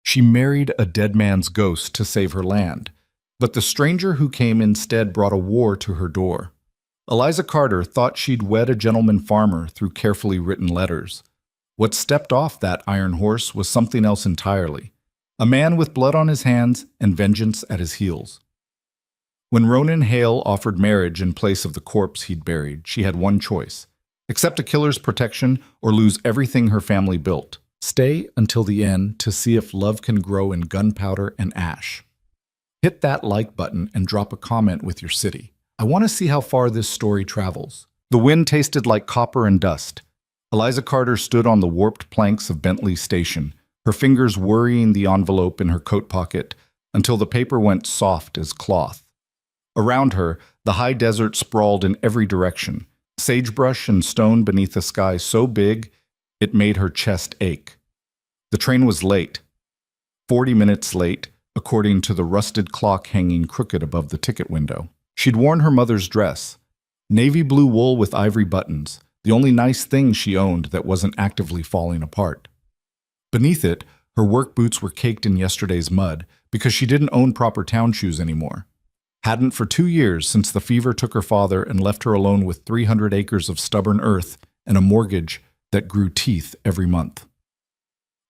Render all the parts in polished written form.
She married a dead man's ghost to save her land, but the stranger who came instead brought a war to her door. Eliza Carter thought she'd wed a gentleman farmer through carefully written letters. What stepped off that iron horse was something else entirely, a man with blood on his hands and vengeance at his heels. When Ronan Hale offered marriage in place of the corpse he'd buried, she had one choice: accept a killer's protection or lose everything her family built. Stay until the end to see if love can grow in gunpowder and ash. Hit that like button and drop a comment with your city. I want to see how far this story travels. The wind tasted like copper and dust. Eliza Carter stood on the warped planks of Bentley Station, her fingers worrying the envelope in her coat pocket until the paper went soft as cloth. Around her, the high desert sprawled in every direction, sagebrush and stone beneath a sky so big it made her chest ache. The train was late. 40 minutes late, according to the rusted clock hanging crooked above the ticket window. She'd worn her mother's dress, navy blue wool with ivory buttons, the only nice thing she owned that wasn't actively falling apart. Beneath it, her work boots were caked in yesterday's mud because she didn't own proper town shoes anymore. Hadn't for 2 years since the fever took her father and left her alone with 300 acres of stubborn earth and a mortgage that grew teeth every month.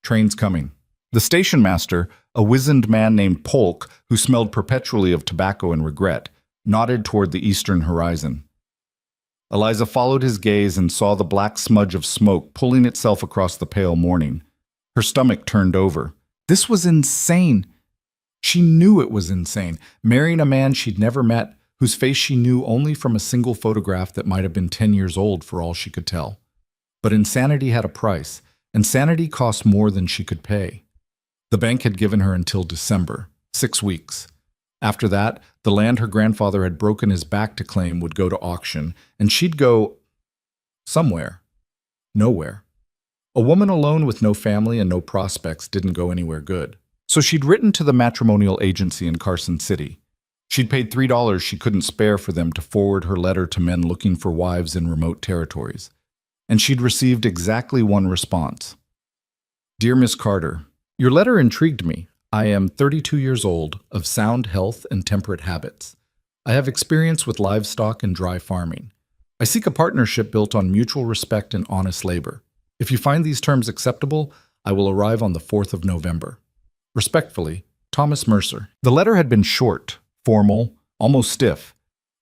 Train's coming. The station master, a wizened man named Polk, who smelled perpetually of tobacco and regret, nodded toward the eastern horizon. Eliza followed his gaze and saw the black smudge of smoke pulling itself across the pale morning. Her stomach turned over. This was insane. She knew it was insane, marrying a man she'd never met, whose face she knew only from a single photograph that might have been 10 years old for all she could tell. But insanity had a price, and sanity cost more than she could pay. The bank had given her until December, 6 weeks. After that, the land her grandfather had broken his back to claim would go to auction, and she'd go somewhere. Nowhere. A woman alone with no family and no prospects didn't go anywhere good. So she'd written to the matrimonial agency in Carson City. She'd paid $3 she couldn't spare for them to forward her letter to men looking for wives in remote territories. And she'd received exactly one response. Dear Miss Carter, your letter intrigued me. I am 32 years old, of sound health and temperate habits. I have experience with livestock and dry farming. I seek a partnership built on mutual respect and honest labor. If you find these terms acceptable, I will arrive on the 4th of November. Respectfully, Thomas Mercer. The letter had been short, formal, almost stiff,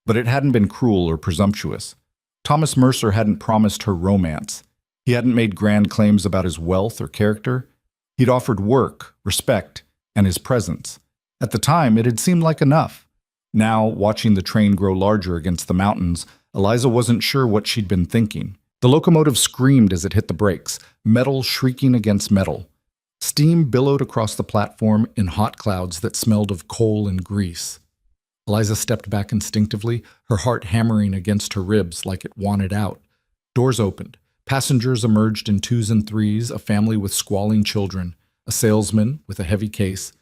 but it hadn't been cruel or presumptuous. Thomas Mercer hadn't promised her romance. He hadn't made grand claims about his wealth or character. He'd offered work, respect, and his presence. At the time, it had seemed like enough. Now, watching the train grow larger against the mountains, Eliza wasn't sure what she'd been thinking. The locomotive screamed as it hit the brakes, metal shrieking against metal. Steam billowed across the platform in hot clouds that smelled of coal and grease. Eliza stepped back instinctively, her heart hammering against her ribs like it wanted out. Doors opened. Passengers emerged in 2s and 3s, a family with squalling children, a salesman with a heavy case,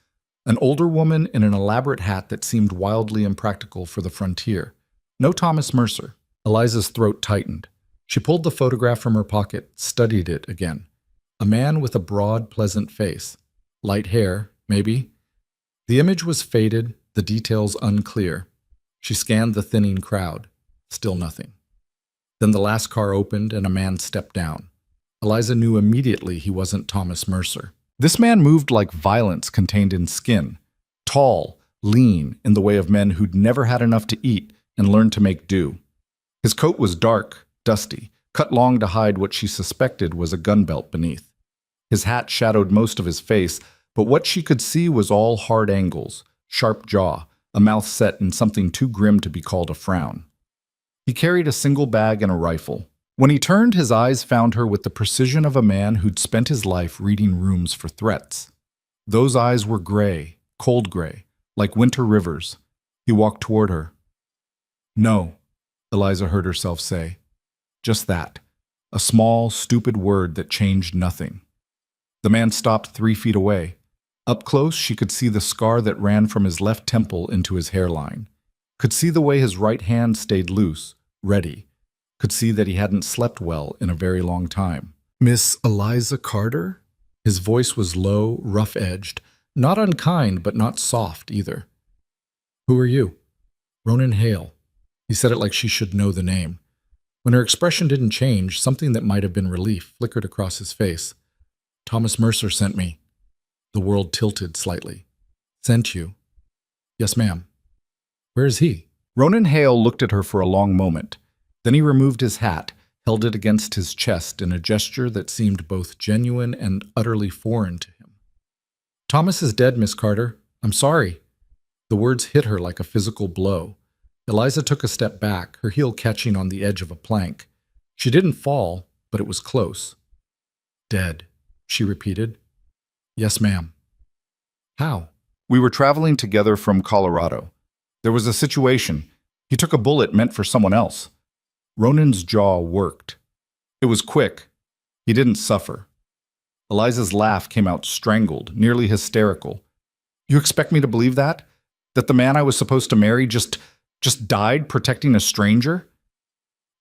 an older woman in an elaborate hat that seemed wildly impractical for the frontier. No Thomas Mercer. Eliza's throat tightened. She pulled the photograph from her pocket, studied it again. A man with a broad, pleasant face. Light hair, maybe. The image was faded, the details unclear. She scanned the thinning crowd. Still nothing. Then the last car opened and a man stepped down. Eliza knew immediately he wasn't Thomas Mercer. This man moved like violence contained in skin. Tall, lean, in the way of men who'd never had enough to eat and learned to make do. His coat was dark, dusty, cut long to hide what she suspected was a gun belt beneath. His hat shadowed most of his face, but what she could see was all hard angles, sharp jaw, a mouth set in something too grim to be called a frown. He carried a single bag and a rifle. When he turned, his eyes found her with the precision of a man who'd spent his life reading rooms for threats. Those eyes were gray, cold gray, like winter rivers. He walked toward her. No, Eliza heard herself say. Just that. A small, stupid word that changed nothing. The man stopped 3 feet away. Up close, she could see the scar that ran from his left temple into his hairline. Could see the way his right hand stayed loose, ready. Could see that he hadn't slept well in a very long time. Miss Eliza Carter? His voice was low, rough-edged, not unkind, but not soft either. "Who are you?" "Ronan Hale." He said it like she should know the name. When her expression didn't change, something that might have been relief flickered across his face. "Thomas Mercer sent me." The world tilted slightly. "Sent you?" "Yes, ma'am." "Where is he?" Ronan Hale looked at her for a long moment. Then he removed his hat, held it against his chest in a gesture that seemed both genuine and utterly foreign to him. "Thomas is dead, Miss Carter. I'm sorry." The words hit her like a physical blow. Eliza took a step back, her heel catching on the edge of a plank. She didn't fall, but it was close. "Dead," she repeated. "Yes, ma'am." "How?" "We were traveling together from Colorado. There was a situation. He took a bullet meant for someone else." Ronan's jaw worked. It was quick. He didn't suffer. Eliza's laugh came out strangled, nearly hysterical. "You expect me to believe that? That the man I was supposed to marry just died protecting a stranger?"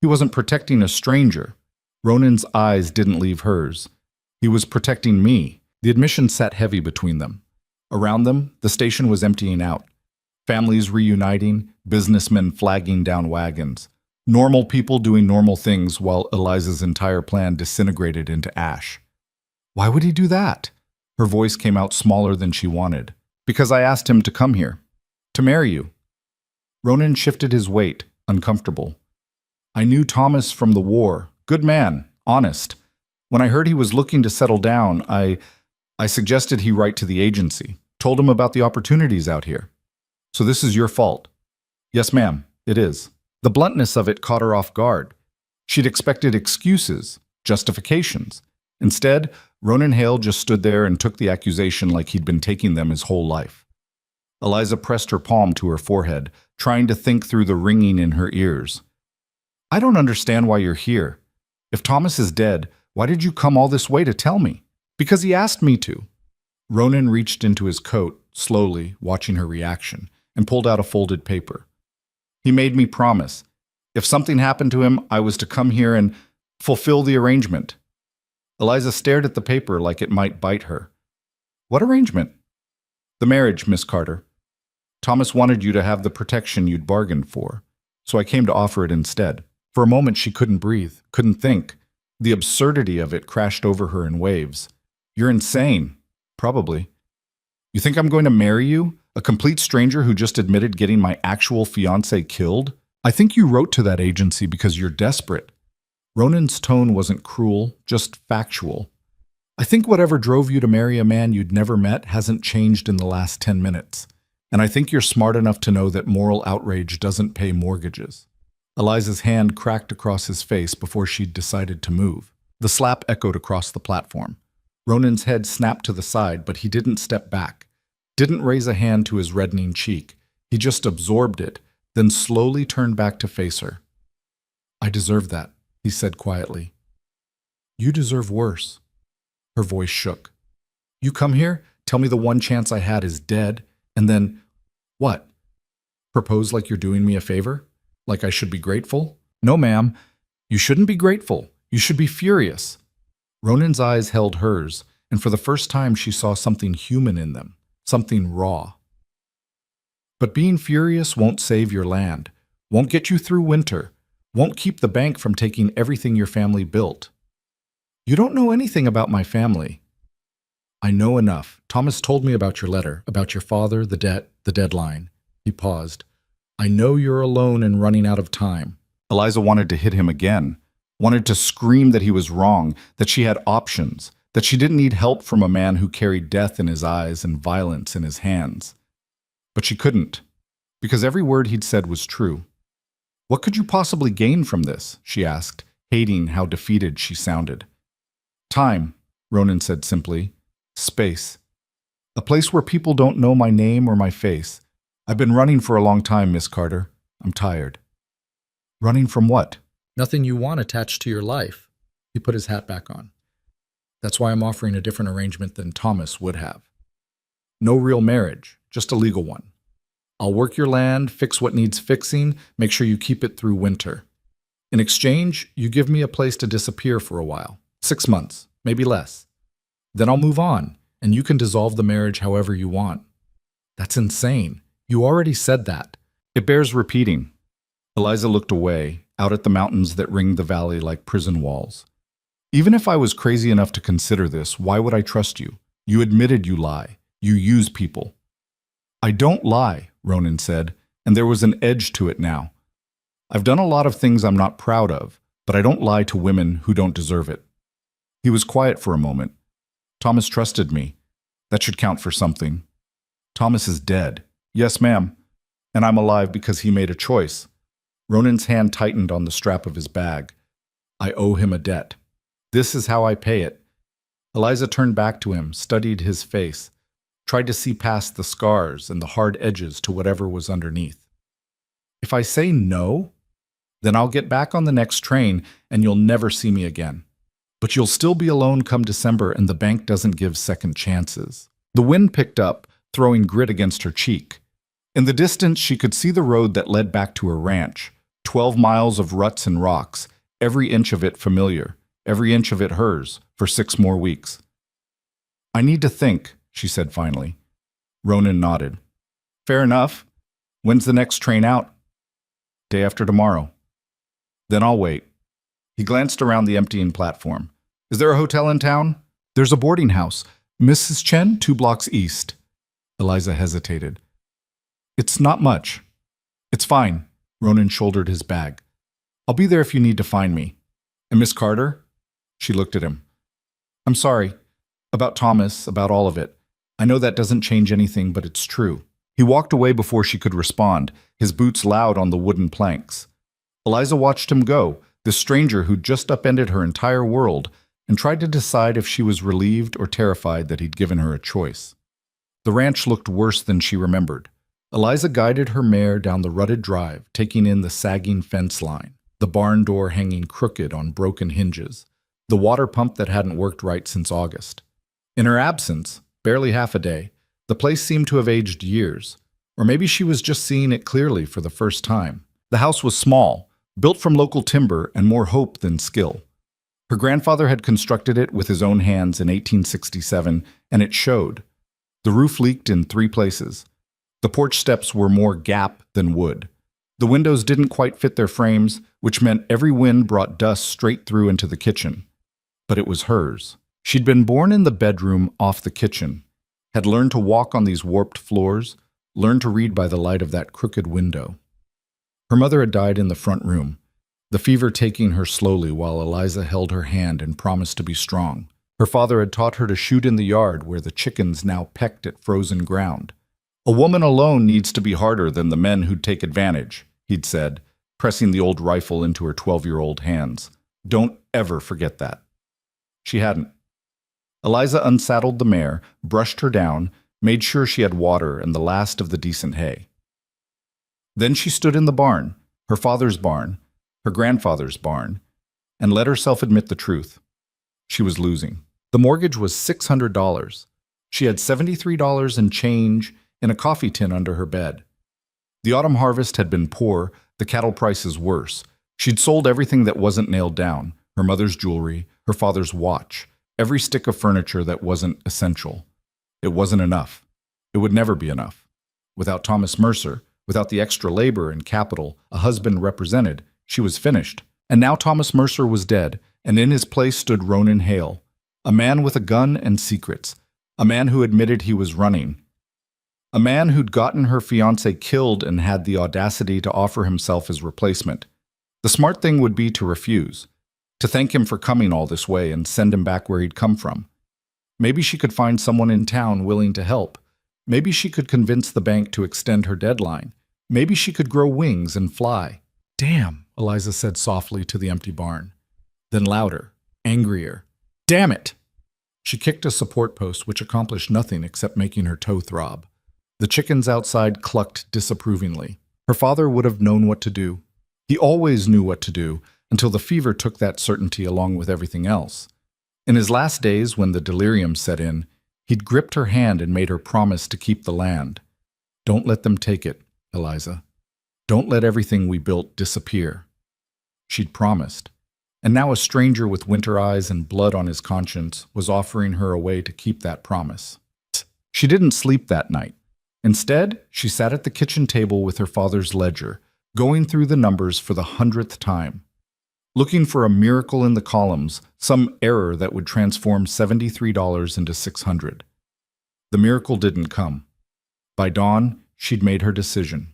"He wasn't protecting a stranger." Ronan's eyes didn't leave hers. "He was protecting me." The admission sat heavy between them. Around them, the station was emptying out. Families reuniting, businessmen flagging down wagons. Normal people doing normal things while Eliza's entire plan disintegrated into ash. "Why would he do that?" Her voice came out smaller than she wanted. "Because I asked him to come here. To marry you." Ronan shifted his weight, uncomfortable. "I knew Thomas from the war. Good man, honest. When I heard he was looking to settle down, I suggested he write to the agency. Told him about the opportunities out here. So this is your fault." "Yes, ma'am, it is." The bluntness of it caught her off guard. She'd expected excuses, justifications. Instead, Ronan Hale just stood there and took the accusation like he'd been taking them his whole life. Eliza pressed her palm to her forehead, trying to think through the ringing in her ears. "I don't understand why you're here. If Thomas is dead, why did you come all this way to tell me?" "Because he asked me to." Ronan reached into his coat, slowly, watching her reaction, and pulled out a folded paper. "He made me promise. If something happened to him, I was to come here and fulfill the arrangement." Eliza stared at the paper like it might bite her. "What arrangement?" "The marriage, Miss Carter. Thomas wanted you to have the protection you'd bargained for, so I came to offer it instead." For a moment she couldn't breathe, couldn't think. The absurdity of it crashed over her in waves. "You're insane." "Probably." "You think I'm going to marry you? A complete stranger who just admitted getting my actual fiancé killed? I think you wrote to that agency because you're desperate." Ronan's tone wasn't cruel, just factual. "I think whatever drove you to marry a man you'd never met hasn't changed in the last 10 minutes. And I think you're smart enough to know that moral outrage doesn't pay mortgages." Eliza's hand cracked across his face before she'd decided to move. The slap echoed across the platform. Ronan's head snapped to the side, but he didn't step back. Didn't raise a hand to his reddening cheek. He just absorbed it, then slowly turned back to face her. "I deserve that," he said quietly. "You deserve worse." Her voice shook. "You come here, tell me the one chance I had is dead, and then, what? Propose like you're doing me a favor? Like I should be grateful?" "No, ma'am. You shouldn't be grateful. You should be furious." Ronan's eyes held hers, and for the first time she saw something human in them, something raw. "But being furious won't save your land, won't get you through winter, won't keep the bank from taking everything your family built." "You don't know anything about my family." "I know enough. Thomas told me about your letter, about your father, the debt, the deadline." He paused. "I know you're alone and running out of time." Eliza wanted to hit him again, wanted to scream that he was wrong, that she had options, that she didn't need help from a man who carried death in his eyes and violence in his hands. But she couldn't, because every word he'd said was true. "What could you possibly gain from this?" she asked, hating how defeated she sounded. "Time," Ronan said simply. "Space. A place where people don't know my name or my face. I've been running for a long time, Miss Carter. I'm tired." "Running from what?" "Nothing you want attached to your life." He put his hat back on. "That's why I'm offering a different arrangement than Thomas would have. No real marriage, just a legal one. I'll work your land, fix what needs fixing, make sure you keep it through winter. In exchange, you give me a place to disappear for a while. 6 months, maybe less. Then I'll move on, and you can dissolve the marriage however you want. That's insane. You already said that. It bears repeating. Eliza looked away, out at the mountains that ringed the valley like prison walls. Even if I was crazy enough to consider this, why would I trust you? You admitted you lie. You use people. I don't lie, Ronan said, and there was an edge to it now. I've done a lot of things I'm not proud of, but I don't lie to women who don't deserve it. He was quiet for a moment. Thomas trusted me. That should count for something. Thomas is dead. Yes, ma'am. And I'm alive because he made a choice. Ronan's hand tightened on the strap of his bag. I owe him a debt. This is how I pay it. Eliza turned back to him, studied his face, tried to see past the scars and the hard edges to whatever was underneath. If I say no, then I'll get back on the next train and you'll never see me again. But you'll still be alone come December, and the bank doesn't give second chances. The wind picked up, throwing grit against her cheek. In the distance, she could see the road that led back to her ranch, 12 miles of ruts and rocks, every inch of it familiar, every inch of it hers, for 6 more weeks. I need to think, she said finally. Ronan nodded. Fair enough. When's the next train out? Day after tomorrow. Then I'll wait. He glanced around the emptying platform. Is there a hotel in town? There's a boarding house. Mrs. Chen, 2 blocks east. Eliza hesitated. It's not much. It's fine. Ronan shouldered his bag. I'll be there if you need to find me. And Miss Carter? She looked at him. I'm sorry. About Thomas, about all of it. I know that doesn't change anything, but it's true. He walked away before she could respond, his boots loud on the wooden planks. Eliza watched him go, this stranger who'd just upended her entire world, and tried to decide if she was relieved or terrified that he'd given her a choice. The ranch looked worse than she remembered. Eliza guided her mare down the rutted drive, taking in the sagging fence line, the barn door hanging crooked on broken hinges, the water pump that hadn't worked right since August. In her absence, barely half a day, the place seemed to have aged years, or maybe she was just seeing it clearly for the first time. The house was small, built from local timber and more hope than skill. Her grandfather had constructed it with his own hands in 1867, and it showed. The roof leaked in 3 places. The porch steps were more gap than wood. The windows didn't quite fit their frames, which meant every wind brought dust straight through into the kitchen. But it was hers. She'd been born in the bedroom off the kitchen, had learned to walk on these warped floors, learned to read by the light of that crooked window. Her mother had died in the front room, the fever taking her slowly while Eliza held her hand and promised to be strong. Her father had taught her to shoot in the yard where the chickens now pecked at frozen ground. A woman alone needs to be harder than the men who'd take advantage, he'd said, pressing the old rifle into her 12-year-old hands. Don't ever forget that. She hadn't. Eliza unsaddled the mare, brushed her down, made sure she had water and the last of the decent hay. Then she stood in the barn, her father's barn, her grandfather's barn, and let herself admit the truth. She was losing. The mortgage was $600. She had $73 and change in a coffee tin under her bed. The autumn harvest had been poor, the cattle prices worse. She'd sold everything that wasn't nailed down, her mother's jewelry, her father's watch, every stick of furniture that wasn't essential. It wasn't enough. It would never be enough. Without Thomas Mercer, without the extra labor and capital a husband represented, she was finished. And now Thomas Mercer was dead, and in his place stood Ronan Hale, a man with a gun and secrets, a man who admitted he was running, a man who'd gotten her fiancé killed and had the audacity to offer himself as replacement. The smart thing would be to refuse, to thank him for coming all this way and send him back where he'd come from. Maybe she could find someone in town willing to help. Maybe she could convince the bank to extend her deadline. Maybe she could grow wings and fly. Damn, Eliza said softly to the empty barn. Then louder, angrier. Damn it! She kicked a support post which accomplished nothing except making her toe throb. The chickens outside clucked disapprovingly. Her father would have known what to do. He always knew what to do, until the fever took that certainty along with everything else. In his last days, when the delirium set in, he'd gripped her hand and made her promise to keep the land. Don't let them take it, Eliza. Don't let everything we built disappear. She'd promised, And now a stranger with winter eyes and blood on his conscience was offering her a way to keep that promise. She didn't sleep that night. Instead, she sat at the kitchen table with her father's ledger, going through the numbers for the 100th time, looking for a miracle in the columns, some error that would transform $73 into $600. The miracle didn't come. By dawn, she'd made her decision.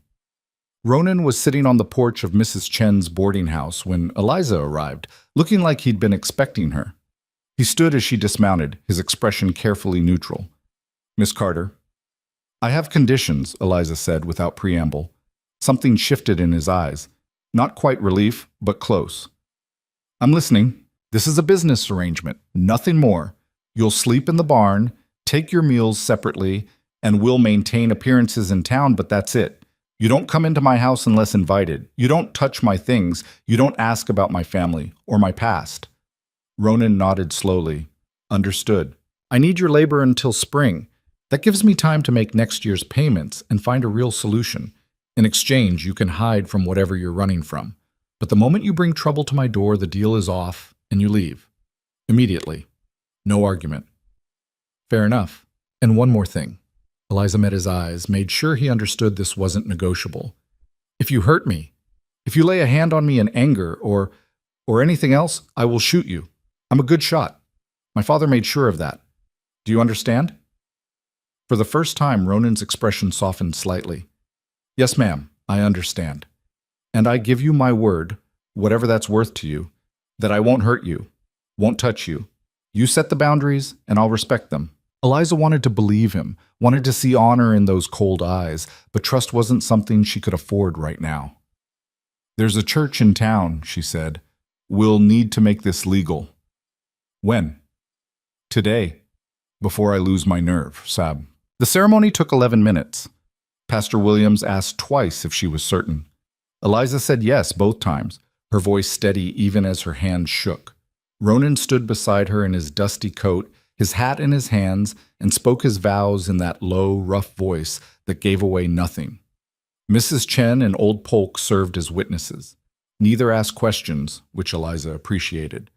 Ronan was sitting on the porch of Mrs. Chen's boarding house when Eliza arrived, looking like he'd been expecting her. He stood as she dismounted, his expression carefully neutral. "Miss Carter." "I have conditions," Eliza said without preamble. Something shifted in his eyes. Not quite relief, but close. "I'm listening. This is a business arrangement, nothing more. You'll sleep in the barn, take your meals separately, and we'll maintain appearances in town, but that's it. You don't come into my house unless invited. You don't touch my things. You don't ask about my family or my past." Ronan nodded slowly. "Understood. I need your labor until spring. That gives me time to make next year's payments and find a real solution. In exchange, you can hide from whatever you're running from. But the moment you bring trouble to my door, the deal is off and you leave. Immediately. No argument." "Fair enough. And one more thing." Eliza met his eyes, made sure he understood this wasn't negotiable. "If you hurt me, if you lay a hand on me in anger or anything else, I will shoot you. I'm a good shot. My father made sure of that. Do you understand?" For the first time, Ronan's expression softened slightly. "Yes, ma'am, I understand. And I give you my word, whatever that's worth to you, that I won't hurt you, won't touch you. You set the boundaries, and I'll respect them." Eliza wanted to believe him, wanted to see honor in those cold eyes, but trust wasn't something she could afford right now. "There's a church in town," she said. "We'll need to make this legal." "When?" "Today, before I lose my nerve, Sab." The ceremony took 11 minutes. Pastor Williams asked twice if she was certain. Eliza said yes both times, her voice steady even as her hands shook. Ronan stood beside her in his dusty coat, his hat in his hands, and spoke his vows in that low, rough voice that gave away nothing. Mrs. Chen and Old Polk served as witnesses. Neither asked questions, which Eliza appreciated.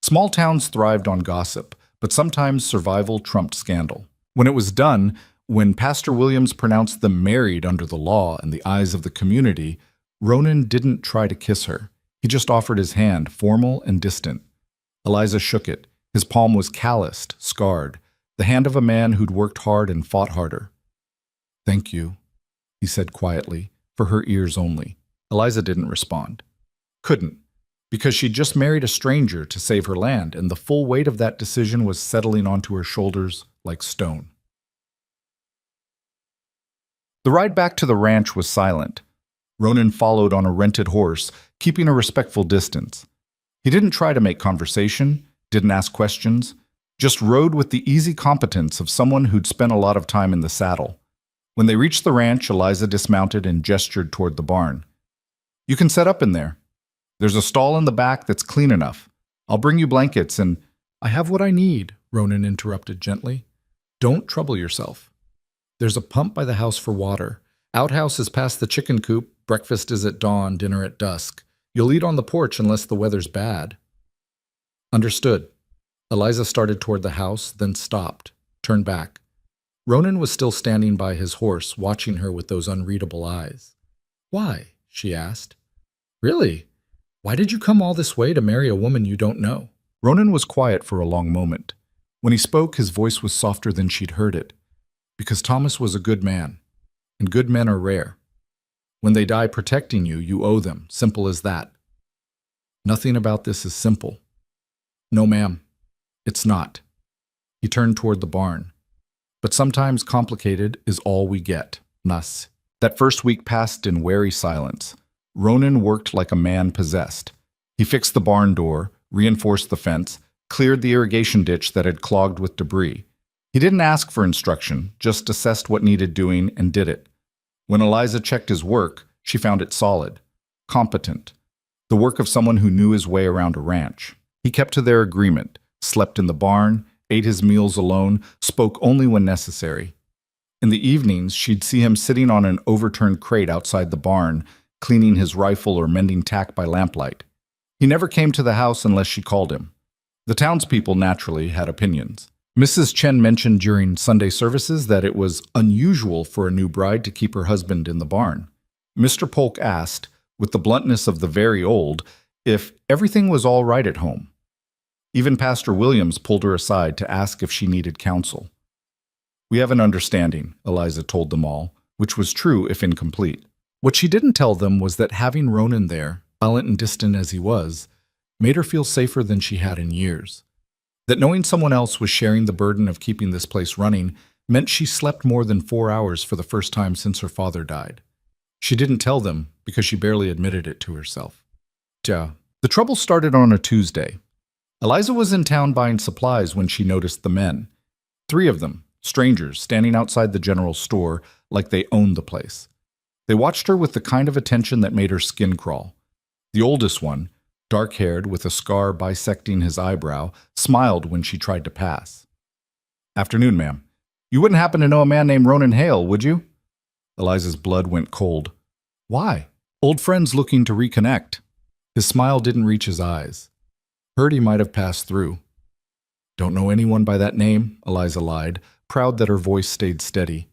Small towns thrived on gossip, but sometimes survival trumped scandal. When it was done, when Pastor Williams pronounced them married under the law in the eyes of the community, Ronan didn't try to kiss her. He just offered his hand, formal and distant. Eliza shook it. His palm was calloused, scarred, the hand of a man who'd worked hard and fought harder. "Thank you," he said quietly, for her ears only. Eliza didn't respond. Couldn't, because she'd just married a stranger to save her land, and the full weight of that decision was settling onto her shoulders like stone. The ride back to the ranch was silent. Ronan followed on a rented horse, keeping a respectful distance. He didn't try to make conversation, didn't ask questions, just rode with the easy competence of someone who'd spent a lot of time in the saddle. When they reached the ranch, Eliza dismounted and gestured toward the barn. "You can set up in there. There's a stall in the back that's clean enough. I'll bring you blankets and—" "I have what I need," Ronan interrupted gently. "Don't trouble yourself. There's a pump by the house for water. Outhouse is past the chicken coop. Breakfast is at dawn, dinner at dusk. You'll eat on the porch unless the weather's bad." "Understood." Eliza started toward the house, then stopped, turned back. Ronan was still standing by his horse, watching her with those unreadable eyes. "Why?" she asked. "Really? Why did you come all this way to marry a woman you don't know?" Ronan was quiet for a long moment. When he spoke, his voice was softer than she'd heard it. "Because Thomas was a good man, and good men are rare. When they die protecting you, you owe them, simple as that." "Nothing about this is simple." "No, ma'am, it's not." He turned toward the barn. "But sometimes complicated is all we get, Nas." That first week passed in wary silence. Ronan worked like a man possessed. He fixed the barn door, reinforced the fence, cleared the irrigation ditch that had clogged with debris. He didn't ask for instruction, just assessed what needed doing and did it. When Eliza checked his work, she found it solid, competent, the work of someone who knew his way around a ranch. He kept to their agreement, slept in the barn, ate his meals alone, spoke only when necessary. In the evenings, she'd see him sitting on an overturned crate outside the barn, cleaning his rifle or mending tack by lamplight. He never came to the house unless she called him. The townspeople naturally had opinions. Mrs. Chen mentioned during Sunday services that it was unusual for a new bride to keep her husband in the barn. Mr. Polk asked, with the bluntness of the very old, if everything was all right at home. Even Pastor Williams pulled her aside to ask if she needed counsel. "We have an understanding," Eliza told them all, which was true if incomplete. What she didn't tell them was that having Ronan there, violent and distant as he was, made her feel safer than she had in years. That knowing someone else was sharing the burden of keeping this place running meant she slept more than 4 hours for the first time since her father died. She didn't tell them because she barely admitted it to herself. The trouble started on a Tuesday. Eliza was in town buying supplies when she noticed the men. 3 of them, strangers, standing outside the general store like they owned the place. They watched her with the kind of attention that made her skin crawl. The oldest one, dark-haired with a scar bisecting his eyebrow, smiled when she tried to pass. "Afternoon, ma'am. You wouldn't happen to know a man named Ronan Hale, would you?" Eliza's blood went cold. "Why?" "Old friends looking to reconnect." His smile didn't reach his eyes. Heard he might have passed through. "Don't know anyone by that name," Eliza lied, proud that her voice stayed steady.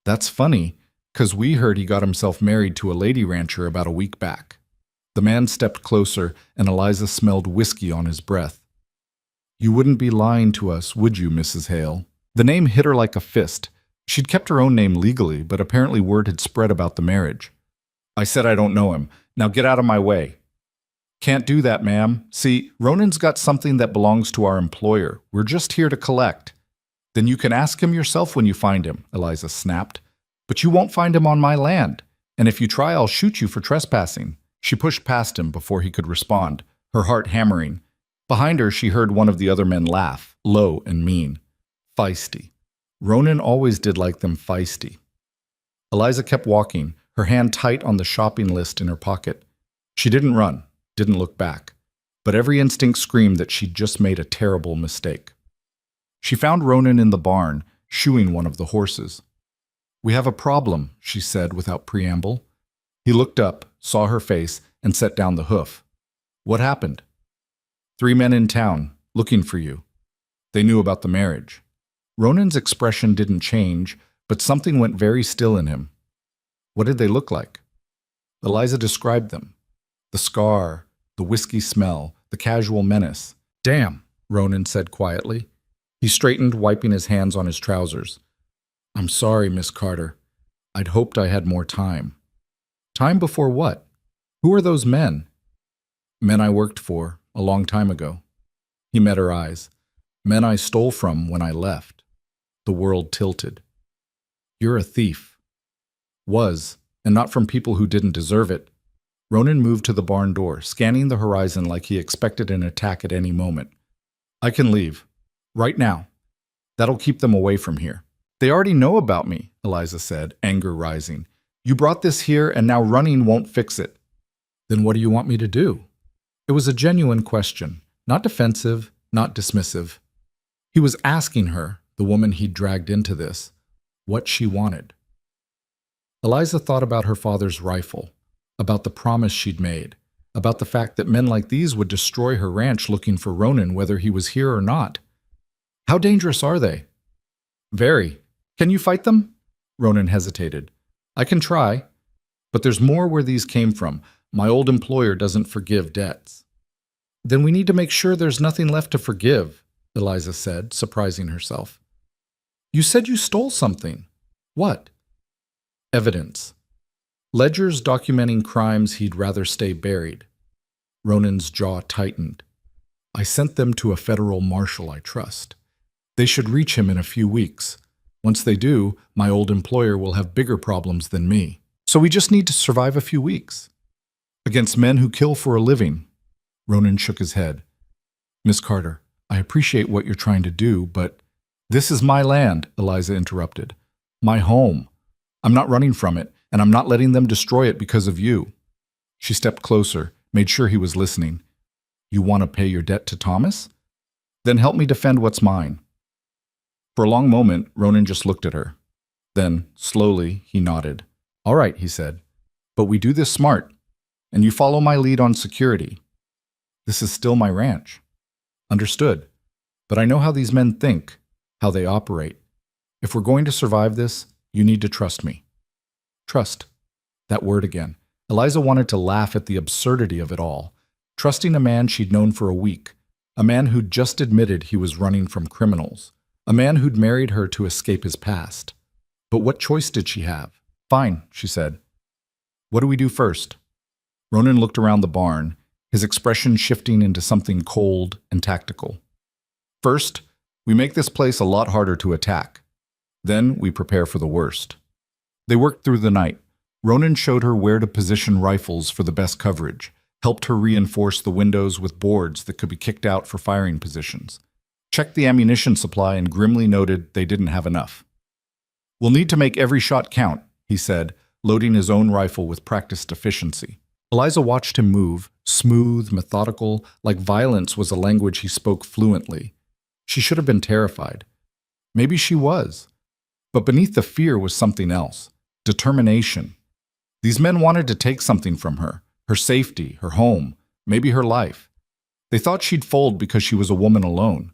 "That's funny, 'cause we heard he got himself married to a lady rancher about a week back." The man stepped closer, and Eliza smelled whiskey on his breath. "You wouldn't be lying to us, would you, Mrs. Hale?" The name hit her like a fist. She'd kept her own name legally, but apparently word had spread about the marriage. "I said I don't know him. Now get out of my way." "Can't do that, ma'am. See, Ronan's got something that belongs to our employer. We're just here to collect." "Then you can ask him yourself when you find him," Eliza snapped. "But you won't find him on my land, and if you try, I'll shoot you for trespassing." She pushed past him before he could respond, her heart hammering. Behind her, she heard one of the other men laugh, low and mean. Feisty. Ronan always did like them feisty. Eliza kept walking, her hand tight on the shopping list in her pocket. She didn't run, didn't look back, but every instinct screamed that she'd just made a terrible mistake. She found Ronan in the barn, shoeing one of the horses. "We have a problem," she said without preamble. He looked up, saw her face, and set down the hoof. "What happened?" "3 men in town, looking for you. They knew about the marriage." Ronan's expression didn't change, but something went very still in him. "What did they look like?" Eliza described them. The scar, the whiskey smell, the casual menace. "Damn," Ronan said quietly. He straightened, wiping his hands on his trousers. "I'm sorry, Miss Carter. I'd hoped I had more time." "Time before what? Who are those men?" "Men I worked for, a long time ago." He met her eyes. "Men I stole from when I left." The world tilted. "You're a thief." "Was, and not from people who didn't deserve it." Ronan moved to the barn door, scanning the horizon like he expected an attack at any moment. "I can leave. Right now. That'll keep them away from here." "They already know about me," Eliza said, anger rising. "You brought this here, and now running won't fix it." "Then what do you want me to do?" It was a genuine question, not defensive, not dismissive. He was asking her, the woman he'd dragged into this, what she wanted. Eliza thought about her father's rifle, about the promise she'd made, about the fact that men like these would destroy her ranch looking for Ronan whether he was here or not. "How dangerous are they?" "Very. Can you fight them?" Ronan hesitated. "I can try. But there's more where these came from. My old employer doesn't forgive debts." "Then we need to make sure there's nothing left to forgive," Eliza said, surprising herself. "You said you stole something. What?" "Evidence. Ledgers documenting crimes he'd rather stay buried." Ronan's jaw tightened. "I sent them to a federal marshal I trust. They should reach him in a few weeks. Once they do, my old employer will have bigger problems than me. So we just need to survive a few weeks." "Against men who kill for a living." Ronan shook his head. "Miss Carter, I appreciate what you're trying to do, but—" "This is my land," Eliza interrupted. "My home. I'm not running from it, and I'm not letting them destroy it because of you." She stepped closer, made sure he was listening. "You want to pay your debt to Thomas? Then help me defend what's mine." For a long moment, Ronan just looked at her. Then, slowly, he nodded. "All right," he said. "But we do this smart, and you follow my lead on security. This is still my ranch. Understood. But I know how these men think, how they operate. If we're going to survive this, you need to trust me. Trust. That word again. Eliza wanted to laugh at the absurdity of it all. Trusting a man she'd known for a week. A man who'd just admitted he was running from criminals. A man who'd married her to escape his past. But what choice did she have? Fine, she said. What do we do first? Ronan looked around the barn, his expression shifting into something cold and tactical. First, we make this place a lot harder to attack. Then we prepare for the worst. They worked through the night. Ronan showed her where to position rifles for the best coverage, helped her reinforce the windows with boards that could be kicked out for firing positions, checked the ammunition supply and grimly noted they didn't have enough. We'll need to make every shot count, he said, loading his own rifle with practiced efficiency. Eliza watched him move, smooth, methodical, like violence was a language he spoke fluently. She should have been terrified. Maybe she was. But beneath the fear was something else. Determination. These men wanted to take something from her. Her safety, her home, maybe her life. They thought she'd fold because she was a woman alone.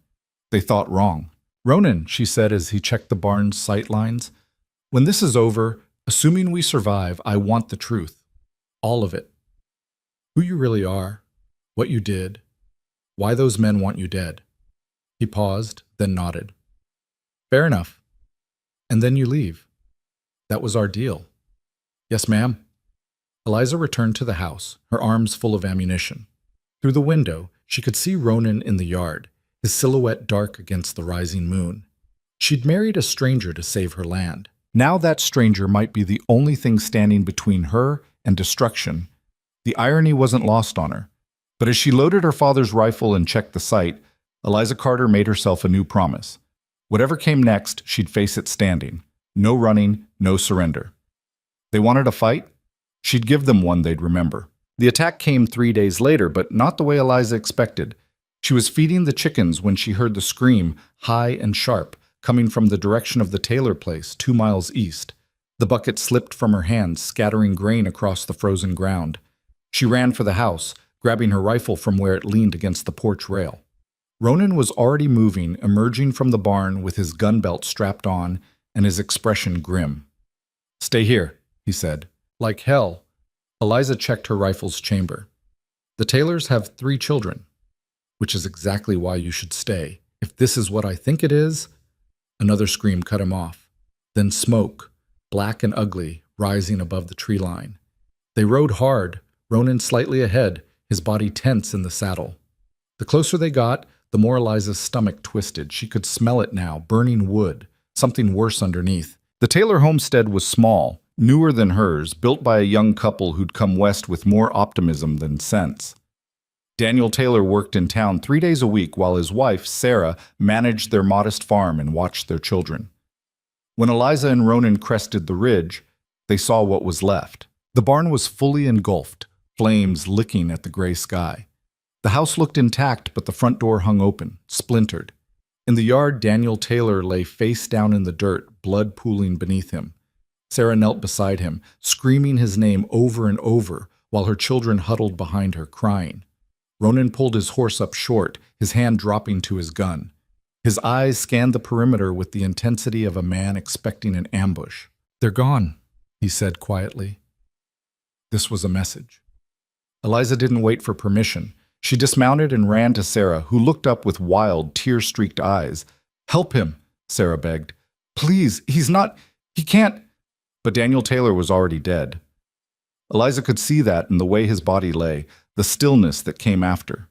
They thought wrong. Ronan, she said as he checked the barn's sight lines, when this is over, assuming we survive, I want the truth. All of it. Who you really are, what you did, why those men want you dead. He paused, then nodded. Fair enough. And then you leave. That was our deal. Yes, ma'am. Eliza returned to the house, her arms full of ammunition. Through the window, she could see Ronan in the yard, his silhouette dark against the rising moon. She'd married a stranger to save her land. Now that stranger might be the only thing standing between her and destruction. The irony wasn't lost on her. But as she loaded her father's rifle and checked the sight, Eliza Carter made herself a new promise. Whatever came next, she'd face it standing. No running, no surrender. They wanted a fight? She'd give them one they'd remember. The attack came 3 days later, but not the way Eliza expected. She was feeding the chickens when she heard the scream, high and sharp, coming from the direction of the Taylor place, 2 miles east. The bucket slipped from her hands, scattering grain across the frozen ground. She ran for the house, grabbing her rifle from where it leaned against the porch rail. Ronan was already moving, emerging from the barn with his gun belt strapped on and his expression grim. Stay here, he said. Like hell. Eliza checked her rifle's chamber. The Taylors have 3 children, which is exactly why you should stay. If this is what I think it is. Another scream cut him off. Then smoke, black and ugly, rising above the tree line. They rode hard, Ronan slightly ahead, his body tense in the saddle. The closer they got, the more Eliza's stomach twisted. She could smell it now, burning wood, something worse underneath. The Taylor homestead was small, newer than hers, built by a young couple who'd come west with more optimism than sense. Daniel Taylor worked in town 3 days a week while his wife, Sarah, managed their modest farm and watched their children. When Eliza and Ronan crested the ridge, they saw what was left. The barn was fully engulfed, flames licking at the gray sky. The house looked intact, but the front door hung open, splintered. In the yard, Daniel Taylor lay face down in the dirt, blood pooling beneath him. Sarah knelt beside him, screaming his name over and over, while her children huddled behind her, crying. Ronan pulled his horse up short, his hand dropping to his gun. His eyes scanned the perimeter with the intensity of a man expecting an ambush. They're gone, he said quietly. This was a message. Eliza didn't wait for permission. She dismounted and ran to Sarah, who looked up with wild, tear-streaked eyes. Help him, Sarah begged. Please, he can't. But Daniel Taylor was already dead. Eliza could see that in the way his body lay, the stillness that came after.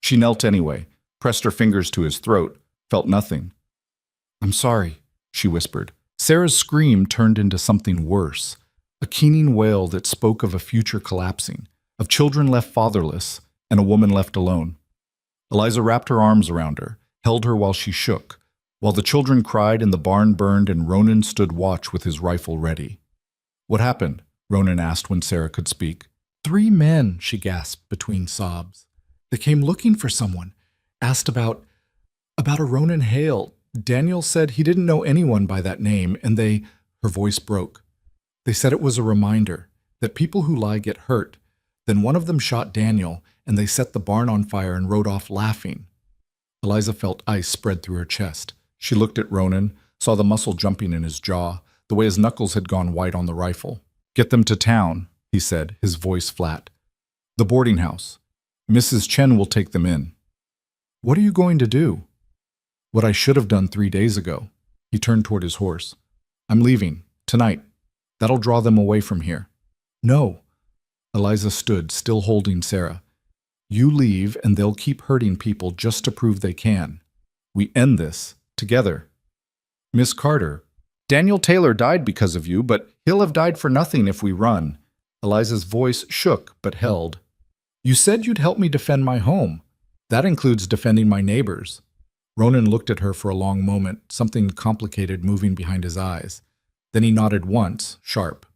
She knelt anyway, pressed her fingers to his throat, felt nothing. I'm sorry, she whispered. Sarah's scream turned into something worse, a keening wail that spoke of a future collapsing, of children left fatherless, and a woman left alone. Eliza wrapped her arms around her, held her while she shook, while the children cried and the barn burned and Ronan stood watch with his rifle ready. What happened? Ronan asked when Sarah could speak. 3 men, she gasped between sobs. They came looking for someone, asked about a Ronan Hale. Daniel said he didn't know anyone by that name, and her voice broke. They said it was a reminder that people who lie get hurt, Then one of them shot Daniel, and they set the barn on fire and rode off laughing. Eliza felt ice spread through her chest. She looked at Ronan, saw the muscle jumping in his jaw, the way his knuckles had gone white on the rifle. "Get them to town," he said, his voice flat. "The boarding house. Mrs. Chen will take them in." "What are you going to do?" "What I should have done 3 days ago." He turned toward his horse. "I'm leaving. Tonight. That'll draw them away from here." "No." Eliza stood, still holding Sarah. "You leave and they'll keep hurting people just to prove they can. We end this. Together." "Miss Carter, Daniel Taylor died because of you, but he'll have died for nothing if we run." Eliza's voice shook but held. "You said you'd help me defend my home. That includes defending my neighbors." Ronan looked at her for a long moment, something complicated moving behind his eyes. Then he nodded once, sharp.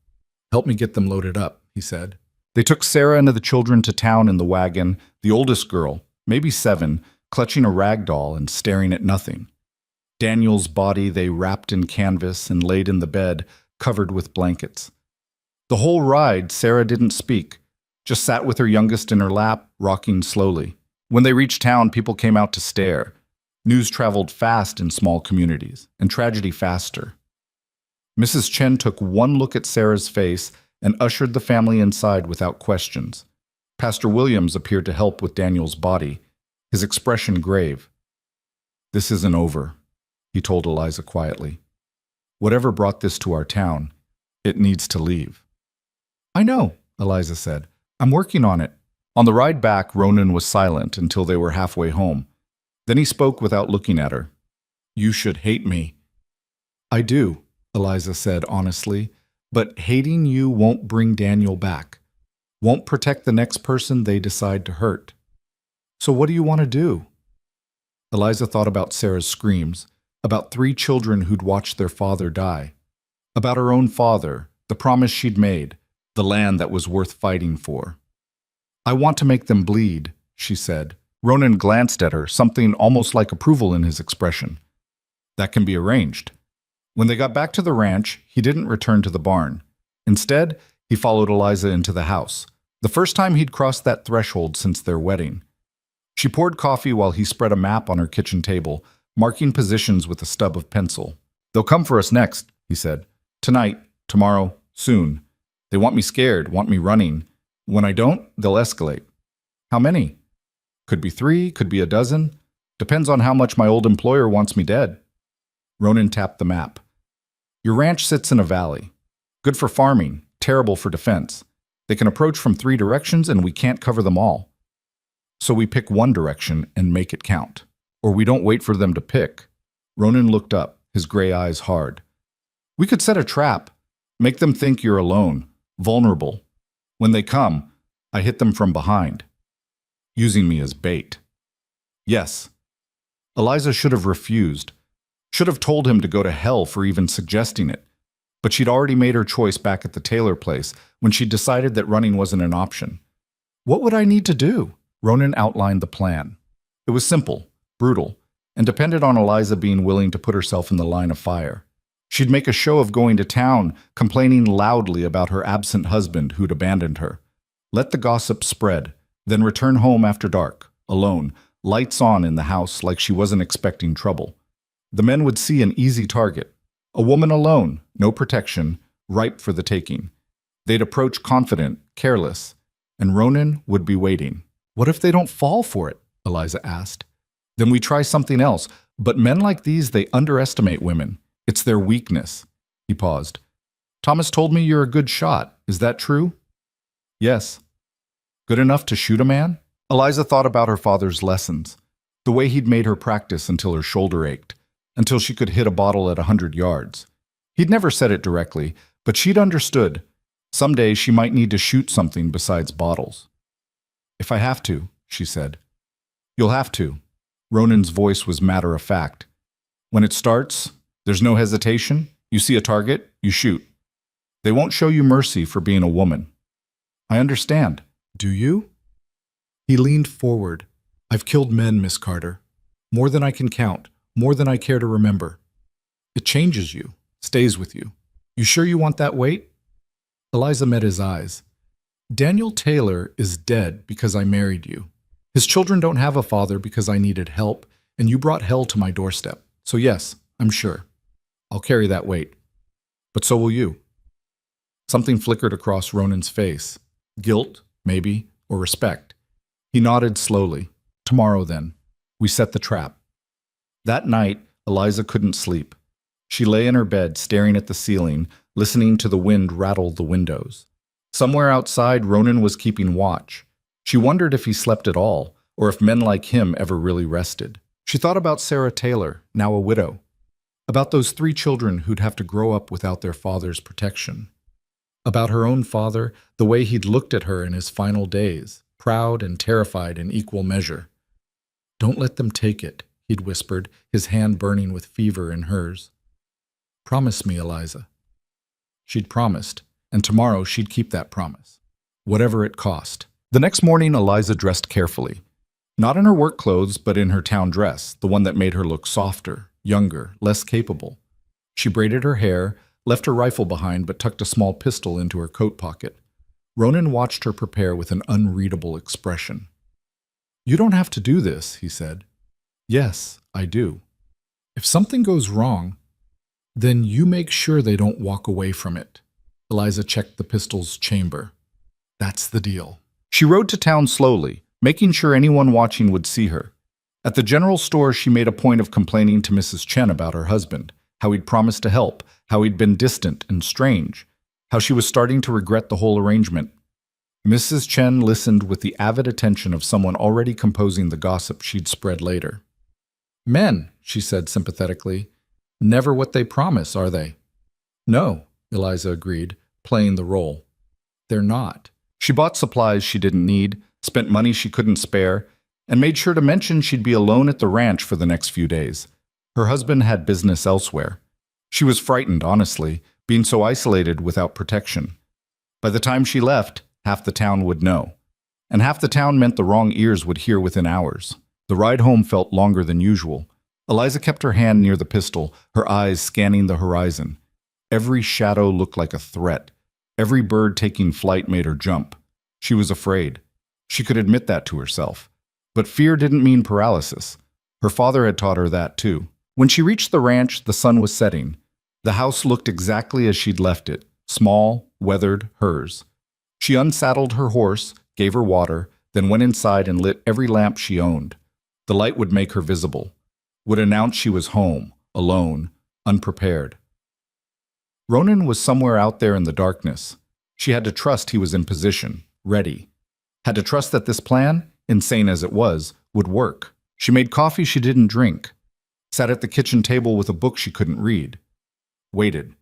"Help me get them loaded up," he said. They took Sarah and the children to town in the wagon, the oldest girl, maybe 7, clutching a rag doll and staring at nothing. Daniel's body they wrapped in canvas and laid in the bed, covered with blankets. The whole ride, Sarah didn't speak, just sat with her youngest in her lap, rocking slowly. When they reached town, people came out to stare. News traveled fast in small communities, and tragedy faster. Mrs. Chen took one look at Sarah's face and ushered the family inside without questions. Pastor Williams appeared to help with Daniel's body, his expression grave. "This isn't over," he told Eliza quietly. "Whatever brought this to our town, it needs to leave." "I know," Eliza said. "I'm working on it." On the ride back, Ronan was silent until they were halfway home. Then he spoke without looking at her. "You should hate me." "I do," Eliza said honestly, "but hating you won't bring Daniel back, won't protect the next person they decide to hurt. So what do you want to do?" Eliza thought about Sarah's screams, about 3 children who'd watched their father die, about her own father, the promise she'd made, the land that was worth fighting for. "I want to make them bleed," she said. Ronan glanced at her, something almost like approval in his expression. "That can be arranged." When they got back to the ranch, he didn't return to the barn. Instead, he followed Eliza into the house, the first time he'd crossed that threshold since their wedding. She poured coffee while he spread a map on her kitchen table, marking positions with a stub of pencil. "They'll come for us next," he said. "Tonight, tomorrow, soon. They want me scared, want me running. When I don't, they'll escalate." "How many?" "Could be 3, could be a dozen. Depends on how much my old employer wants me dead." Ronan tapped the map. "Your ranch sits in a valley. Good for farming, terrible for defense. They can approach from 3 directions and we can't cover them all. So we pick one direction and make it count. Or we don't wait for them to pick." Ronan looked up, his gray eyes hard. "We could set a trap. Make them think you're alone, vulnerable. When they come, I hit them from behind. Using me as bait." "Yes." Eliza should have refused. Should have told him to go to hell for even suggesting it. But she'd already made her choice back at the Taylor place when she decided that running wasn't an option. "What would I need to do?" Ronan outlined the plan. It was simple, brutal, and depended on Eliza being willing to put herself in the line of fire. She'd make a show of going to town, complaining loudly about her absent husband who'd abandoned her. Let the gossip spread, then return home after dark, alone, lights on in the house like she wasn't expecting trouble. The men would see an easy target. A woman alone, no protection, ripe for the taking. They'd approach confident, careless, and Ronan would be waiting. "What if they don't fall for it?" Eliza asked. "Then we try something else. But men like these, they underestimate women. It's their weakness." He paused. "Thomas told me you're a good shot. Is that true?" "Yes." "Good enough to shoot a man?" Eliza thought about her father's lessons, the way he'd made her practice until her shoulder ached, until she could hit a bottle at 100 yards. He'd never said it directly, but she'd understood. Someday she might need to shoot something besides bottles. "If I have to," she said. "You'll have to." Ronan's voice was matter-of-fact. "When it starts, there's no hesitation. You see a target, you shoot. They won't show you mercy for being a woman." "I understand." "Do you?" He leaned forward. "I've killed men, Miss Carter. More than I can count, more than I care to remember. It changes you, stays with you. You sure you want that weight?" Eliza met his eyes. Daniel Taylor is dead because I married you. His children don't have a father because I needed help, and you brought hell to my doorstep. So yes, I'm sure. I'll carry that weight. But so will you. Something flickered across Ronan's face. Guilt, maybe, or respect. He nodded slowly. Tomorrow, then. We set the trap. That night, Eliza couldn't sleep. She lay in her bed, staring at the ceiling, listening to the wind rattle the windows. Somewhere outside, Ronan was keeping watch. She wondered if he slept at all, or if men like him ever really rested. She thought about Sarah Taylor, now a widow. About those 3 children who'd have to grow up without their father's protection. About her own father, the way he'd looked at her in his final days, proud and terrified in equal measure. "Don't let them take it," he'd whispered, his hand burning with fever in hers. "Promise me, Eliza." She'd promised, and tomorrow she'd keep that promise, whatever it cost. The next morning, Eliza dressed carefully. Not in her work clothes, but in her town dress, the one that made her look softer, younger, less capable. She braided her hair, left her rifle behind, but tucked a small pistol into her coat pocket. Ronan watched her prepare with an unreadable expression. "You don't have to do this," he said. "Yes, I do. If something goes wrong, then you make sure they don't walk away from it." Eliza checked the pistol's chamber. "That's the deal." She rode to town slowly, making sure anyone watching would see her. At the general store, she made a point of complaining to Mrs. Chen about her husband, how he'd promised to help, how he'd been distant and strange, how she was starting to regret the whole arrangement. Mrs. Chen listened with the avid attention of someone already composing the gossip she'd spread later. "Men," she said sympathetically, "never what they promise, are they?" "No," Eliza agreed, playing the role. "They're not." She bought supplies she didn't need, spent money she couldn't spare, and made sure to mention she'd be alone at the ranch for the next few days. Her husband had business elsewhere. She was frightened, honestly, being so isolated without protection. By the time she left, half the town would know. And half the town meant the wrong ears would hear within hours. The ride home felt longer than usual. Eliza kept her hand near the pistol, her eyes scanning the horizon. Every shadow looked like a threat. Every bird taking flight made her jump. She was afraid. She could admit that to herself. But fear didn't mean paralysis. Her father had taught her that too. When she reached the ranch, the sun was setting. The house looked exactly as she'd left it, small, weathered, hers. She unsaddled her horse, gave her water, then went inside and lit every lamp she owned. The light would make her visible, would announce she was home, alone, unprepared. Ronan was somewhere out there in the darkness. She had to trust he was in position, ready. Had to trust that this plan, insane as it was, would work. She made coffee she didn't drink. Sat at the kitchen table with a book she couldn't read. Waited.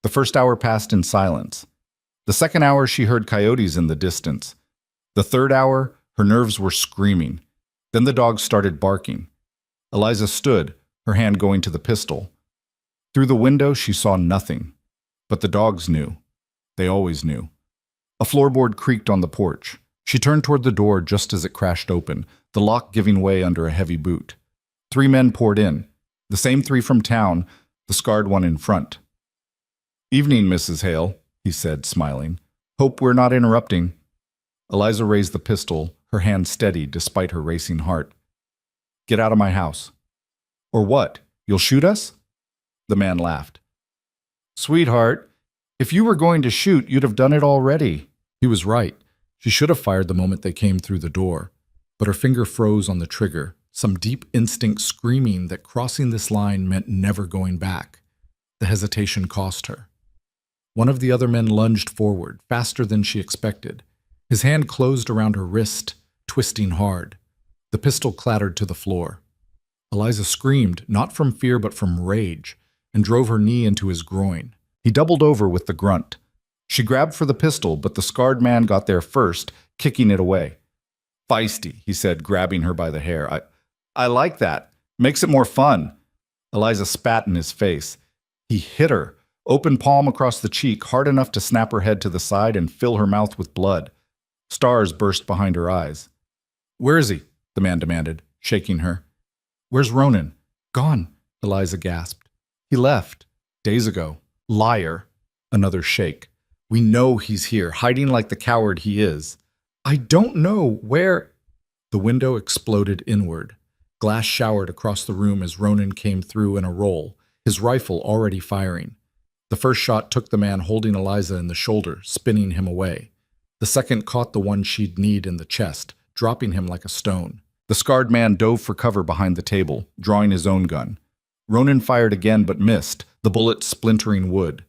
The first hour passed in silence. The second hour, she heard coyotes in the distance. The third hour, her nerves were screaming. Then the dogs started barking. Eliza stood, her hand going to the pistol. Through the window, she saw nothing. But the dogs knew. They always knew. A floorboard creaked on the porch. She turned toward the door just as it crashed open, the lock giving way under a heavy boot. 3 men poured in. The same 3 from town, the scarred one in front. "Evening, Mrs. Hale," he said, smiling. "Hope we're not interrupting." Eliza raised the pistol, her hand steady despite her racing heart. "Get out of my house." "Or what? You'll shoot us?" The man laughed. "Sweetheart, if you were going to shoot, you'd have done it already." He was right. She should have fired the moment they came through the door. But her finger froze on the trigger, some deep instinct screaming that crossing this line meant never going back. The hesitation cost her. One of the other men lunged forward, faster than she expected. His hand closed around her wrist, twisting hard. The pistol clattered to the floor. Eliza screamed, not from fear but from rage, and drove her knee into his groin. He doubled over with the grunt. She grabbed for the pistol, but the scarred man got there first, kicking it away. "Feisty," he said, grabbing her by the hair. I like that. Makes it more fun." Eliza spat in his face. He hit her, open palm across the cheek, hard enough to snap her head to the side and fill her mouth with blood. Stars burst behind her eyes. "Where is he?" the man demanded, shaking her. "Where's Ronan?" "Gone," Eliza gasped. "He left. Days ago." "Liar." Another shake. We know he's here, hiding like the coward he is. I don't know where. The window exploded inward. Glass showered across the room as Ronan came through in a roll, his rifle already firing. The first shot took the man holding Eliza in the shoulder, spinning him away. The second caught the one she'd kneed in the chest, dropping him like a stone. The scarred man dove for cover behind the table, drawing his own gun. Ronan fired again but missed, the bullet splintering wood.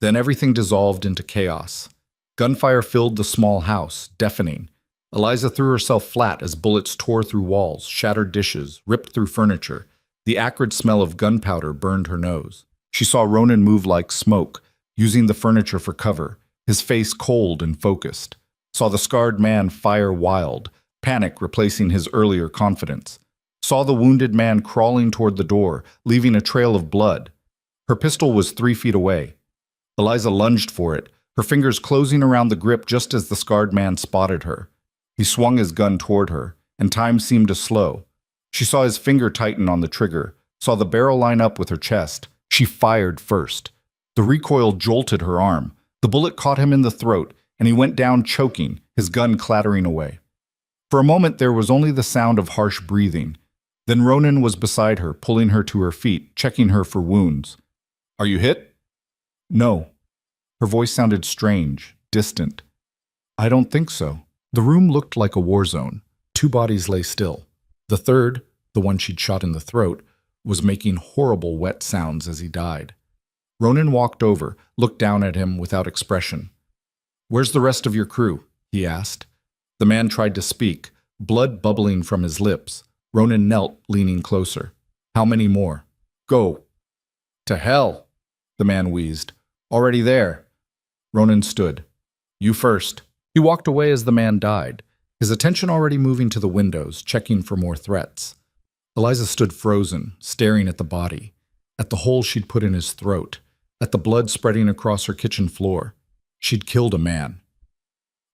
Then everything dissolved into chaos. Gunfire filled the small house, deafening. Eliza threw herself flat as bullets tore through walls, shattered dishes, ripped through furniture. The acrid smell of gunpowder burned her nose. She saw Ronan move like smoke, using the furniture for cover, his face cold and focused. Saw the scarred man fire wild, panic replacing his earlier confidence. Saw the wounded man crawling toward the door, leaving a trail of blood. Her pistol was 3 feet away. Eliza lunged for it, her fingers closing around the grip just as the scarred man spotted her. He swung his gun toward her, and time seemed to slow. She saw his finger tighten on the trigger, saw the barrel line up with her chest. She fired first. The recoil jolted her arm. The bullet caught him in the throat, and he went down choking, his gun clattering away. For a moment there was only the sound of harsh breathing. Then Ronan was beside her, pulling her to her feet, checking her for wounds. "Are you hit?" "No." Her voice sounded strange, distant. "I don't think so." The room looked like a war zone. 2 bodies lay still. The third, the one she'd shot in the throat, was making horrible wet sounds as he died. Ronan walked over, looked down at him without expression. "Where's the rest of your crew?" he asked. The man tried to speak, blood bubbling from his lips. Ronan knelt, leaning closer. "How many more?" "Go." "To hell," the man wheezed. "Already there." Ronan stood. "You first." He walked away as the man died, his attention already moving to the windows, checking for more threats. Eliza stood frozen, staring at the body, at the hole she'd put in his throat, at the blood spreading across her kitchen floor. She'd killed a man.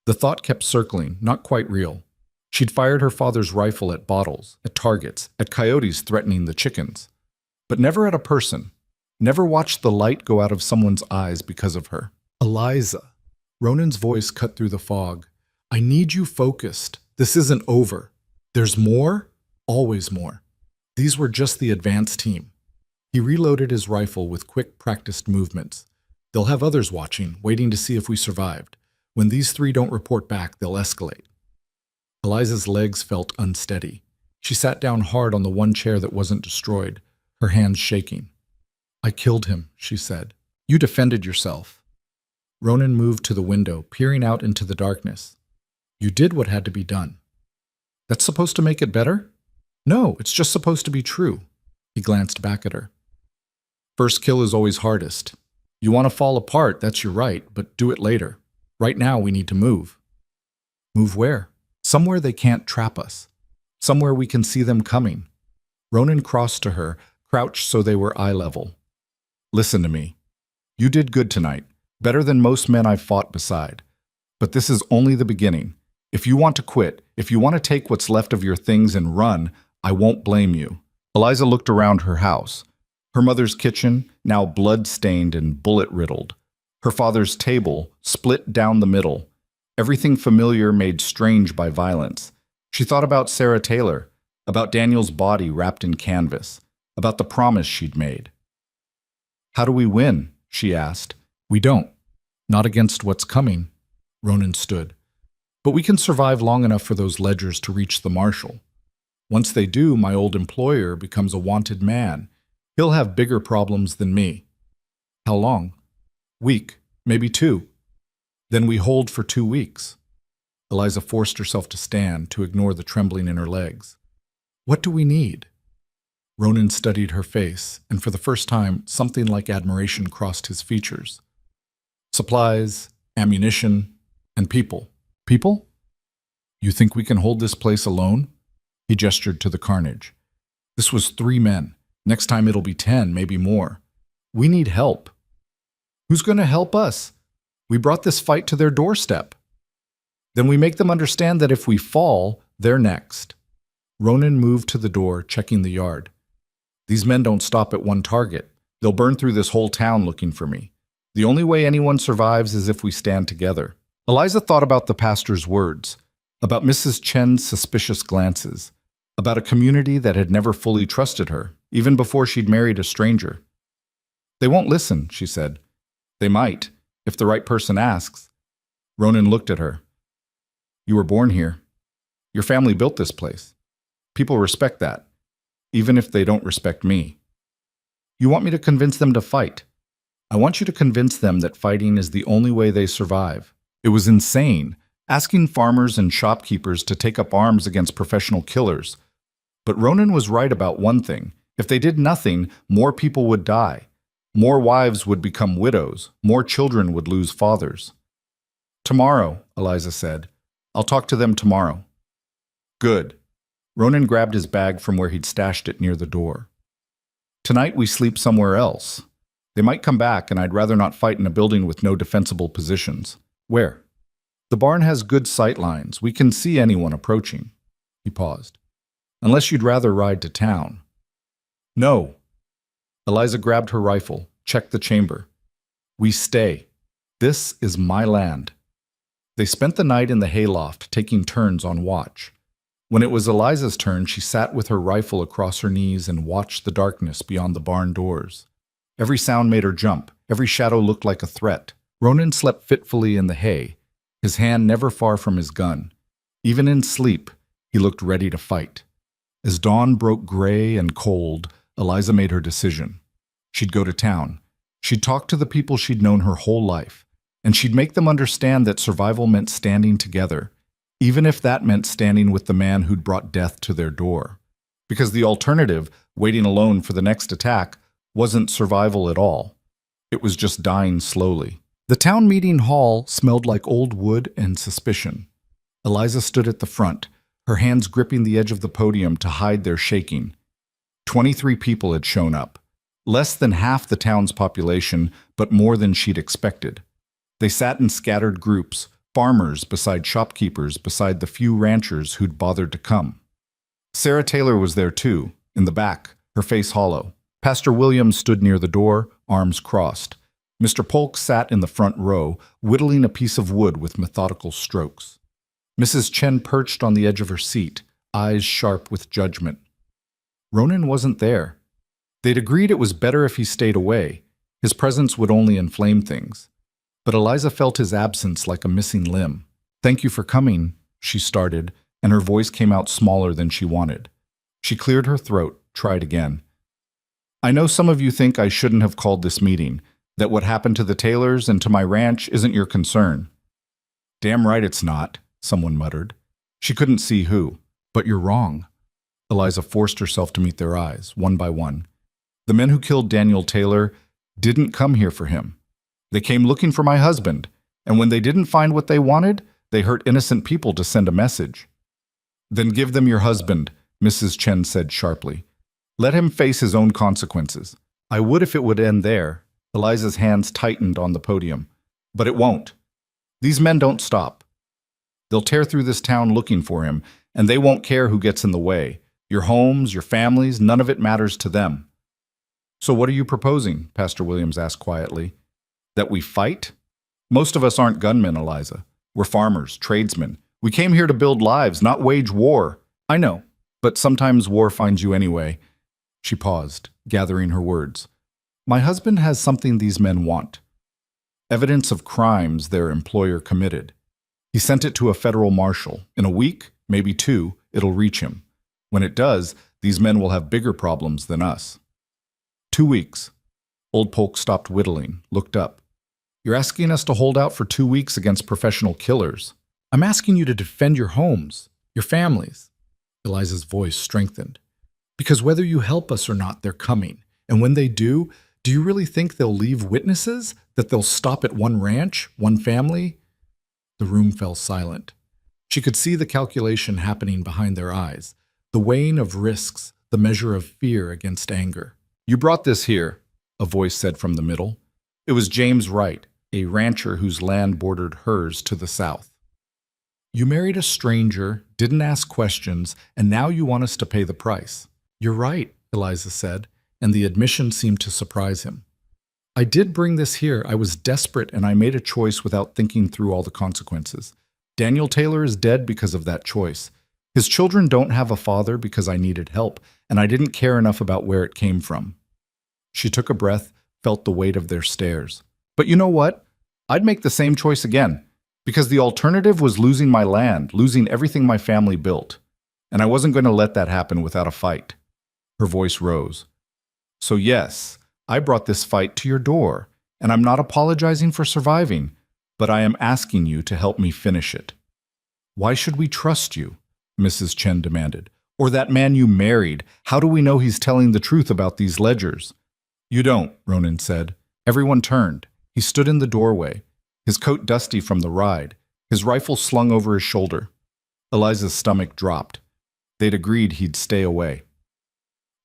The thought kept circling, not quite real. She'd fired her father's rifle at bottles, at targets, at coyotes threatening the chickens. But never at a person. Never watched the light go out of someone's eyes because of her. "Eliza." Ronan's voice cut through the fog. "I need you focused. This isn't over. There's more, always more." These were just the advance team. He reloaded his rifle with quick, practiced movements. "They'll have others watching, waiting to see if we survived. When these 3 don't report back, they'll escalate." Eliza's legs felt unsteady. She sat down hard on the one chair that wasn't destroyed, her hands shaking. "I killed him," she said. "You defended yourself." Ronan moved to the window, peering out into the darkness. "You did what had to be done." "That's supposed to make it better?" "No, it's just supposed to be true." He glanced back at her. "First kill is always hardest. You want to fall apart, that's your right, but do it later. Right now we need to move." "Move where?" "Somewhere they can't trap us. Somewhere we can see them coming." Ronan crossed to her, crouched so they were eye level. "Listen to me. You did good tonight. Better than most men I've fought beside. But this is only the beginning. If you want to quit, if you want to take what's left of your things and run, I won't blame you." Eliza looked around her house. Her mother's kitchen, now blood-stained and bullet-riddled. Her father's table, split down the middle. Everything familiar made strange by violence. She thought about Sarah Taylor, about Daniel's body wrapped in canvas, about the promise she'd made. "How do we win?" she asked. "We don't. Not against what's coming." Ronan stood. "But we can survive long enough for those ledgers to reach the marshal. Once they do, my old employer becomes a wanted man. He'll have bigger problems than me." "How long?" "Week, maybe 2. Then we hold for 2 weeks." Eliza forced herself to stand, to ignore the trembling in her legs. "What do we need?" Ronan studied her face, and for the first time, something like admiration crossed his features. "Supplies, ammunition, and people." "People? You think we can hold this place alone?" He gestured to the carnage. "This was 3 men. Next time it'll be 10, maybe more. We need help." "Who's going to help us? We brought this fight to their doorstep." "Then we make them understand that if we fall, they're next." Ronan moved to the door, checking the yard. "These men don't stop at one target. They'll burn through this whole town looking for me. The only way anyone survives is if we stand together. Eliza thought about the pastor's words, about Mrs. Chen's suspicious glances, about a community that had never fully trusted her, even before she'd married a stranger. They won't listen, she said. They might, if the right person asks. Ronan looked at her. You were born here. Your family built this place. People respect that, even if they don't respect me. You want me to convince them to fight. I want you to convince them that fighting is the only way they survive. It was insane, asking farmers and shopkeepers to take up arms against professional killers. But Ronan was right about one thing. If they did nothing, more people would die. More wives would become widows. More children would lose fathers. Tomorrow, Eliza said. I'll talk to them tomorrow. Good. Ronan grabbed his bag from where he'd stashed it near the door. Tonight we sleep somewhere else. They might come back, and I'd rather not fight in a building with no defensible positions. Where? The barn has good sight lines. We can see anyone approaching. He paused. Unless you'd rather ride to town. No. Eliza grabbed her rifle, checked the chamber. We stay. This is my land. They spent the night in the hayloft, taking turns on watch. When it was Eliza's turn, she sat with her rifle across her knees and watched the darkness beyond the barn doors. Every sound made her jump. Every shadow looked like a threat. Ronan slept fitfully in the hay, his hand never far from his gun. Even in sleep, he looked ready to fight. As dawn broke gray and cold, Eliza made her decision. She'd go to town. She'd talk to the people she'd known her whole life, and she'd make them understand that survival meant standing together, even if that meant standing with the man who'd brought death to their door. Because the alternative, waiting alone for the next attack, wasn't survival at all. It was just dying slowly. The town meeting hall smelled like old wood and suspicion. Eliza stood at the front, her hands gripping the edge of the podium to hide their shaking. 23 people had shown up. Less than half the town's population, but more than she'd expected. They sat in scattered groups, farmers beside shopkeepers beside the few ranchers who'd bothered to come. Sarah Taylor was there too, in the back, her face hollow. Pastor Williams stood near the door, arms crossed. Mr. Polk sat in the front row, whittling a piece of wood with methodical strokes. Mrs. Chen perched on the edge of her seat, eyes sharp with judgment. Ronan wasn't there. They'd agreed it was better if he stayed away. His presence would only inflame things. But Eliza felt his absence like a missing limb. "Thank you for coming," she started, and her voice came out smaller than she wanted. She cleared her throat, tried again. "I know some of you think I shouldn't have called this meeting, that what happened to the Taylors and to my ranch isn't your concern." "Damn right it's not," someone muttered. She couldn't see who. "But you're wrong." Eliza forced herself to meet their eyes, one by one. The men who killed Daniel Taylor didn't come here for him. They came looking for my husband, and when they didn't find what they wanted, they hurt innocent people to send a message. "Then give them your husband," Mrs. Chen said sharply. "Let him face his own consequences." "I would if it would end there." Eliza's hands tightened on the podium. "But it won't. These men don't stop. They'll tear through this town looking for him, and they won't care who gets in the way. Your homes, your families, none of it matters to them." "So what are you proposing?" Pastor Williams asked quietly. "That we fight? Most of us aren't gunmen, Eliza. We're farmers, tradesmen. We came here to build lives, not wage war." "I know, but sometimes war finds you anyway." She paused, gathering her words. "My husband has something these men want. Evidence of crimes their employer committed. He sent it to a federal marshal. In a week, maybe 2, it'll reach him. When it does, these men will have bigger problems than us." 2 weeks. Old Polk stopped whittling, looked up. "You're asking us to hold out for 2 weeks against professional killers." "I'm asking you to defend your homes, your families." Eliza's voice strengthened. "Because whether you help us or not, they're coming. And when they do you really think they'll leave witnesses? That they'll stop at one ranch, one family?" The room fell silent. She could see the calculation happening behind their eyes, the weighing of risks, the measure of fear against anger. "You brought this here," a voice said from the middle. It was James Wright, a rancher whose land bordered hers to the south. "You married a stranger, didn't ask questions, and now you want us to pay the price." "You're right," Eliza said, and the admission seemed to surprise him. I did bring this here. I was desperate and I made a choice without thinking through all the consequences. Daniel Taylor is dead because of that choice. His children don't have a father because I needed help, and I didn't care enough about where it came from. She took a breath, felt the weight of their stares. But you know what? I'd make the same choice again, because the alternative was losing my land, losing everything my family built. And I wasn't going to let that happen without a fight. Her voice rose. So yes, I brought this fight to your door, and I'm not apologizing for surviving, but I am asking you to help me finish it. Why should we trust you? Mrs. Chen demanded. Or that man you married. How do we know he's telling the truth about these ledgers? You don't, Ronan said. Everyone turned. He stood in the doorway, his coat dusty from the ride, his rifle slung over his shoulder. Eliza's stomach dropped. They'd agreed he'd stay away.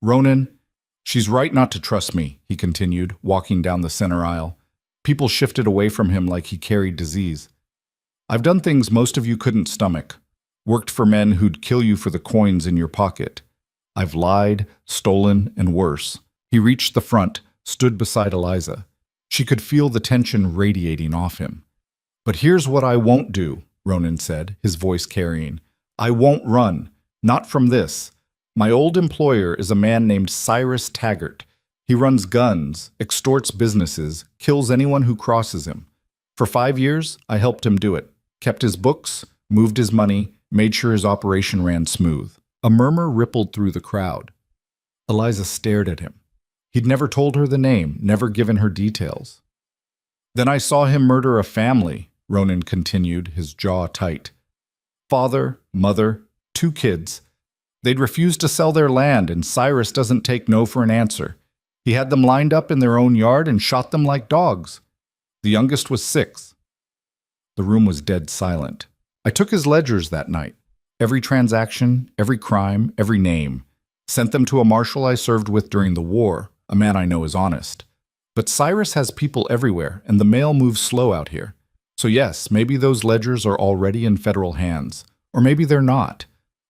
Ronan, she's right not to trust me, he continued, walking down the center aisle. People shifted away from him like he carried disease. I've done things most of you couldn't stomach. Worked for men who'd kill you for the coins in your pocket. I've lied, stolen, and worse. He reached the front, stood beside Eliza. She could feel the tension radiating off him. But here's what I won't do, Ronan said, his voice carrying. I won't run. Not from this. My old employer is a man named Cyrus Taggart. He runs guns, extorts businesses, kills anyone who crosses him. For 5 years, I helped him do it. Kept his books, moved his money, made sure his operation ran smooth. A murmur rippled through the crowd. Eliza stared at him. He'd never told her the name, never given her details. Then I saw him murder a family, Ronan continued, his jaw tight. Father, mother, 2 kids. They'd refused to sell their land, and Cyrus doesn't take no for an answer. He had them lined up in their own yard and shot them like dogs. The youngest was 6. The room was dead silent. I took his ledgers that night. Every transaction, every crime, every name. Sent them to a marshal I served with during the war, a man I know is honest. But Cyrus has people everywhere, and the mail moves slow out here. So yes, maybe those ledgers are already in federal hands. Or maybe they're not.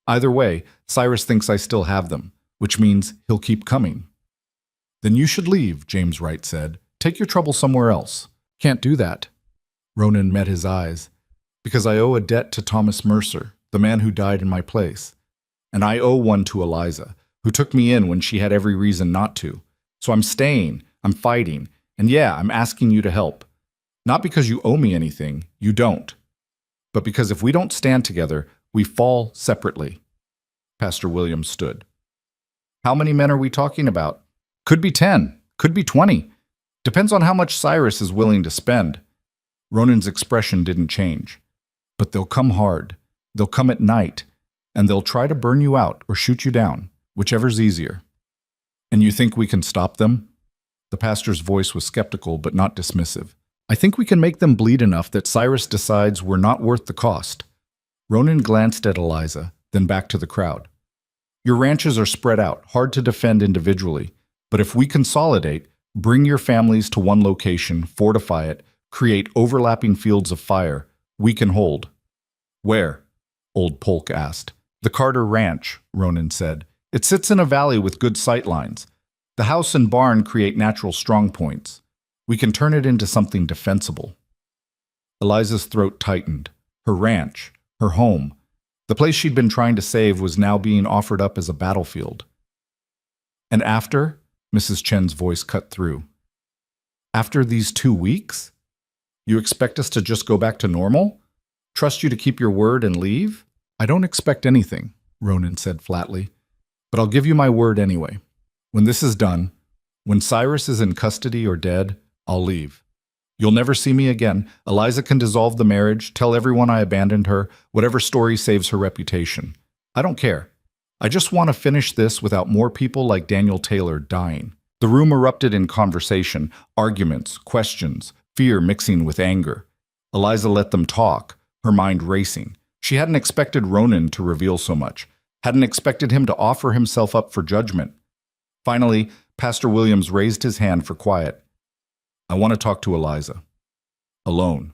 Either way, Cyrus thinks I still have them, which means he'll keep coming. Then you should leave, James Wright said. Take your trouble somewhere else. Can't do that. Ronan met his eyes. Because I owe a debt to Thomas Mercer, the man who died in my place. And I owe one to Eliza, who took me in when she had every reason not to. So I'm staying, I'm fighting, and yeah, I'm asking you to help. Not because you owe me anything, you don't. But because if we don't stand together, we fall separately. Pastor Williams stood. How many men are we talking about? Could be 10, could be 20. Depends on how much Cyrus is willing to spend. Ronan's expression didn't change. But they'll come hard. They'll come at night, and they'll try to burn you out or shoot you down, whichever's easier. And you think we can stop them? The pastor's voice was skeptical but not dismissive. I think we can make them bleed enough that Cyrus decides we're not worth the cost. Ronan glanced at Eliza, then back to the crowd. Your ranches are spread out, hard to defend individually, but if we consolidate, bring your families to one location, fortify it, create overlapping fields of fire, we can hold. Where? Old Polk asked. The Carter Ranch, Ronan said. It sits in a valley with good sight lines. The house and barn create natural strong points. We can turn it into something defensible. Eliza's throat tightened. Her ranch, her home, the place she'd been trying to save was now being offered up as a battlefield. And after? Mrs. Chen's voice cut through. After these 2 weeks? You expect us to just go back to normal? Trust you to keep your word and leave? I don't expect anything, Ronan said flatly. But I'll give you my word anyway. When this is done, when Cyrus is in custody or dead, I'll leave. You'll never see me again. Eliza can dissolve the marriage, tell everyone I abandoned her, whatever story saves her reputation. I don't care. I just want to finish this without more people like Daniel Taylor dying. The room erupted in conversation, arguments, questions, fear mixing with anger. Eliza let them talk, her mind racing. She hadn't expected Ronan to reveal so much, hadn't expected him to offer himself up for judgment. Finally, Pastor Williams raised his hand for quiet. I want to talk to Eliza. Alone.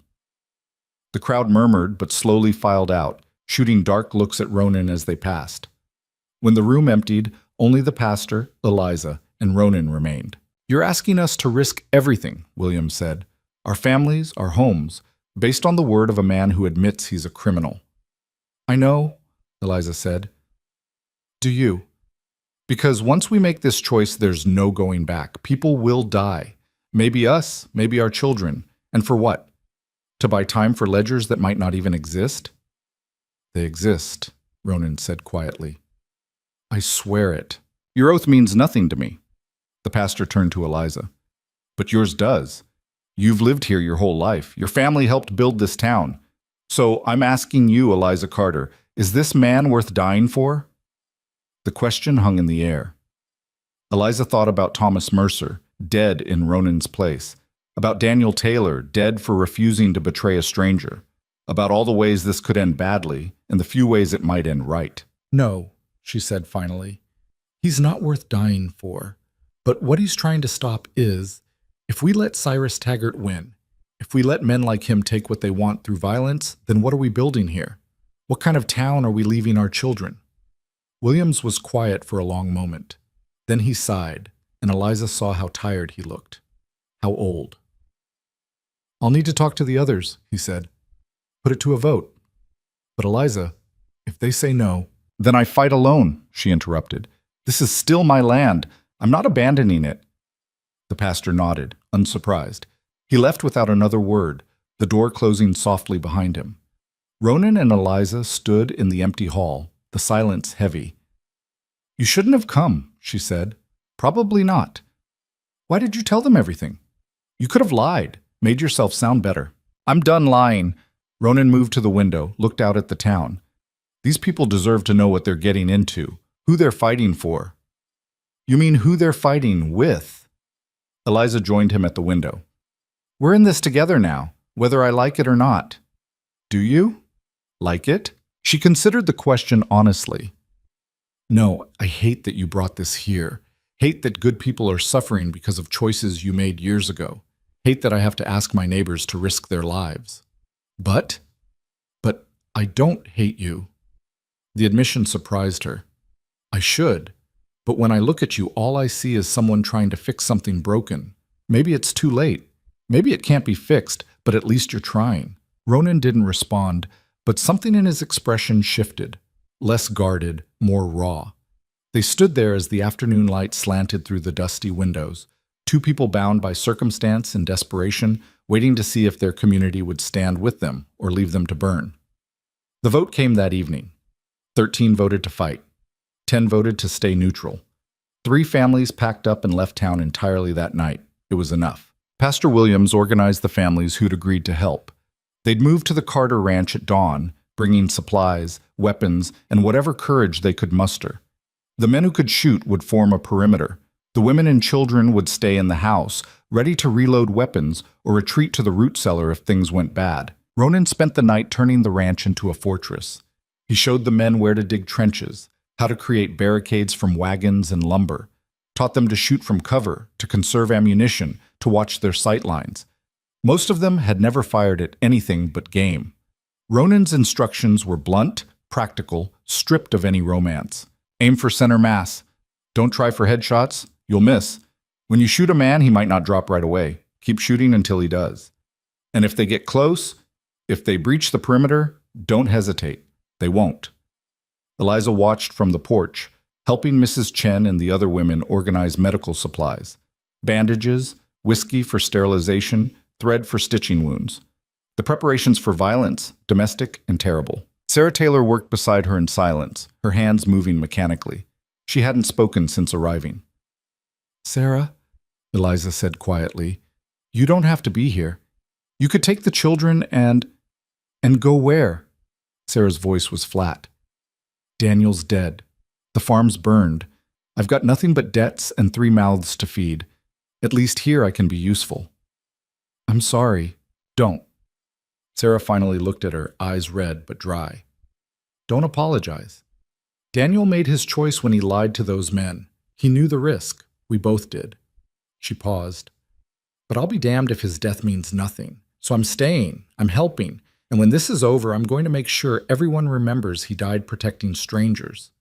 The crowd murmured but slowly filed out, shooting dark looks at Ronan as they passed. When the room emptied, only the pastor, Eliza, and Ronan remained. You're asking us to risk everything, Williams said. Our families, our homes, based on the word of a man who admits he's a criminal. I know, Eliza said. Do you? Because once we make this choice, there's no going back. People will die. Maybe us, maybe our children. And for what? To buy time for ledgers that might not even exist? They exist, Ronan said quietly. I swear it. Your oath means nothing to me. The pastor turned to Eliza. But yours does. You've lived here your whole life. Your family helped build this town. So I'm asking you, Eliza Carter, is this man worth dying for? The question hung in the air. Eliza thought about Thomas Mercer, dead in Ronan's place, about Daniel Taylor, dead for refusing to betray a stranger, about all the ways this could end badly and the few ways it might end right. No, she said finally. He's not worth dying for. But what he's trying to stop is, if we let Cyrus Taggart win, if we let men like him take what they want through violence, then what are we building here? What kind of town are we leaving our children? Williams was quiet for a long moment. Then he sighed, and Eliza saw how tired he looked, how old. I'll need to talk to the others, he said. Put it to a vote. But Eliza, if they say no, then I fight alone, she interrupted. This is still my land. I'm not abandoning it. The pastor nodded, unsurprised. He left without another word, the door closing softly behind him. Ronan and Eliza stood in the empty hall, the silence heavy. You shouldn't have come, she said. Probably not. Why did you tell them everything? You could have lied, made yourself sound better. I'm done lying. Ronan moved to the window, looked out at the town. These people deserve to know what they're getting into, who they're fighting for. You mean who they're fighting with? Eliza joined him at the window. We're in this together now, whether I like it or not. Do you? Like it? She considered the question honestly. No, I hate that you brought this here. Hate that good people are suffering because of choices you made years ago. Hate that I have to ask my neighbors to risk their lives. But I don't hate you. The admission surprised her. I should. But when I look at you, all I see is someone trying to fix something broken. Maybe it's too late. Maybe it can't be fixed, but at least you're trying. Ronan didn't respond, but something in his expression shifted. Less guarded, more raw. They stood there as the afternoon light slanted through the dusty windows, two people bound by circumstance and desperation, waiting to see if their community would stand with them or leave them to burn. The vote came that evening. 13 voted to fight. 10 voted to stay neutral. 3 families packed up and left town entirely that night. It was enough. Pastor Williams organized the families who'd agreed to help. They'd moved to the Carter Ranch at dawn, bringing supplies, weapons, and whatever courage they could muster. The men who could shoot would form a perimeter. The women and children would stay in the house, ready to reload weapons or retreat to the root cellar if things went bad. Ronan spent the night turning the ranch into a fortress. He showed the men where to dig trenches, how to create barricades from wagons and lumber, taught them to shoot from cover, to conserve ammunition, to watch their sight lines. Most of them had never fired at anything but game. Ronan's instructions were blunt, practical, stripped of any romance. Aim for center mass. Don't try for headshots. You'll miss. When you shoot a man, he might not drop right away. Keep shooting until he does. And if they get close, if they breach the perimeter, don't hesitate. They won't. Eliza watched from the porch, helping Mrs. Chen and the other women organize medical supplies. Bandages, whiskey for sterilization, thread for stitching wounds. The preparations for violence, domestic and terrible. Sarah Taylor worked beside her in silence, her hands moving mechanically. She hadn't spoken since arriving. Sarah, Eliza said quietly, you don't have to be here. You could take the children and go where? Sarah's voice was flat. Daniel's dead. The farm's burned. I've got nothing but debts and 3 mouths to feed. At least here I can be useful. I'm sorry. Don't. Sarah finally looked at her, eyes red but dry. Don't apologize. Daniel made his choice when he lied to those men. He knew the risk. We both did. She paused. But I'll be damned if his death means nothing. So I'm staying. I'm helping. And when this is over, I'm going to make sure everyone remembers he died protecting strangers.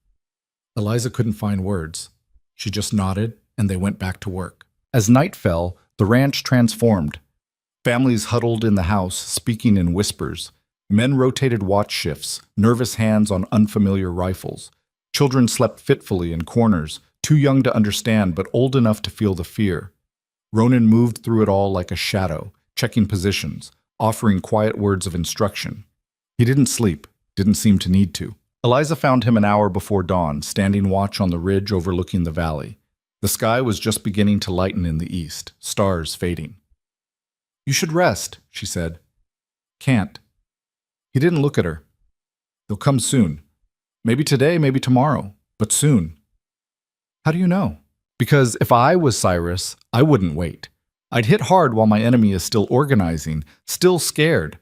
Eliza couldn't find words. She just nodded, and they went back to work. As night fell, the ranch transformed. Families huddled in the house, speaking in whispers. Men rotated watch shifts, nervous hands on unfamiliar rifles. Children slept fitfully in corners, too young to understand but old enough to feel the fear. Ronan moved through it all like a shadow, checking positions, offering quiet words of instruction. He didn't sleep, didn't seem to need to. Eliza found him an hour before dawn, standing watch on the ridge overlooking the valley. The sky was just beginning to lighten in the east, stars fading. "You should rest," she said. "Can't." He didn't look at her. "They'll come soon. Maybe today, maybe tomorrow, but soon." "How do you know?" "Because if I was Cyrus, I wouldn't wait. I'd hit hard while my enemy is still organizing, still scared."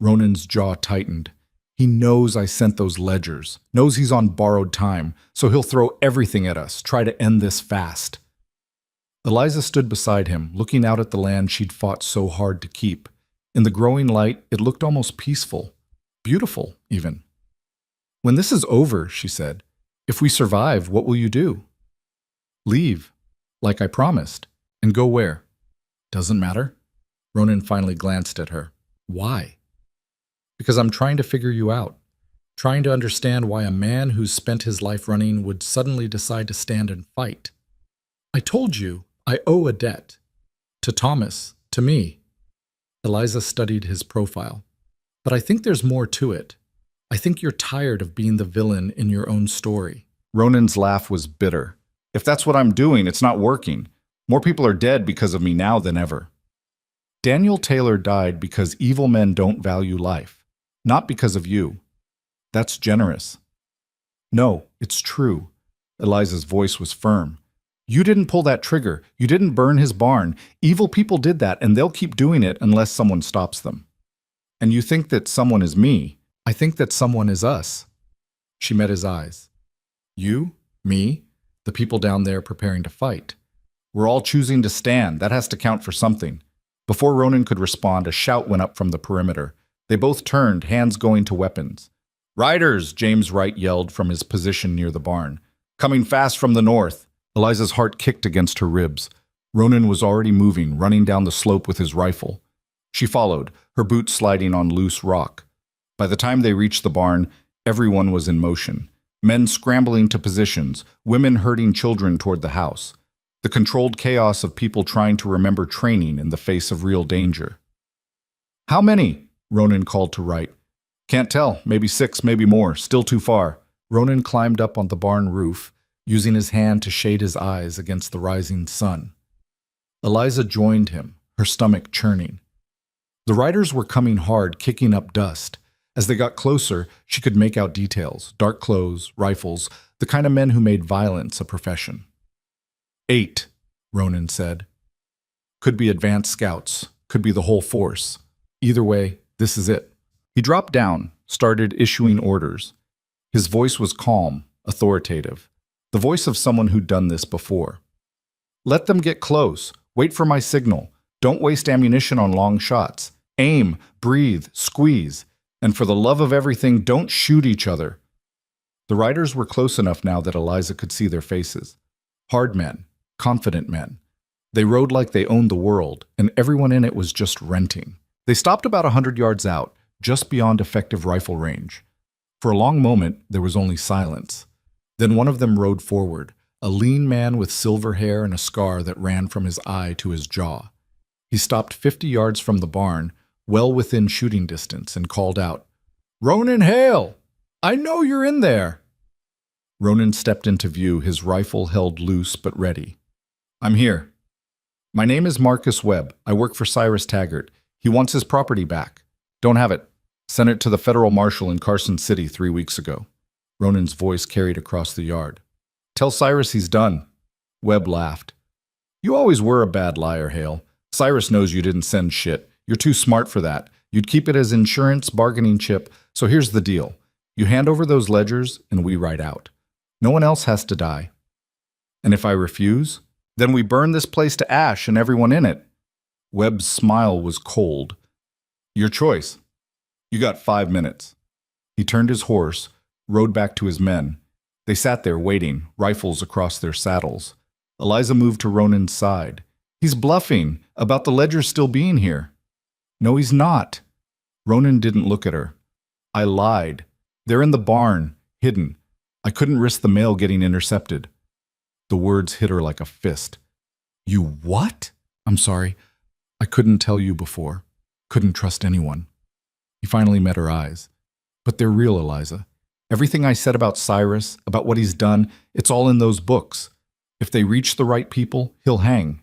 Ronan's jaw tightened. "He knows I sent those ledgers, knows he's on borrowed time, so he'll throw everything at us, try to end this fast." Eliza stood beside him, looking out at the land she'd fought so hard to keep. In the growing light, it looked almost peaceful, beautiful even. "When this is over," she said, "if we survive, what will you do?" "Leave, like I promised. And go where?" "Doesn't matter." Ronan finally glanced at her. "Why?" "Because I'm trying to figure you out. Trying to understand why a man who's spent his life running would suddenly decide to stand and fight. I told you, I owe a debt. To Thomas, to me." Eliza studied his profile. "But I think there's more to it. I think you're tired of being the villain in your own story." Ronan's laugh was bitter. "If that's what I'm doing, it's not working. More people are dead because of me now than ever." "Daniel Taylor died because evil men don't value life. Not because of you. That's generous." "No, it's true." Eliza's voice was firm. "You didn't pull that trigger. You didn't burn his barn. Evil people did that, and they'll keep doing it unless someone stops them. And you think that someone is me. I think that someone is us." She met his eyes. "You? Me? The people down there preparing to fight. We're all choosing to stand. That has to count for something." Before Ronan could respond, a shout went up from the perimeter. They both turned, hands going to weapons. "Riders!" James Wright yelled from his position near the barn. "Coming fast from the north." Eliza's heart kicked against her ribs. Ronan was already moving, running down the slope with his rifle. She followed, her boots sliding on loose rock. By the time they reached the barn, everyone was in motion. Men scrambling to positions, women herding children toward the house. The controlled chaos of people trying to remember training in the face of real danger. "How many?" Ronan called to Wright. "Can't tell. Maybe 6, maybe more. Still too far." Ronan climbed up on the barn roof, using his hand to shade his eyes against the rising sun. Eliza joined him, her stomach churning. The riders were coming hard, kicking up dust. As they got closer, she could make out details, dark clothes, rifles, the kind of men who made violence a profession. 8, Ronan said. "Could be advanced scouts, could be the whole force. Either way, this is it." He dropped down, started issuing orders. His voice was calm, authoritative, the voice of someone who'd done this before. "Let them get close. Wait for my signal. Don't waste ammunition on long shots. Aim, breathe, squeeze. And for the love of everything, don't shoot each other." The riders were close enough now that Eliza could see their faces. Hard men, confident men. They rode like they owned the world, and everyone in it was just renting. They stopped about 100 yards out, just beyond effective rifle range. For a long moment, there was only silence. Then one of them rode forward, a lean man with silver hair and a scar that ran from his eye to his jaw. He stopped 50 yards from the barn, well within shooting distance, and called out, "Ronan Hale! I know you're in there!" Ronan stepped into view, his rifle held loose but ready. "I'm here. My name is Marcus Webb. I work for Cyrus Taggart. He wants his property back. Don't have it. Sent it to the federal marshal in Carson City 3 weeks ago." Ronan's voice carried across the yard. "Tell Cyrus he's done." Webb laughed. "You always were a bad liar, Hale. Cyrus knows you didn't send shit. You're too smart for that. You'd keep it as insurance bargaining chip. So here's the deal. You hand over those ledgers and we ride out. No one else has to die. And if I refuse, then we burn this place to ash and everyone in it." Webb's smile was cold. "Your choice. You got 5 minutes." He turned his horse, rode back to his men. They sat there waiting, rifles across their saddles. Eliza moved to Ronan's side. He's bluffing about the ledger still being here. No, he's not. Ronan didn't look at her. I lied. They're in the barn, hidden. I couldn't risk the mail getting intercepted. The words hit her like a fist. You what? I'm sorry. I couldn't tell you before. Couldn't trust anyone. He finally met her eyes. But they're real, Eliza. Everything I said about Cyrus, about what he's done, it's all in those books. If they reach the right people, he'll hang.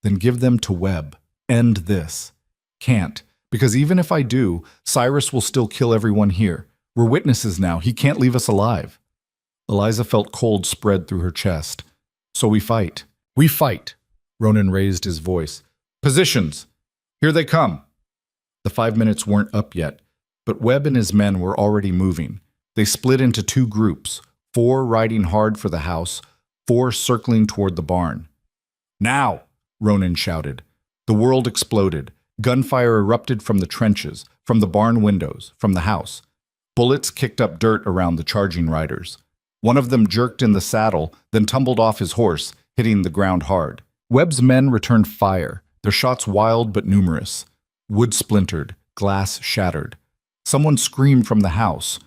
Then give them to Webb. End this. Can't, because even if I do, Cyrus will still kill everyone here. We're witnesses now. He can't leave us alive. Eliza felt cold spread through her chest. So we fight. We fight. Ronan raised his voice. Positions. Here they come. The 5 minutes weren't up yet, but Webb and his men were already moving. They split into 2 groups, 4 riding hard for the house, 4 circling toward the barn. Now, Ronan shouted. The world exploded. Gunfire erupted from the trenches, from the barn windows, from the house. Bullets kicked up dirt around the charging riders. One of them jerked in the saddle, then tumbled off his horse, hitting the ground hard. Webb's men returned fire, their shots wild but numerous. Wood splintered, glass shattered. Someone screamed from the house.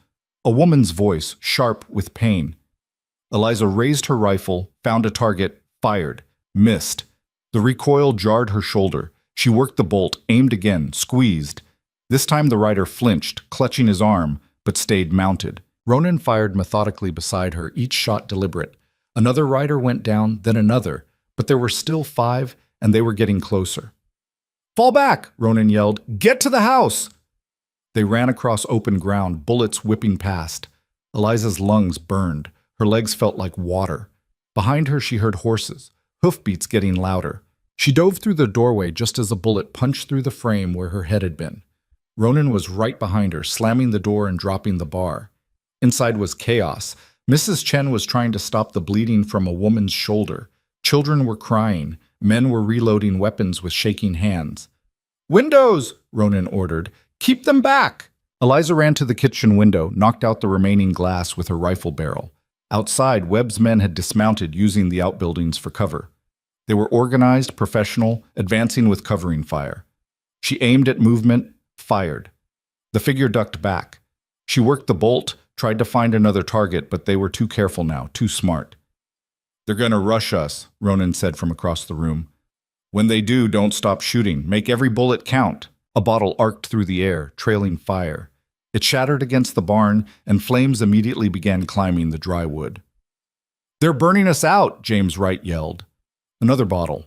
A woman's voice, sharp with pain. Eliza raised her rifle, found a target, fired, missed. The recoil jarred her shoulder. She worked the bolt, aimed again, squeezed. This time the rider flinched, clutching his arm, but stayed mounted. Ronan fired methodically beside her, each shot deliberate. Another rider went down, then another, but there were still 5, and they were getting closer. Fall back, Ronan yelled. Get to the house! They ran across open ground, bullets whipping past. Eliza's lungs burned. Her legs felt like water. Behind her she heard horses, hoofbeats getting louder. She dove through the doorway just as a bullet punched through the frame where her head had been. Ronan was right behind her, slamming the door and dropping the bar. Inside was chaos. Mrs. Chen was trying to stop the bleeding from a woman's shoulder. Children were crying. Men were reloading weapons with shaking hands. Windows, Ronan ordered. Keep them back! Eliza ran to the kitchen window, knocked out the remaining glass with her rifle barrel. Outside, Webb's men had dismounted, using the outbuildings for cover. They were organized, professional, advancing with covering fire. She aimed at movement, fired. The figure ducked back. She worked the bolt, tried to find another target, but they were too careful now, too smart. They're going to rush us, Ronan said from across the room. When they do, don't stop shooting. Make every bullet count. A bottle arced through the air, trailing fire. It shattered against the barn, and flames immediately began climbing the dry wood. They're burning us out, James Wright yelled. Another bottle.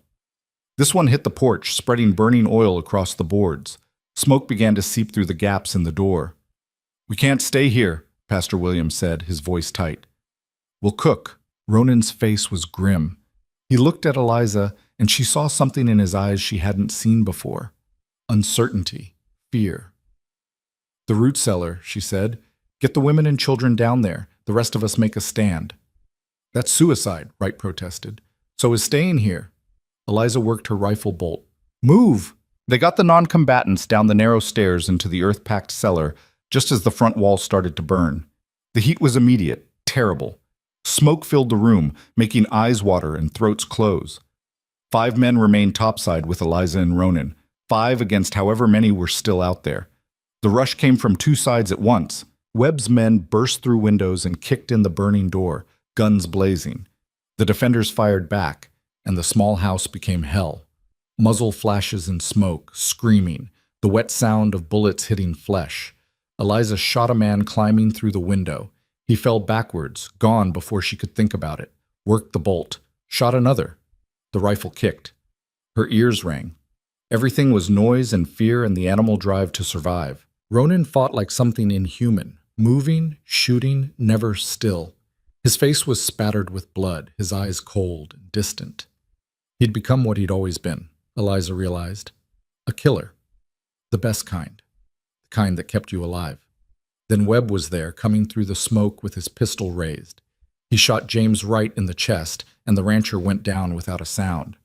This one hit the porch, spreading burning oil across the boards. Smoke began to seep through the gaps in the door. We can't stay here, Pastor William said, his voice tight. We'll cook. Ronan's face was grim. He looked at Eliza, and she saw something in his eyes she hadn't seen before. Uncertainty. Fear. The root cellar, she said. Get the women and children down there. The rest of us make a stand. That's suicide, Wright protested. So is staying here. Eliza worked her rifle bolt. Move! They got the non-combatants down the narrow stairs into the earth-packed cellar just as the front wall started to burn. The heat was immediate, terrible. Smoke filled the room, making eyes water and throats close. 5 men remained topside with Eliza and Ronan, 5 against however many were still out there. The rush came from 2 sides at once. Webb's men burst through windows and kicked in the burning door, guns blazing. The defenders fired back, and the small house became hell. Muzzle flashes and smoke, screaming, the wet sound of bullets hitting flesh. Eliza shot a man climbing through the window. He fell backwards, gone before she could think about it. Worked the bolt. Shot another. The rifle kicked. Her ears rang. Everything was noise and fear and the animal drive to survive. Ronan fought like something inhuman, moving, shooting, never still. His face was spattered with blood, his eyes cold, distant. He'd become what he'd always been, Eliza realized. A killer. The best kind. The kind that kept you alive. Then Webb was there, coming through the smoke with his pistol raised. He shot James Wright in the chest, and the rancher went down without a sound.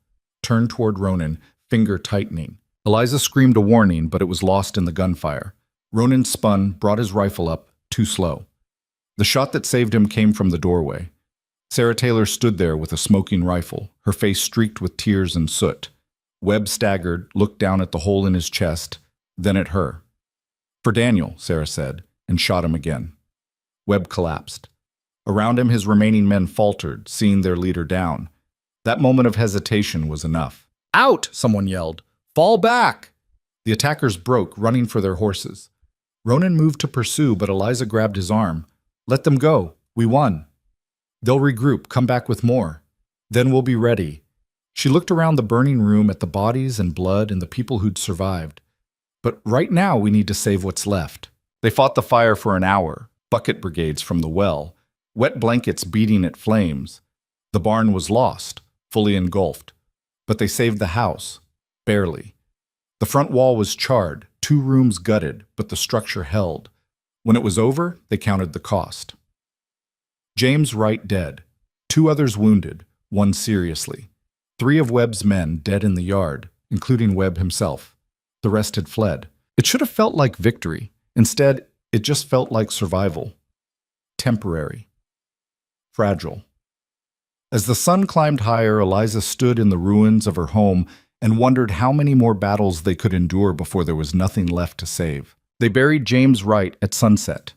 Turned toward Ronan, finger tightening. Eliza screamed a warning, but it was lost in the gunfire. Ronan spun, brought his rifle up, too slow. The shot that saved him came from the doorway. Sarah Taylor stood there with a smoking rifle, her face streaked with tears and soot. Webb staggered, looked down at the hole in his chest, then at her. "For Daniel," Sarah said, and shot him again. Webb collapsed. Around him, his remaining men faltered, seeing their leader down. That moment of hesitation was enough. "Out!" someone yelled. "Fall back!" The attackers broke, running for their horses. Ronan moved to pursue, but Eliza grabbed his arm. "Let them go. We won. They'll regroup, come back with more. Then we'll be ready." She looked around the burning room at the bodies and blood and the people who'd survived. "But right now we need to save what's left." They fought the fire for an hour, bucket brigades from the well, wet blankets beating at flames. The barn was lost, fully engulfed. But they saved the house, barely. The front wall was charred, 2 rooms gutted, but the structure held. When it was over, they counted the cost. James Wright dead, 2 others wounded, 1 seriously. 3 of Webb's men dead in the yard, including Webb himself. The rest had fled. It should have felt like victory. Instead, it just felt like survival. Temporary. Fragile. As the sun climbed higher, Eliza stood in the ruins of her home and wondered how many more battles they could endure before there was nothing left to save. They buried James Wright at sunset.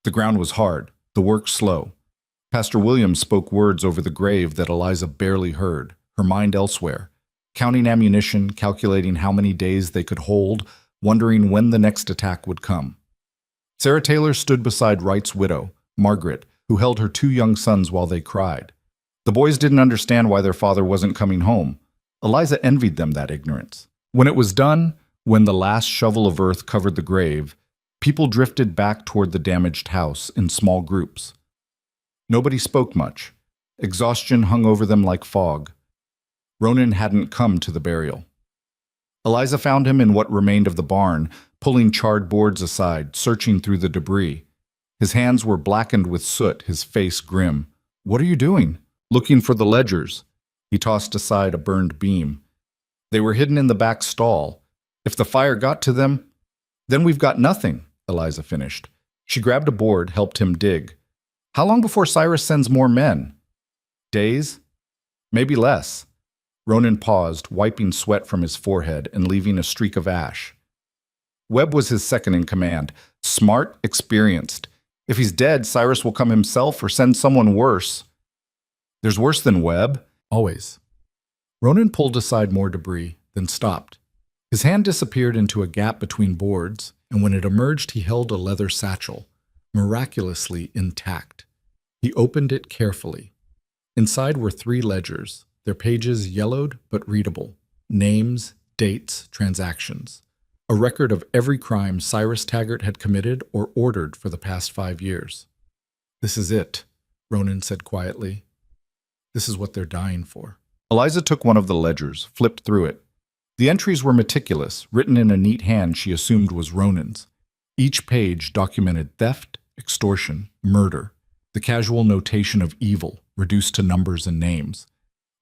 The ground was hard, the work slow. Pastor Williams spoke words over the grave that Eliza barely heard, her mind elsewhere, counting ammunition, calculating how many days they could hold, wondering when the next attack would come. Sarah Taylor stood beside Wright's widow, Margaret, who held her 2 young sons while they cried. The boys didn't understand why their father wasn't coming home. Eliza envied them that ignorance. When it was done, when the last shovel of earth covered the grave, people drifted back toward the damaged house in small groups. Nobody spoke much. Exhaustion hung over them like fog. Ronan hadn't come to the burial. Eliza found him in what remained of the barn, pulling charred boards aside, searching through the debris. His hands were blackened with soot, his face grim. "What are you doing?" "Looking for the ledgers." He tossed aside a burned beam. "They were hidden in the back stall. If the fire got to them, then we've got nothing," Eliza finished. She grabbed a board, helped him dig. "How long before Cyrus sends more men?" "Days? Maybe less." Ronan paused, wiping sweat from his forehead and leaving a streak of ash. Webb was his second in command. Smart, experienced. If he's dead, Cyrus will come himself or send someone worse. "There's worse than Webb." "Always." Ronan pulled aside more debris, then stopped. His hand disappeared into a gap between boards, and when it emerged, he held a leather satchel, miraculously intact. He opened it carefully. Inside were 3 ledgers, their pages yellowed but readable. Names, dates, transactions. A record of every crime Cyrus Taggart had committed or ordered for the past 5 years. "This is it," Ronan said quietly. "This is what they're dying for." Eliza took one of the ledgers, flipped through it. The entries were meticulous, written in a neat hand she assumed was Ronan's. Each page documented theft, extortion, murder, the casual notation of evil, reduced to numbers and names.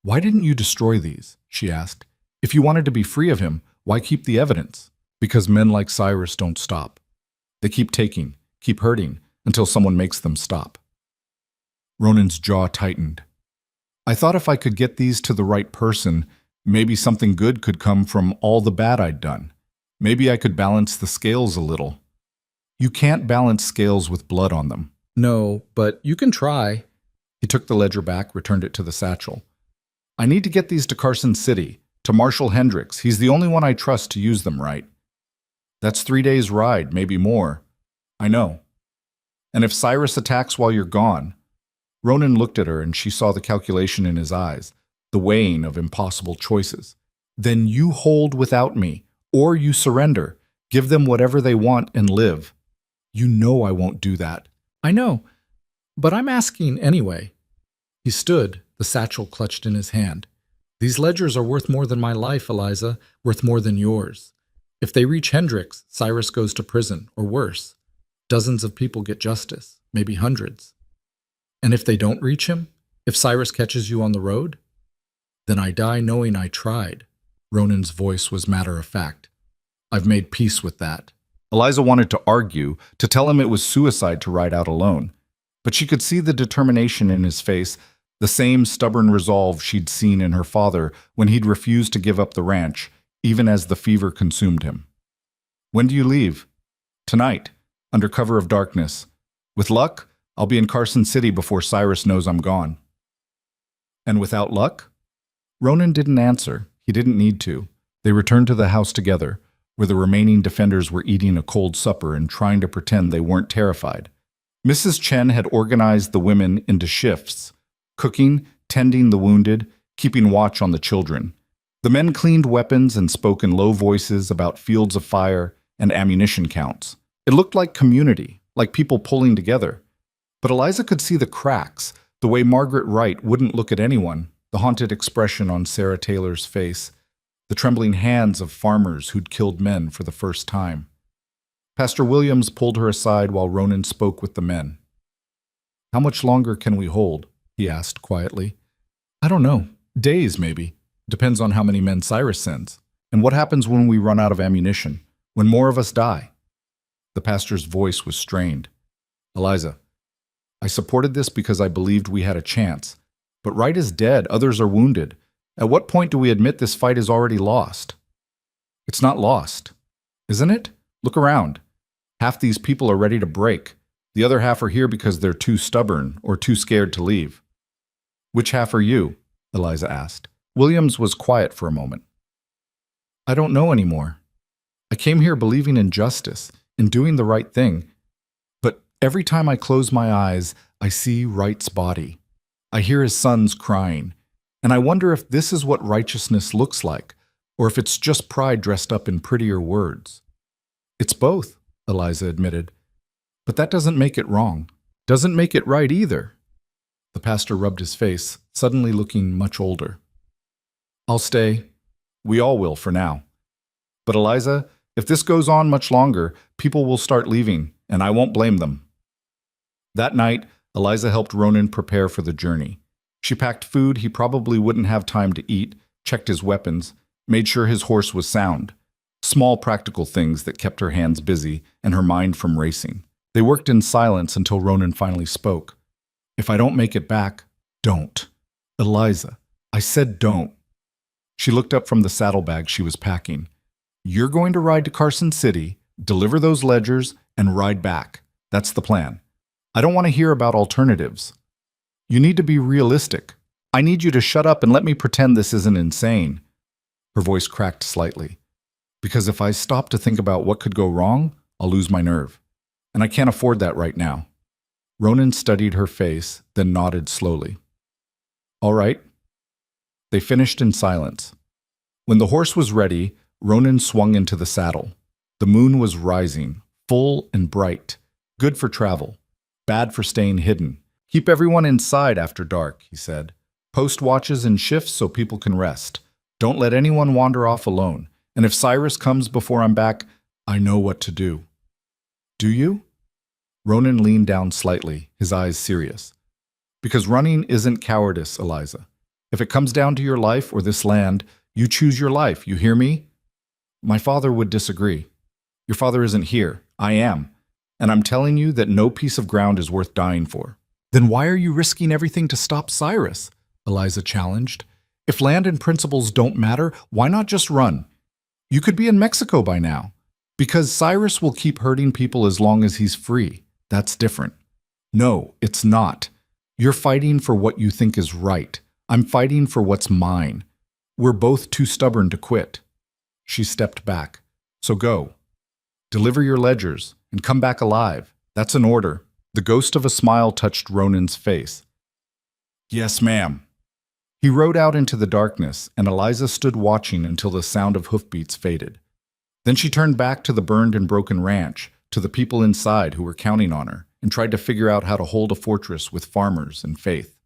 "Why didn't you destroy these?" she asked. "If you wanted to be free of him, why keep the evidence?" "Because men like Cyrus don't stop. They keep taking, keep hurting, until someone makes them stop." Ronan's jaw tightened. "I thought if I could get these to the right person, maybe something good could come from all the bad I'd done. Maybe I could balance the scales a little." "You can't balance scales with blood on them." "No, but you can try." He took the ledger back, returned it to the satchel. "I need to get these to Carson City, to Marshal Hendricks. He's the only one I trust to use them right." "That's 3 days' ride, maybe more." "I know." "And if Cyrus attacks while you're gone?" Ronan looked at her and she saw the calculation in his eyes, the weighing of impossible choices. "Then you hold without me, or you surrender. Give them whatever they want and live." "You know I won't do that." "I know, but I'm asking anyway." He stood, the satchel clutched in his hand. "These ledgers are worth more than my life, Eliza, worth more than yours. If they reach Hendricks, Cyrus goes to prison, or worse. Dozens of people get justice, maybe hundreds. And if they don't reach him, if Cyrus catches you on the road, then I die knowing I tried." Ronan's voice was matter-of-fact. "I've made peace with that." Eliza wanted to argue, to tell him it was suicide to ride out alone. But she could see the determination in his face, The same stubborn resolve she'd seen in her father when he'd refused to give up the ranch, even as the fever consumed him. "When do you leave?" "Tonight, under cover of darkness. With luck, I'll be in Carson City before Cyrus knows I'm gone." "And without luck?" Ronan didn't answer. He didn't need to. They returned to the house together, where the remaining defenders were eating a cold supper and trying to pretend they weren't terrified. Mrs. Chen had organized the women into shifts, cooking, tending the wounded, keeping watch on the children. The men cleaned weapons and spoke in low voices about fields of fire and ammunition counts. It looked like community, like people pulling together. But Eliza could see the cracks, the way Margaret Wright wouldn't look at anyone, the haunted expression on Sarah Taylor's face, the trembling hands of farmers who'd killed men for the first time. Pastor Williams pulled her aside while Ronan spoke with the men. "How much longer can we hold?" he asked quietly. "I don't know. Days, maybe. Depends on how many men Cyrus sends. And what happens when we run out of ammunition? When more of us die?" The pastor's voice was strained. "Eliza, I supported this because I believed we had a chance. But Wright is dead, others are wounded. At what point do we admit this fight is already lost?" "It's not lost. Isn't it? Look around. Half these people are ready to break. The other half are here because they're too stubborn or too scared to leave." "Which half are you?" Eliza asked. Williams was quiet for a moment. "I don't know anymore. I came here believing in justice, in doing the right thing. But every time I close my eyes, I see Wright's body. I hear his sons crying. And I wonder if this is what righteousness looks like, or if it's just pride dressed up in prettier words." "It's both," Eliza admitted. "But that doesn't make it wrong. Doesn't make it right either." The pastor rubbed his face, suddenly looking much older. "I'll stay. We all will for now. But Eliza, if this goes on much longer, people will start leaving, and I won't blame them." That night, Eliza helped Ronan prepare for the journey. She packed food he probably wouldn't have time to eat, checked his weapons, made sure his horse was sound. Small practical things that kept her hands busy and her mind from racing. They worked in silence until Ronan finally spoke. "If I don't make it back, don't. Eliza, I said don't." She looked up from the saddlebag she was packing. "You're going to ride to Carson City, deliver those ledgers, and ride back. That's the plan. I don't want to hear about alternatives. You need to be realistic. I need you to shut up and let me pretend this isn't insane." Her voice cracked slightly. "Because if I stop to think about what could go wrong, I'll lose my nerve. And I can't afford that right now." Ronan studied her face, then nodded slowly. "All right." They finished in silence. When the horse was ready, Ronan swung into the saddle. The moon was rising, full and bright. Good for travel. Bad for staying hidden. "Keep everyone inside after dark," he said. "Post watches and shifts so people can rest. Don't let anyone wander off alone. And if Cyrus comes before I'm back, I know what to do." "Do you?" Ronan leaned down slightly, his eyes serious. "Because running isn't cowardice, Eliza. If it comes down to your life or this land, you choose your life, you hear me?" "My father would disagree. Your father isn't here. I am. And I'm telling you that no piece of ground is worth dying for." "Then why are you risking everything to stop Cyrus?" Eliza challenged. "If land and principles don't matter, why not just run? You could be in Mexico by now. Because Cyrus will keep hurting people as long as he's free. That's different." "No, it's not. You're fighting for what you think is right. I'm fighting for what's mine. We're both too stubborn to quit." She stepped back. "So go. Deliver your ledgers and come back alive. That's an order." The ghost of a smile touched Ronan's face. "Yes, ma'am." He rode out into the darkness, and Eliza stood watching until the sound of hoofbeats faded. Then she turned back to the burned and broken ranch, to the people inside who were counting on her, and tried to figure out how to hold a fortress with farmers and faith.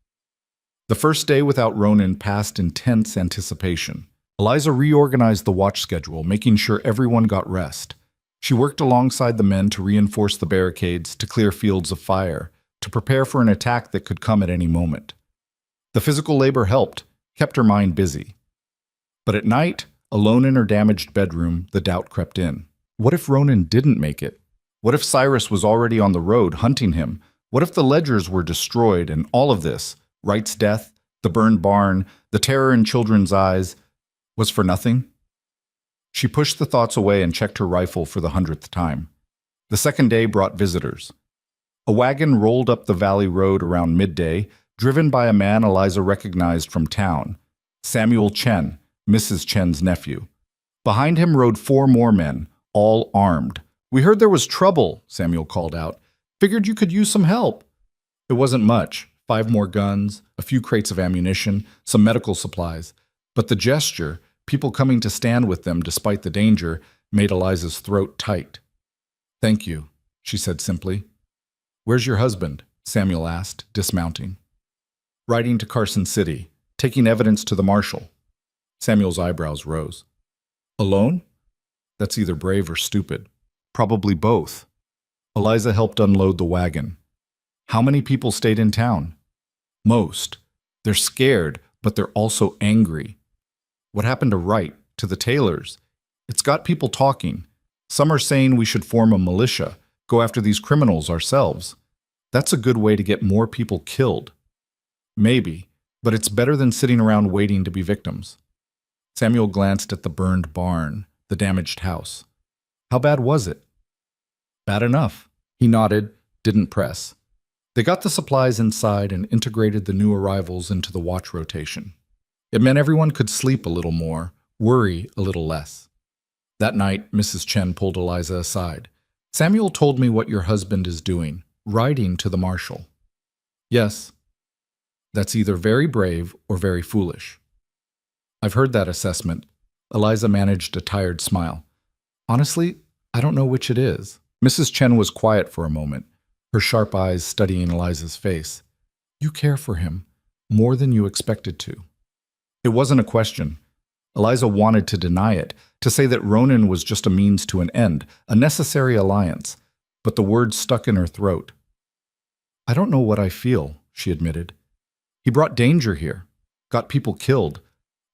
The first day without Ronan passed in tense anticipation. Eliza reorganized the watch schedule, making sure everyone got rest. She worked alongside the men to reinforce the barricades, to clear fields of fire, to prepare for an attack that could come at any moment. The physical labor helped, kept her mind busy. But at night, alone in her damaged bedroom, the doubt crept in. What if Ronan didn't make it? What if Cyrus was already on the road hunting him? What if the ledgers were destroyed and all of this, Wright's death, the burned barn, the terror in children's eyes, was for nothing? She pushed the thoughts away and checked her rifle for the 100th time. The second day brought visitors. A wagon rolled up the valley road around midday, driven by a man Eliza recognized from town, Samuel Chen, Mrs. Chen's nephew. Behind him rode 4 more men, all armed. "We heard there was trouble," Samuel called out. "Figured you could use some help." It wasn't much, 5 more guns, a few crates of ammunition, some medical supplies. But the gesture, people coming to stand with them despite the danger, made Eliza's throat tight. "Thank you," she said simply. "Where's your husband?" Samuel asked, dismounting. "Riding to Carson City, taking evidence to the marshal." Samuel's eyebrows rose. "Alone? That's either brave or stupid. Probably both." Eliza helped unload the wagon. "How many people stayed in town?" "Most. They're scared, but they're also angry." "What happened to Wright, to the Taylors?" "It's got people talking. Some are saying we should form a militia, go after these criminals ourselves. That's a good way to get more people killed." "Maybe, but it's better than sitting around waiting to be victims." Samuel glanced at the burned barn, the damaged house. "How bad was it?" "Bad enough." He nodded, didn't press. They got the supplies inside and integrated the new arrivals into the watch rotation. It meant everyone could sleep a little more, worry a little less. That night, Mrs. Chen pulled Eliza aside. "Samuel told me what your husband is doing, riding to the marshal." "Yes. That's either very brave or very foolish." "I've heard that assessment." Eliza managed a tired smile. "Honestly, I don't know which it is." Mrs. Chen was quiet for a moment, her sharp eyes studying Eliza's face. "You care for him, more than you expected to." It wasn't a question. Eliza wanted to deny it, to say that Ronan was just a means to an end, a necessary alliance, but the words stuck in her throat. "I don't know what I feel," she admitted. "He brought danger here, got people killed,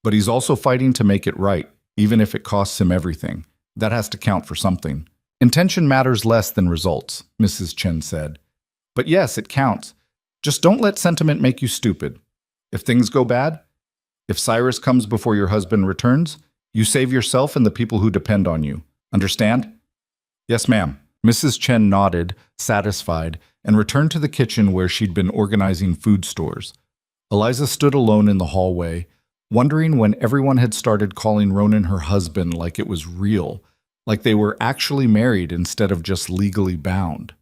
but he's also fighting to make it right, even if it costs him everything. That has to count for something." "Intention matters less than results," Mrs. Chen said. "But yes, it counts. Just don't let sentiment make you stupid. If things go bad, if Cyrus comes before your husband returns, you save yourself and the people who depend on you. Understand?" "Yes, ma'am." Mrs. Chen nodded, satisfied, and returned to the kitchen where she'd been organizing food stores. Eliza stood alone in the hallway, wondering when everyone had started calling Ronan her husband like it was real, like they were actually married instead of just legally bound.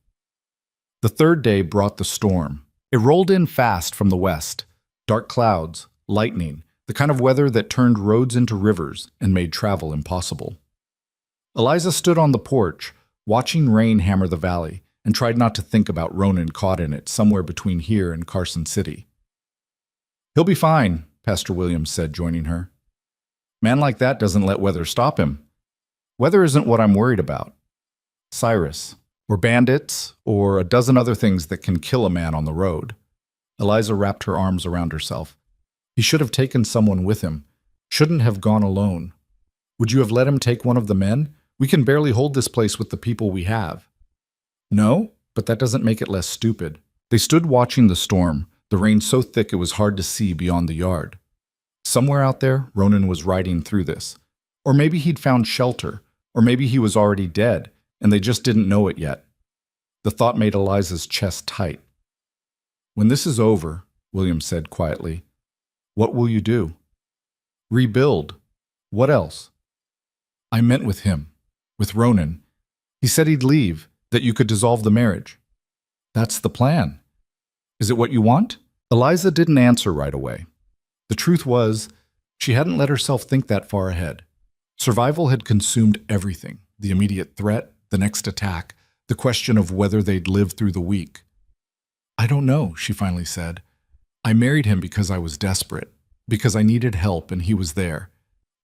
The third day brought the storm. It rolled in fast from the west. Dark clouds, lightning, the kind of weather that turned roads into rivers and made travel impossible. Eliza stood on the porch, watching rain hammer the valley, and tried not to think about Ronan caught in it somewhere between here and Carson City. "He'll be fine," Pastor Williams said, joining her. "Man like that doesn't let weather stop him. Weather isn't what I'm worried about. Cyrus, or bandits, or a dozen other things that can kill a man on the road." Eliza wrapped her arms around herself. "He should have taken someone with him. Shouldn't have gone alone. Would you have let him take one of the men? We can barely hold this place with the people we have." "No, but that doesn't make it less stupid." They stood watching the storm, the rain so thick it was hard to see beyond the yard. Somewhere out there, Ronan was riding through this. Or maybe he'd found shelter, or maybe he was already dead, and they just didn't know it yet. The thought made Eliza's chest tight. "When this is over," William said quietly, "what will you do?" "Rebuild. What else?" "I meant with him, with Ronan. He said he'd leave, that you could dissolve the marriage." "That's the plan. Is it what you want?" Eliza didn't answer right away. The truth was, she hadn't let herself think that far ahead. Survival had consumed everything, the immediate threat, the next attack, the question of whether they'd live through the week. "I don't know," she finally said. "I married him because I was desperate, because I needed help and he was there.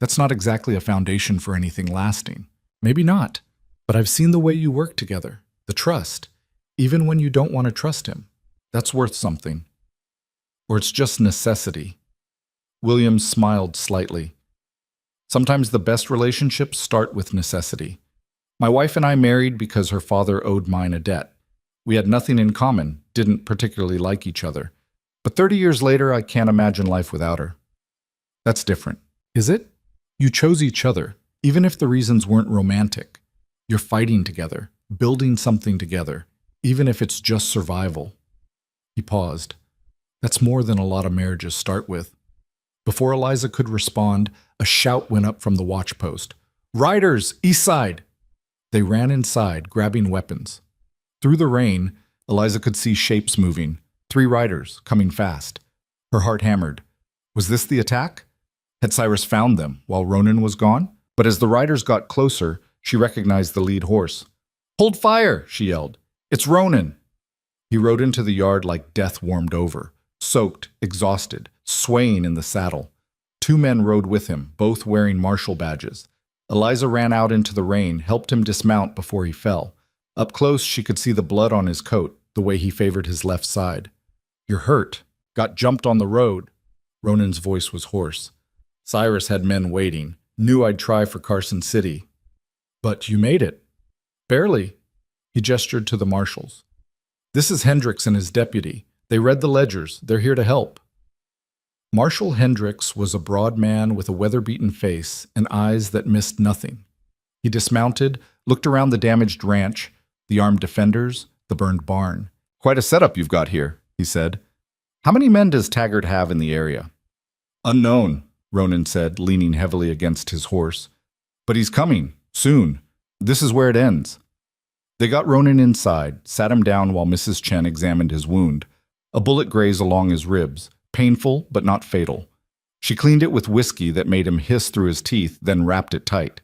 That's not exactly a foundation for anything lasting. Maybe not, but I've seen the way you work together, the trust, even when you don't want to trust him. That's worth something. Or it's just necessity." Williams smiled slightly. "Sometimes the best relationships start with necessity. My wife and I married because her father owed mine a debt. We had nothing in common, didn't particularly like each other. But 30 years later, I can't imagine life without her. That's different. Is it? You chose each other, even if the reasons weren't romantic. You're fighting together, building something together, even if it's just survival. He paused. That's more than a lot of marriages start with. Before Eliza could respond, a shout went up from the watchpost. Riders, east side! They ran inside, grabbing weapons. Through the rain, Eliza could see shapes moving. 3 riders, coming fast. Her heart hammered. Was this the attack? Had Cyrus found them while Ronan was gone? But as the riders got closer, she recognized the lead horse. Hold fire, she yelled. It's Ronan. He rode into the yard like death warmed over, soaked, exhausted, swaying in the saddle. 2 men rode with him, both wearing marshal badges. Eliza ran out into the rain, helped him dismount before he fell. Up close, she could see the blood on his coat, the way he favored his left side. You're hurt. Got jumped on the road. Ronan's voice was hoarse. Cyrus had men waiting. Knew I'd try for Carson City. But you made it. Barely. He gestured to the marshals. This is Hendricks and his deputy. They read the ledgers. They're here to help. Marshal Hendricks was a broad man with a weather-beaten face and eyes that missed nothing. He dismounted, looked around the damaged ranch, the armed defenders, the burned barn. Quite a setup you've got here, he said. How many men does Taggart have in the area? Unknown, Ronan said, leaning heavily against his horse. But he's coming, soon. This is where it ends. They got Ronan inside, sat him down while Mrs. Chen examined his wound. A bullet grazed along his ribs, painful but not fatal. She cleaned it with whiskey that made him hiss through his teeth, then wrapped it tight.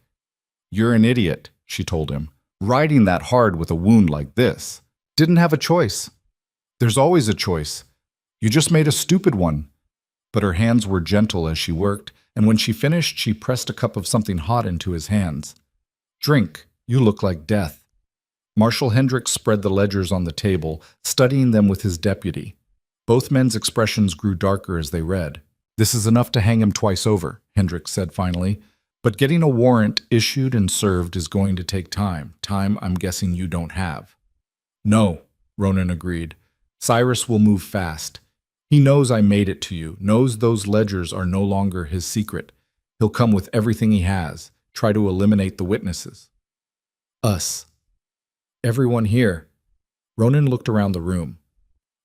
You're an idiot, she told him. Riding that hard with a wound like this. Didn't have a choice. There's always a choice. You just made a stupid one. But her hands were gentle as she worked, and when she finished, she pressed a cup of something hot into his hands. Drink. You look like death. Marshal Hendricks spread the ledgers on the table, studying them with his deputy. Both men's expressions grew darker as they read. This is enough to hang him twice over, Hendricks said finally. But getting a warrant issued and served is going to take time. Time I'm guessing you don't have. No, Ronan agreed. Cyrus will move fast. He knows I made it to you, knows those ledgers are no longer his secret. He'll come with everything he has, try to eliminate the witnesses. Us. Everyone here. Ronan looked around the room.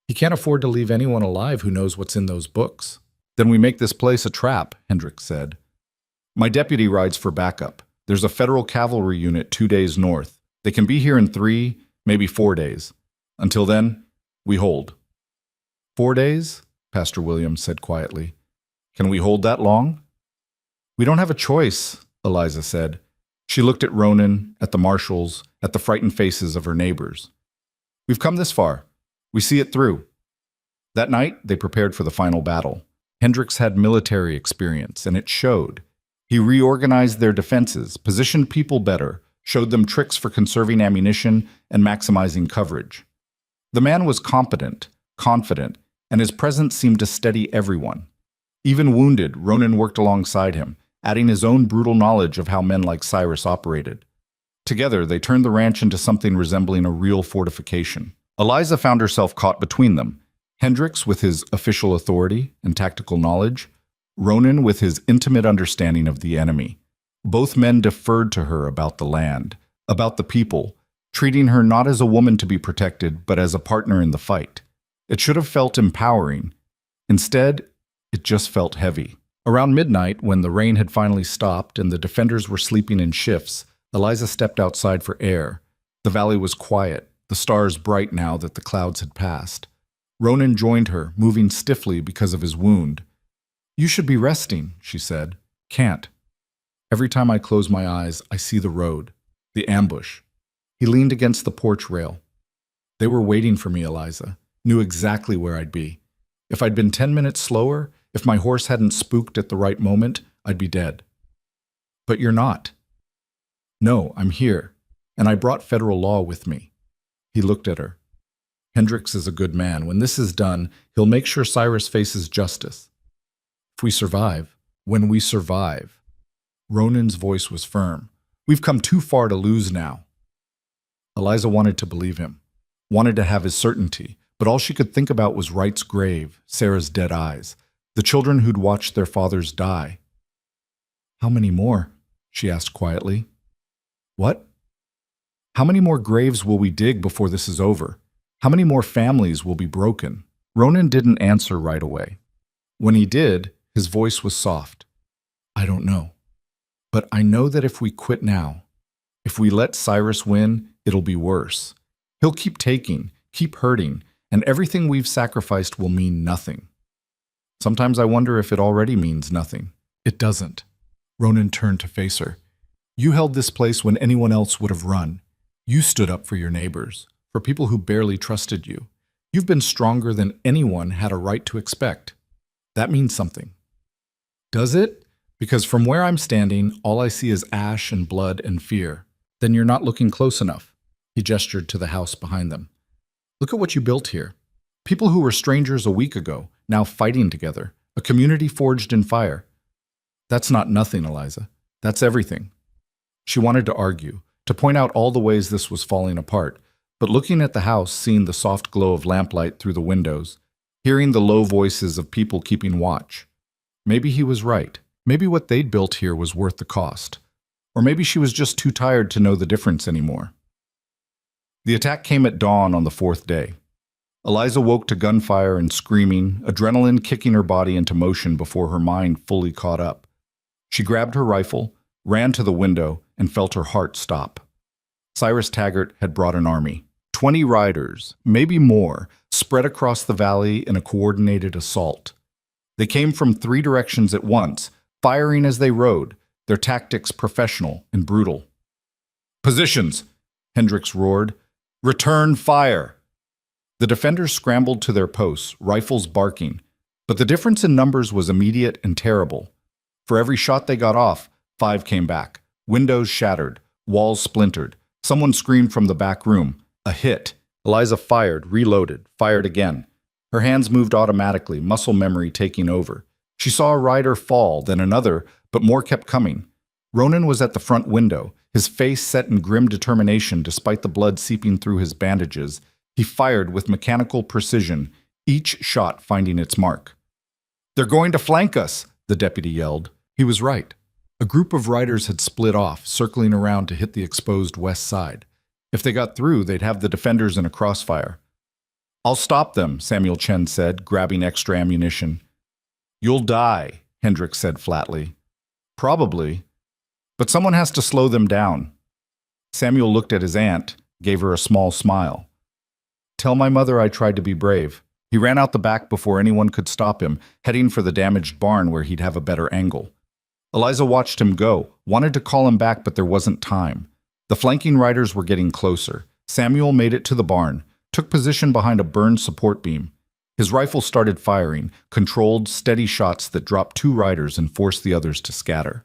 He can't afford to leave anyone alive who knows what's in those books. Then we make this place a trap, Hendricks said. My deputy rides for backup. There's a federal cavalry unit 2 days north. They can be here in 3, maybe 4 days. Until then, we hold. 4 days? Pastor Williams said quietly. Can we hold that long? We don't have a choice, Eliza said. She looked at Ronan, at the marshals, at the frightened faces of her neighbors. We've come this far. We see it through. That night, they prepared for the final battle. Hendricks had military experience, and it showed. He reorganized their defenses, positioned people better, showed them tricks for conserving ammunition and maximizing coverage. The man was competent, confident, and his presence seemed to steady everyone. Even wounded, Ronan worked alongside him, adding his own brutal knowledge of how men like Cyrus operated. Together, they turned the ranch into something resembling a real fortification. Eliza found herself caught between them, Hendricks with his official authority and tactical knowledge, Ronan with his intimate understanding of the enemy. Both men deferred to her about the land, about the people, treating her not as a woman to be protected, but as a partner in the fight. It should have felt empowering. Instead, it just felt heavy. Around midnight, when the rain had finally stopped and the defenders were sleeping in shifts, Eliza stepped outside for air. The valley was quiet, the stars bright now that the clouds had passed. Ronan joined her, moving stiffly because of his wound. You should be resting, she said. Can't. Every time I close my eyes, I see the road, the ambush. He leaned against the porch rail. They were waiting for me, Eliza. Knew exactly where I'd be. If I'd been 10 minutes slower, if my horse hadn't spooked at the right moment, I'd be dead. But you're not. No, I'm here, and I brought federal law with me. He looked at her. Hendricks is a good man. When this is done, he'll make sure Cyrus faces justice. If we survive, when we survive. Ronan's voice was firm. We've come too far to lose now. Eliza wanted to believe him, wanted to have his certainty, But all she could think about was Wright's grave, Sarah's dead eyes, the children who'd watched their fathers die. "How many more?" she asked quietly. "What? How many more graves will we dig before this is over? How many more families will be broken?" Ronan didn't answer right away. When he did, his voice was soft. "I don't know. But I know that if we quit now, if we let Cyrus win, it'll be worse. He'll keep taking, keep hurting, and everything we've sacrificed will mean nothing. Sometimes I wonder if it already means nothing." "It doesn't." Ronan turned to face her. "You held this place when anyone else would have run. You stood up for your neighbors, for people who barely trusted you. You've been stronger than anyone had a right to expect. That means something." "Does it? Because from where I'm standing, all I see is ash and blood and fear." "Then you're not looking close enough." He gestured to the house behind them. "Look at what you built here. People who were strangers a week ago, now fighting together. A community forged in fire." "That's not nothing, Eliza. That's everything." She wanted to argue, to point out all the ways this was falling apart, but looking at the house, seeing the soft glow of lamplight through the windows, hearing the low voices of people keeping watch. Maybe he was right. Maybe what they'd built here was worth the cost. Or maybe she was just too tired to know the difference anymore. The attack came at dawn on the fourth day. Eliza woke to gunfire and screaming, adrenaline kicking her body into motion before her mind fully caught up. She grabbed her rifle, ran to the window, and felt her heart stop. Cyrus Taggart had brought an army. 20 riders, maybe more, spread across the valley in a coordinated assault. They came from 3 directions at once, firing as they rode, their tactics professional and brutal. "Positions!" Hendricks roared. "Return fire!" The defenders scrambled to their posts, rifles barking, but the difference in numbers was immediate and terrible. For every shot they got off, 5 came back. Windows shattered, walls splintered. Someone screamed from the back room. A hit. Eliza fired, reloaded, fired again. Her hands moved automatically, muscle memory taking over. She saw a rider fall, then another, but more kept coming. Ronan was at the front window, his face set in grim determination despite the blood seeping through his bandages. He fired with mechanical precision, each shot finding its mark. "They're going to flank us," the deputy yelled. He was right. A group of riders had split off, circling around to hit the exposed west side. If they got through, they'd have the defenders in a crossfire. "I'll stop them," Samuel Chen said, grabbing extra ammunition. "You'll die," Hendricks said flatly. "Probably. But someone has to slow them down." Samuel looked at his aunt, gave her a small smile. "Tell my mother I tried to be brave." He ran out the back before anyone could stop him, heading for the damaged barn where he'd have a better angle. Eliza watched him go, wanted to call him back, but there wasn't time. The flanking riders were getting closer. Samuel made it to the barn, took position behind a burned support beam. His rifle started firing, controlled, steady shots that dropped 2 riders and forced the others to scatter.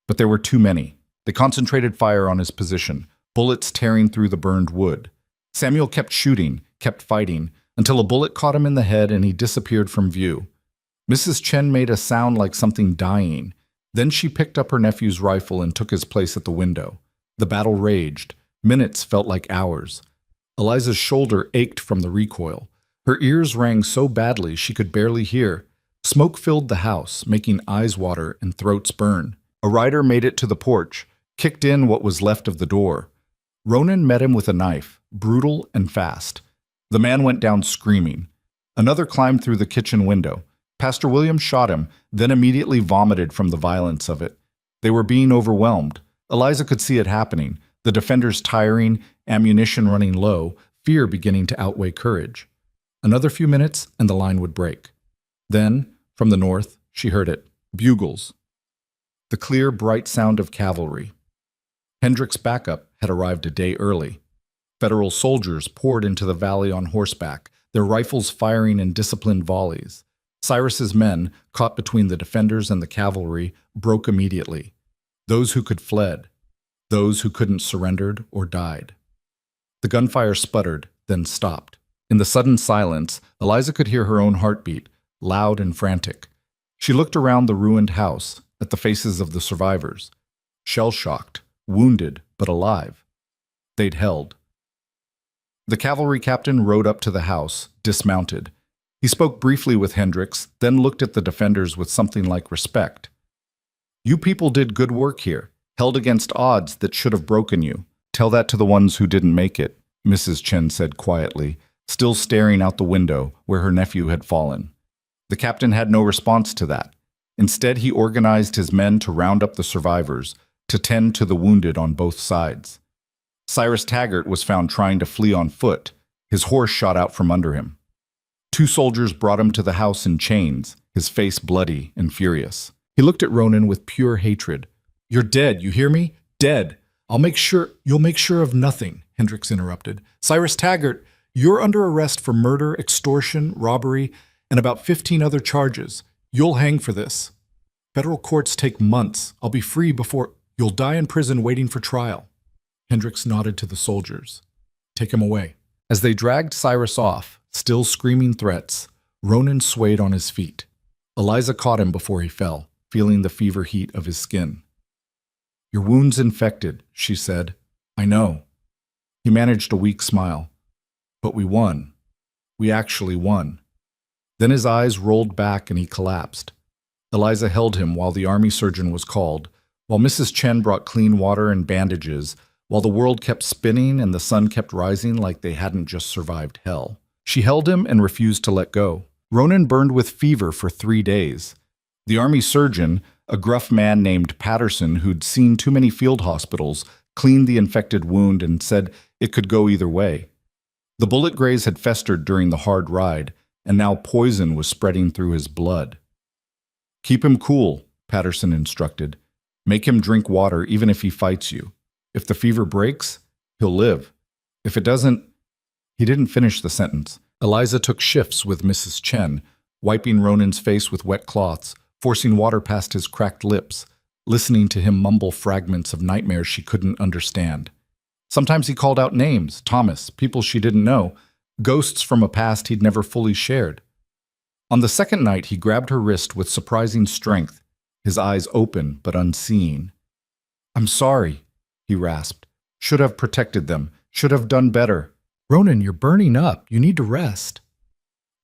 But there were too many. They concentrated fire on his position, bullets tearing through the burned wood. Samuel kept shooting, kept fighting, until a bullet caught him in the head and he disappeared from view. Mrs. Chen made a sound like something dying. Then she picked up her nephew's rifle and took his place at the window. The battle raged. Minutes felt like hours. Eliza's shoulder ached from the recoil. Her ears rang so badly she could barely hear. Smoke filled the house, making eyes water and throats burn. A rider made it to the porch, kicked in what was left of the door. Ronan met him with a knife, brutal and fast. The man went down screaming. Another climbed through the kitchen window. Pastor William shot him, then immediately vomited from the violence of it. They were being overwhelmed. Eliza could see it happening, the defenders tiring, ammunition running low, fear beginning to outweigh courage. Another few minutes and the line would break. Then, from the north, she heard it. Bugles. The clear, bright sound of cavalry. Hendricks' backup had arrived a day early. Federal soldiers poured into the valley on horseback, their rifles firing in disciplined volleys. Cyrus's men, caught between the defenders and the cavalry, broke immediately. Those who could fled. Those who couldn't surrendered or died. The gunfire sputtered, then stopped. In the sudden silence, Eliza could hear her own heartbeat, loud and frantic. She looked around the ruined house, at the faces of the survivors. Shell-shocked, wounded, but alive. They'd held. The cavalry captain rode up to the house, dismounted. He spoke briefly with Hendricks, then looked at the defenders with something like respect. You people did good work here, held against odds that should have broken you. Tell that to the ones who didn't make it, Mrs. Chen said quietly, still staring out the window where her nephew had fallen. The captain had no response to that. Instead, he organized his men to round up the survivors, to tend to the wounded on both sides. Cyrus Taggart was found trying to flee on foot. His horse shot out from under him. 2 soldiers brought him to the house in chains, his face bloody and furious. He looked at Ronan with pure hatred. You're dead, you hear me? Dead. You'll make sure of nothing, Hendricks interrupted. Cyrus Taggart, you're under arrest for murder, extortion, robbery, and about 15 other charges. You'll hang for this. Federal courts take months. I'll be free before... You'll die in prison waiting for trial. Hendricks nodded to the soldiers. Take him away. As they dragged Cyrus off, still screaming threats, Ronan swayed on his feet. Eliza caught him before he fell, feeling the fever heat of his skin. Your wound's infected, she said. I know. He managed a weak smile. But we won. We actually won. Then his eyes rolled back and he collapsed. Eliza held him while the army surgeon was called, while Mrs. Chen brought clean water and bandages, while the world kept spinning and the sun kept rising like they hadn't just survived hell. She held him and refused to let go. Ronan burned with fever for 3 days. The army surgeon, a gruff man named Patterson who'd seen too many field hospitals, cleaned the infected wound and said it could go either way. The bullet graze had festered during the hard ride, and now poison was spreading through his blood. Keep him cool, Patterson instructed. Make him drink water even if he fights you. If the fever breaks, he'll live. If it doesn't... He didn't finish the sentence. Eliza took shifts with Mrs. Chen, wiping Ronan's face with wet cloths, forcing water past his cracked lips, listening to him mumble fragments of nightmares she couldn't understand. Sometimes he called out names, Thomas, people she didn't know, ghosts from a past he'd never fully shared. On the second night, he grabbed her wrist with surprising strength, his eyes open but unseeing. I'm sorry, he rasped. Should have protected them. Should have done better. Ronan, you're burning up. You need to rest.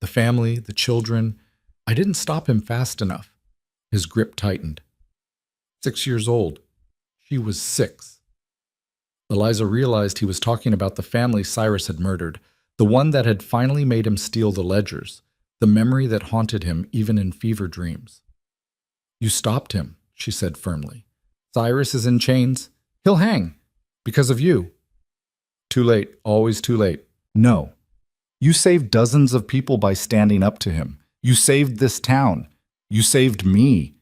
The family, the children. I didn't stop him fast enough. His grip tightened. 6 years old. She was 6. Eliza realized he was talking about the family Cyrus had murdered, the one that had finally made him steal the ledgers, the memory that haunted him even in fever dreams. You stopped him, she said firmly. Cyrus is in chains. He'll hang. Because of you. Too late, always too late. No. You saved dozens of people by standing up to him. You saved this town. You saved me.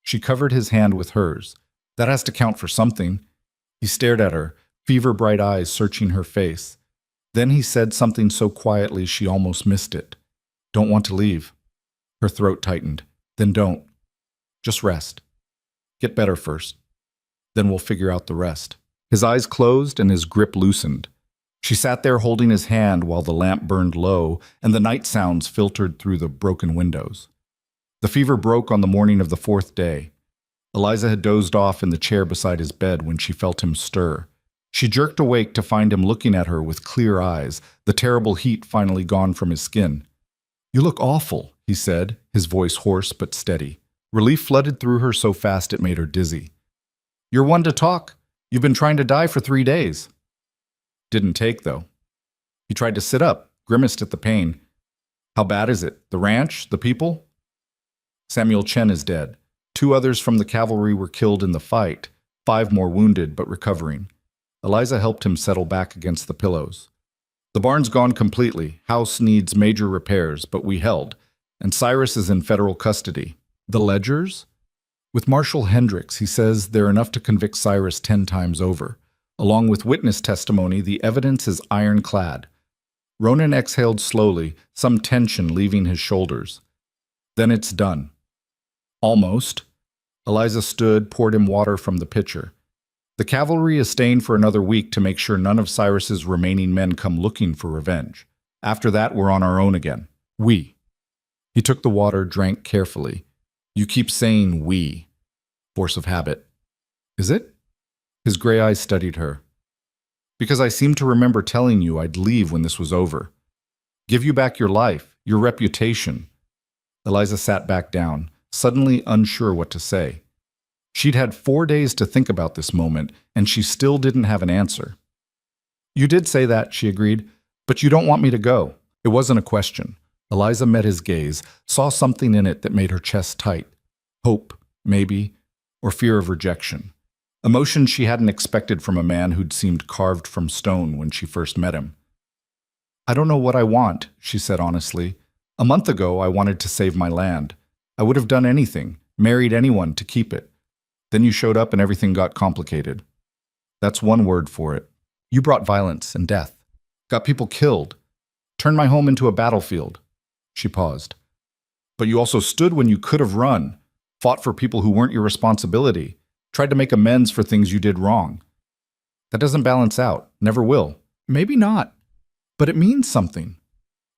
She covered his hand with hers. That has to count for something. He stared at her, fever-bright eyes searching her face. Then he said something so quietly she almost missed it. Don't want to leave. Her throat tightened. Then don't. Just rest. Get better first. Then we'll figure out the rest. His eyes closed and his grip loosened. She sat there holding his hand while the lamp burned low and the night sounds filtered through the broken windows. The fever broke on the morning of the 4th day. Eliza had dozed off in the chair beside his bed when she felt him stir. She jerked awake to find him looking at her with clear eyes, the terrible heat finally gone from his skin. You look awful, he said, his voice hoarse but steady. Relief flooded through her so fast it made her dizzy. You're one to talk. You've been trying to die for 3 days. Didn't take, though. He tried to sit up, grimaced at the pain. How bad is it? The ranch? The people? Samuel Chen is dead. 2 others from the cavalry were killed in the fight, 5 more wounded but recovering. Eliza helped him settle back against the pillows. The barn's gone completely. House needs major repairs, but we held. And Cyrus is in federal custody. The ledgers? With Marshal Hendricks, he says they're enough to convict Cyrus 10 times over. Along with witness testimony, the evidence is ironclad. Ronan exhaled slowly, some tension leaving his shoulders. Then it's done. Almost. Eliza stood, poured him water from the pitcher. The cavalry is staying for another week to make sure none of Cyrus's remaining men come looking for revenge. After that, we're on our own again. We. He took the water, drank carefully. You keep saying we. Force of habit. Is it? His gray eyes studied her. Because I seem to remember telling you I'd leave when this was over. Give you back your life, your reputation. Eliza sat back down, suddenly unsure what to say. She'd had 4 days to think about this moment, and she still didn't have an answer. You did say that, she agreed, but you don't want me to go. It wasn't a question. Eliza met his gaze, saw something in it that made her chest tight. Hope, maybe, or fear of rejection. Emotions she hadn't expected from a man who'd seemed carved from stone when she first met him. I don't know what I want, she said honestly. A month ago, I wanted to save my land. I would have done anything, married anyone to keep it. Then you showed up and everything got complicated. That's one word for it. You brought violence and death. Got people killed. Turned my home into a battlefield. She paused. But you also stood when you could have run, fought for people who weren't your responsibility, tried to make amends for things you did wrong. That doesn't balance out, never will. Maybe not, but it means something.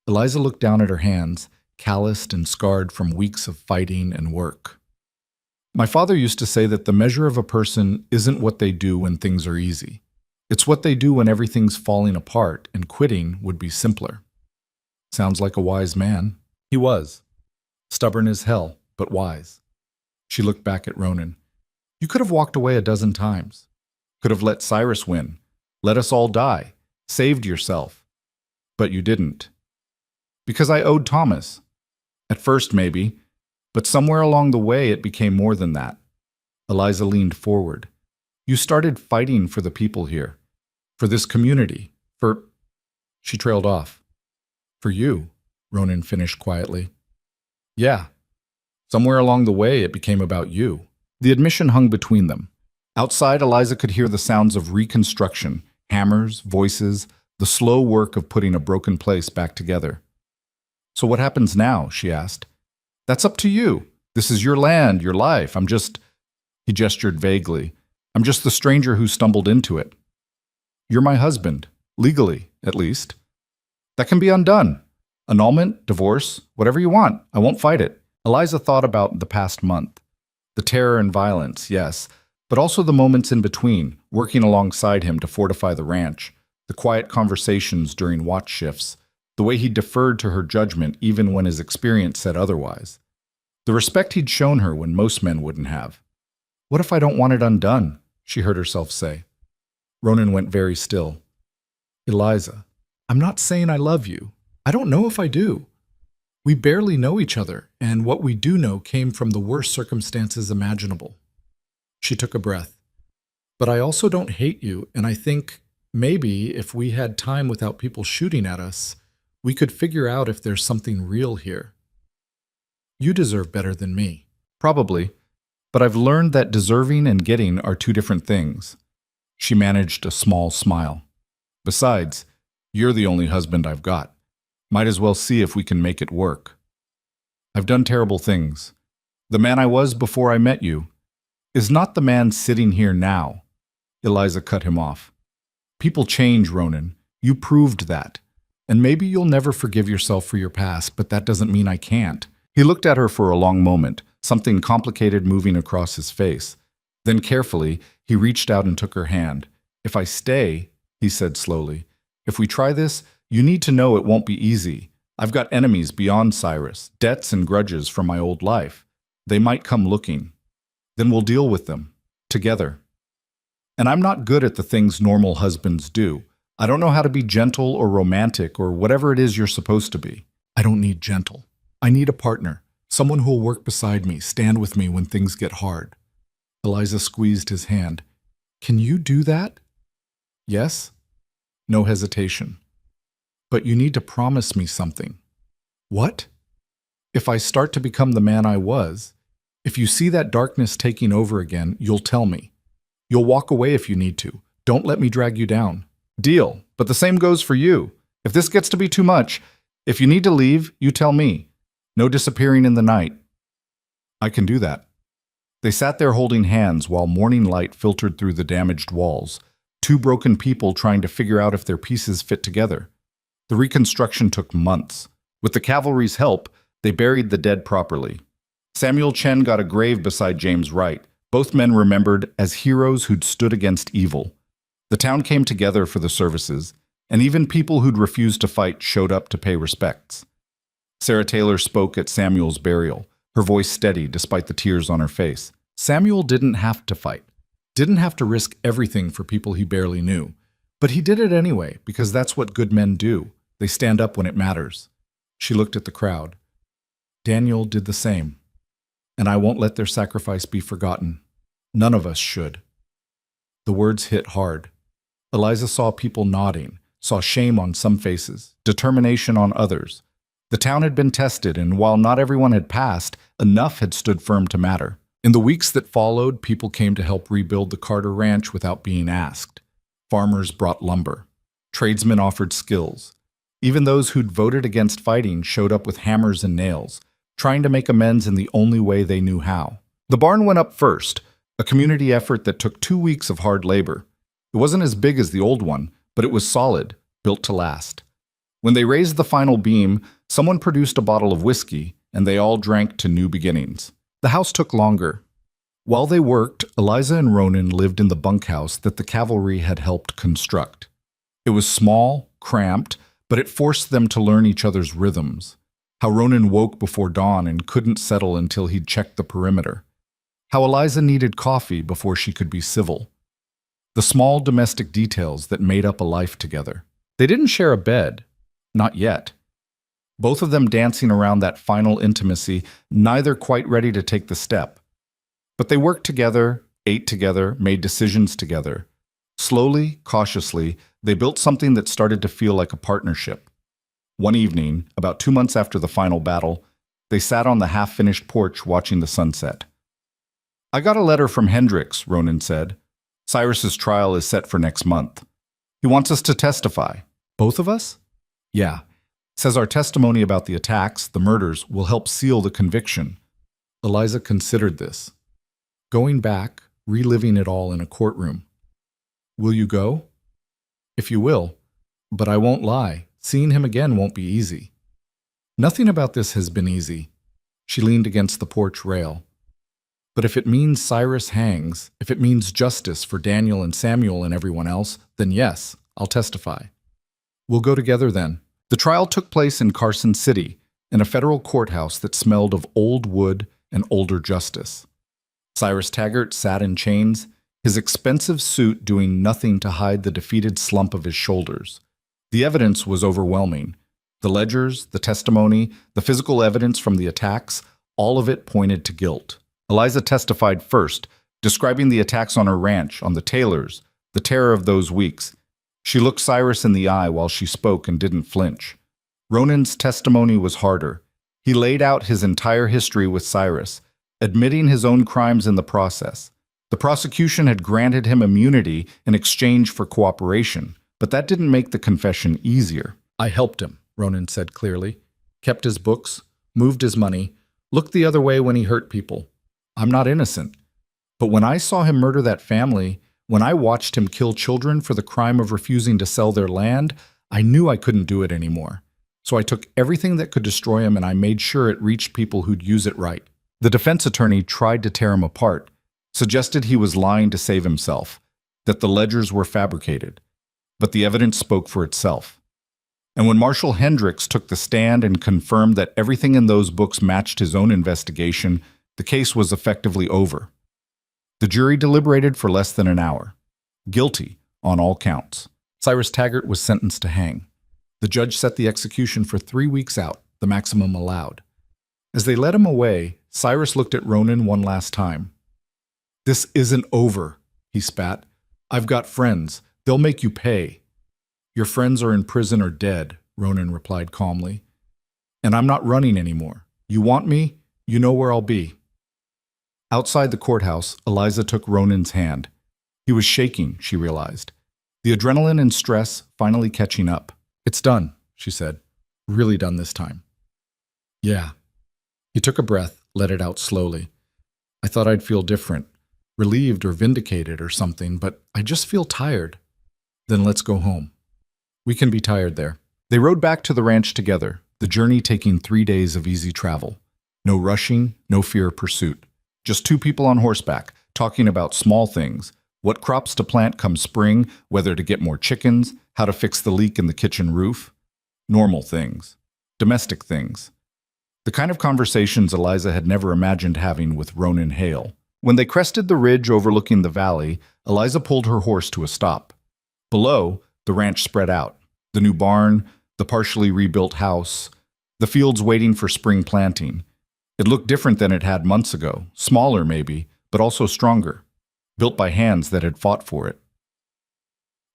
Eliza looked down at her hands, calloused and scarred from weeks of fighting and work. My father used to say that the measure of a person isn't what they do when things are easy. It's what they do when everything's falling apart, and quitting would be simpler. Sounds like a wise man. He was. Stubborn as hell, but wise. She looked back at Ronan. You could have walked away a dozen times. Could have let Cyrus win. Let us all die. Saved yourself. But you didn't. Because I owed Thomas. At first, maybe. But somewhere along the way, it became more than that. Eliza leaned forward. You started fighting for the people here. For this community. For... She trailed off. For you, Ronan finished quietly. Yeah. Somewhere along the way, it became about you. The admission hung between them. Outside, Eliza could hear the sounds of reconstruction, hammers, voices, the slow work of putting a broken place back together. So what happens now? She asked. That's up to you. This is your land, your life. He gestured vaguely. I'm just the stranger who stumbled into it. You're my husband, legally, at least. That can be undone. Annulment, divorce, whatever you want. I won't fight it. Eliza thought about the past month. The terror and violence, yes, but also the moments in between, working alongside him to fortify the ranch, the quiet conversations during watch shifts, the way he deferred to her judgment even when his experience said otherwise. The respect he'd shown her when most men wouldn't have. What if I don't want it undone? She heard herself say. Ronan went very still. Eliza, I'm not saying I love you. I don't know if I do. We barely know each other, and what we do know came from the worst circumstances imaginable. She took a breath. But I also don't hate you, and I think maybe if we had time without people shooting at us, we could figure out if there's something real here. You deserve better than me. Probably, but I've learned that deserving and getting are two different things. She managed a small smile. Besides, you're the only husband I've got. Might as well see if we can make it work. I've done terrible things. The man I was before I met you is not the man sitting here now. Eliza cut him off. People change, Ronan. You proved that. And maybe you'll never forgive yourself for your past, but that doesn't mean I can't. He looked at her for a long moment, something complicated moving across his face. Then carefully, he reached out and took her hand. If I stay, he said slowly, if we try this, you need to know it won't be easy. I've got enemies beyond Cyrus, debts and grudges from my old life. They might come looking. Then we'll deal with them, together. And I'm not good at the things normal husbands do. I don't know how to be gentle or romantic or whatever it is you're supposed to be. I don't need gentle. I need a partner, someone who'll work beside me, stand with me when things get hard. Eliza squeezed his hand. Can you do that? Yes? No hesitation. But you need to promise me something. What? If I start to become the man I was, if you see that darkness taking over again, you'll tell me. You'll walk away if you need to. Don't let me drag you down. Deal. But the same goes for you. If this gets to be too much, if you need to leave, you tell me. No disappearing in the night. I can do that. They sat there holding hands while morning light filtered through the damaged walls, two broken people trying to figure out if their pieces fit together. The reconstruction took months. With the cavalry's help, they buried the dead properly. Samuel Chen got a grave beside James Wright, both men remembered as heroes who'd stood against evil. The town came together for the services, and even people who'd refused to fight showed up to pay respects. Sarah Taylor spoke at Samuel's burial, her voice steady despite the tears on her face. Samuel didn't have to fight, didn't have to risk everything for people he barely knew. But he did it anyway, because that's what good men do. They stand up when it matters. She looked at the crowd. Daniel did the same. And I won't let their sacrifice be forgotten. None of us should. The words hit hard. Eliza saw people nodding, saw shame on some faces, determination on others. The town had been tested, and while not everyone had passed, enough had stood firm to matter. In the weeks that followed, people came to help rebuild the Carter Ranch without being asked. Farmers brought lumber. Tradesmen offered skills. Even those who'd voted against fighting showed up with hammers and nails, trying to make amends in the only way they knew how. The barn went up first, a community effort that took 2 weeks of hard labor. It wasn't as big as the old one, but it was solid, built to last. When they raised the final beam, someone produced a bottle of whiskey, and they all drank to new beginnings. The house took longer. While they worked, Eliza and Ronan lived in the bunkhouse that the cavalry had helped construct. It was small, cramped, but it forced them to learn each other's rhythms. How Ronan woke before dawn and couldn't settle until he'd checked the perimeter. How Eliza needed coffee before she could be civil. The small domestic details that made up a life together. They didn't share a bed. Not yet. Both of them dancing around that final intimacy, neither quite ready to take the step. But they worked together, ate together, made decisions together. Slowly, cautiously, they built something that started to feel like a partnership. One evening, about 2 months after the final battle, they sat on the half-finished porch watching the sunset. I got a letter from Hendricks, Ronan said. Cyrus's trial is set for next month. He wants us to testify. Both of us? Yeah. Says our testimony about the attacks, the murders, will help seal the conviction. Eliza considered this. Going back, reliving it all in a courtroom. Will you go? If you will. But I won't lie. Seeing him again won't be easy. Nothing about this has been easy. She leaned against the porch rail. But if it means Cyrus hangs, if it means justice for Daniel and Samuel and everyone else, then yes, I'll testify. We'll go together then. The trial took place in Carson City, in a federal courthouse that smelled of old wood and older justice. Cyrus Taggart sat in chains, his expensive suit doing nothing to hide the defeated slump of his shoulders. The evidence was overwhelming. The ledgers, the testimony, the physical evidence from the attacks, all of it pointed to guilt. Eliza testified first, describing the attacks on her ranch, on the Taylors, the terror of those weeks. She looked Cyrus in the eye while she spoke and didn't flinch. Ronan's testimony was harder. He laid out his entire history with Cyrus, admitting his own crimes in the process. The prosecution had granted him immunity in exchange for cooperation, but that didn't make the confession easier. I helped him, Ronan said clearly. Kept his books, moved his money, looked the other way when he hurt people. I'm not innocent. But when I saw him murder that family, when I watched him kill children for the crime of refusing to sell their land, I knew I couldn't do it anymore. So I took everything that could destroy him and I made sure it reached people who'd use it right. The defense attorney tried to tear him apart, suggested he was lying to save himself, that the ledgers were fabricated. But the evidence spoke for itself. And when Marshal Hendricks took the stand and confirmed that everything in those books matched his own investigation, the case was effectively over. The jury deliberated for less than an hour. Guilty on all counts. Cyrus Taggart was sentenced to hang. The judge set the execution for 3 weeks out, the maximum allowed. As they led him away, Cyrus looked at Ronan one last time. This isn't over, he spat. I've got friends. They'll make you pay. Your friends are in prison or dead, Ronan replied calmly. And I'm not running anymore. You want me? You know where I'll be. Outside the courthouse, Eliza took Ronan's hand. He was shaking, she realized. The adrenaline and stress finally catching up. It's done, she said. Really done this time. Yeah. He took a breath, let it out slowly. I thought I'd feel different, relieved or vindicated or something, but I just feel tired. Then let's go home. We can be tired there. They rode back to the ranch together, the journey taking 3 days of easy travel. No rushing, no fear of pursuit. Just two people on horseback, talking about small things, What crops to plant come spring, whether to get more chickens, how to fix the leak in the kitchen roof. Normal things. Domestic things. The kind of conversations Eliza had never imagined having with Ronan Hale. When they crested the ridge overlooking the valley, Eliza pulled her horse to a stop. Below, the ranch spread out. The new barn, the partially rebuilt house, the fields waiting for spring planting. It looked different than it had months ago, smaller maybe, but also stronger, built by hands that had fought for it.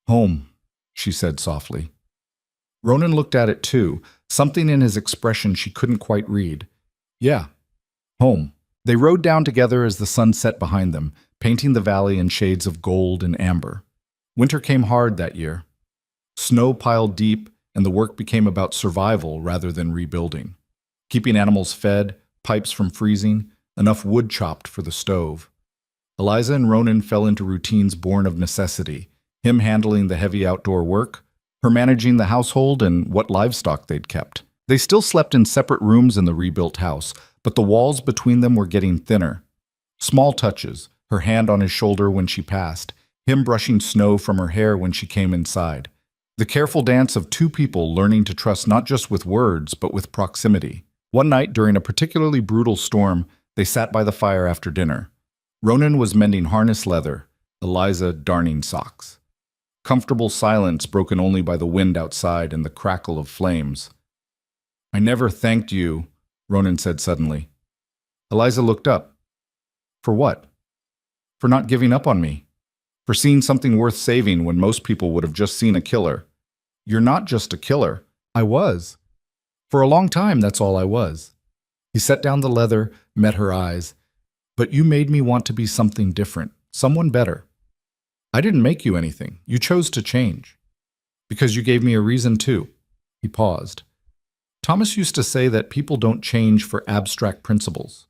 Home, she said softly. Ronan looked at it too, something in his expression she couldn't quite read. Yeah, home. They rode down together as the sun set behind them, painting the valley in shades of gold and amber. Winter came hard that year. Snow piled deep, and the work became about survival rather than rebuilding. Keeping animals fed, pipes from freezing, enough wood chopped for the stove. Eliza and Ronan fell into routines born of necessity, him handling the heavy outdoor work, her managing the household and what livestock they'd kept. They still slept in separate rooms in the rebuilt house, but the walls between them were getting thinner. Small touches, her hand on his shoulder when she passed, him brushing snow from her hair when she came inside. The careful dance of two people learning to trust not just with words, but with proximity. One night, during a particularly brutal storm, they sat by the fire after dinner. Ronan was mending harness leather, Eliza darning socks. Comfortable silence broken only by the wind outside and the crackle of flames. I never thanked you, Ronan said suddenly. Eliza looked up. For what? For not giving up on me. For seeing something worth saving when most people would have just seen a killer. You're not just a killer. I was. For a long time, that's all I was. He set down the leather, met her eyes. But you made me want to be something different, someone better. I didn't make you anything. You chose to change. Because you gave me a reason too. He paused. Thomas used to say that people don't change for abstract principles.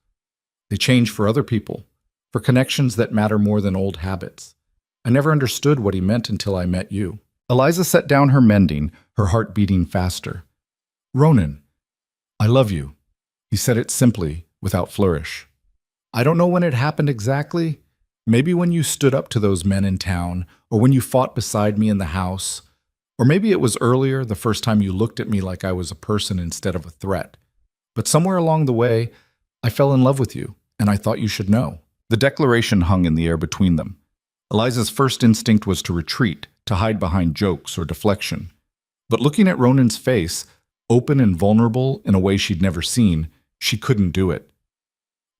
They change for other people, for connections that matter more than old habits. I never understood what he meant until I met you. Eliza set down her mending, her heart beating faster. Ronan, I love you. He said it simply, without flourish. I don't know when it happened exactly. Maybe when you stood up to those men in town, or when you fought beside me in the house, or maybe it was earlier, the first time you looked at me like I was a person instead of a threat. But somewhere along the way, I fell in love with you, and I thought you should know. The declaration hung in the air between them. Eliza's first instinct was to retreat, to hide behind jokes or deflection. But looking at Ronan's face, open and vulnerable in a way she'd never seen, she couldn't do it.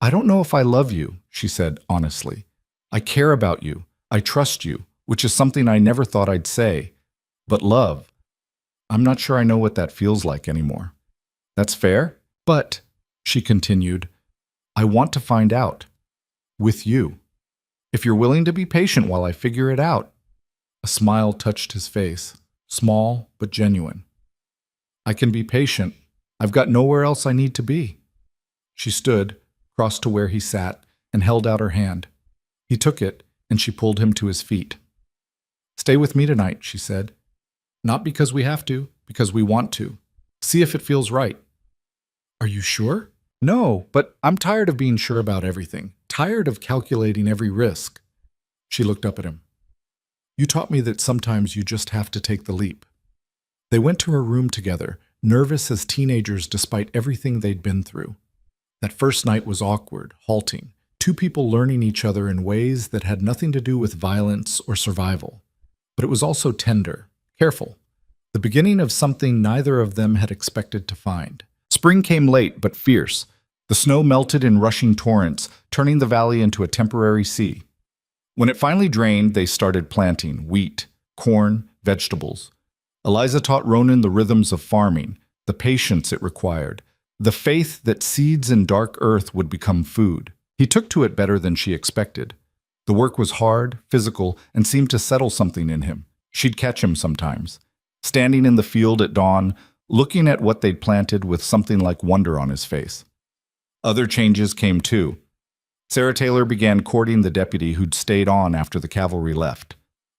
I don't know if I love you, she said honestly. I care about you. I trust you, which is something I never thought I'd say. But love, I'm not sure I know what that feels like anymore. That's fair, but, she continued, I want to find out. With you. If you're willing to be patient while I figure it out. A smile touched his face, small but genuine. I can be patient. I've got nowhere else I need to be. She stood, crossed to where he sat, and held out her hand. He took it, and she pulled him to his feet. Stay with me tonight, she said. Not because we have to, because we want to. See if it feels right. Are you sure? No, but I'm tired of being sure about everything. Tired of calculating every risk. She looked up at him. You taught me that sometimes you just have to take the leap. They went to her room together, nervous as teenagers despite everything they'd been through. That first night was awkward, halting. Two people learning each other in ways that had nothing to do with violence or survival. But it was also tender, careful. The beginning of something neither of them had expected to find. Spring came late but fierce. The snow melted in rushing torrents, turning the valley into a temporary sea. When it finally drained, they started planting wheat, corn, vegetables. Eliza taught Ronan the rhythms of farming, the patience it required, the faith that seeds in dark earth would become food. He took to it better than she expected. The work was hard, physical, and seemed to settle something in him. She'd catch him sometimes, standing in the field at dawn, looking at what they'd planted with something like wonder on his face. Other changes came too. Sarah Taylor began courting the deputy who'd stayed on after the cavalry left.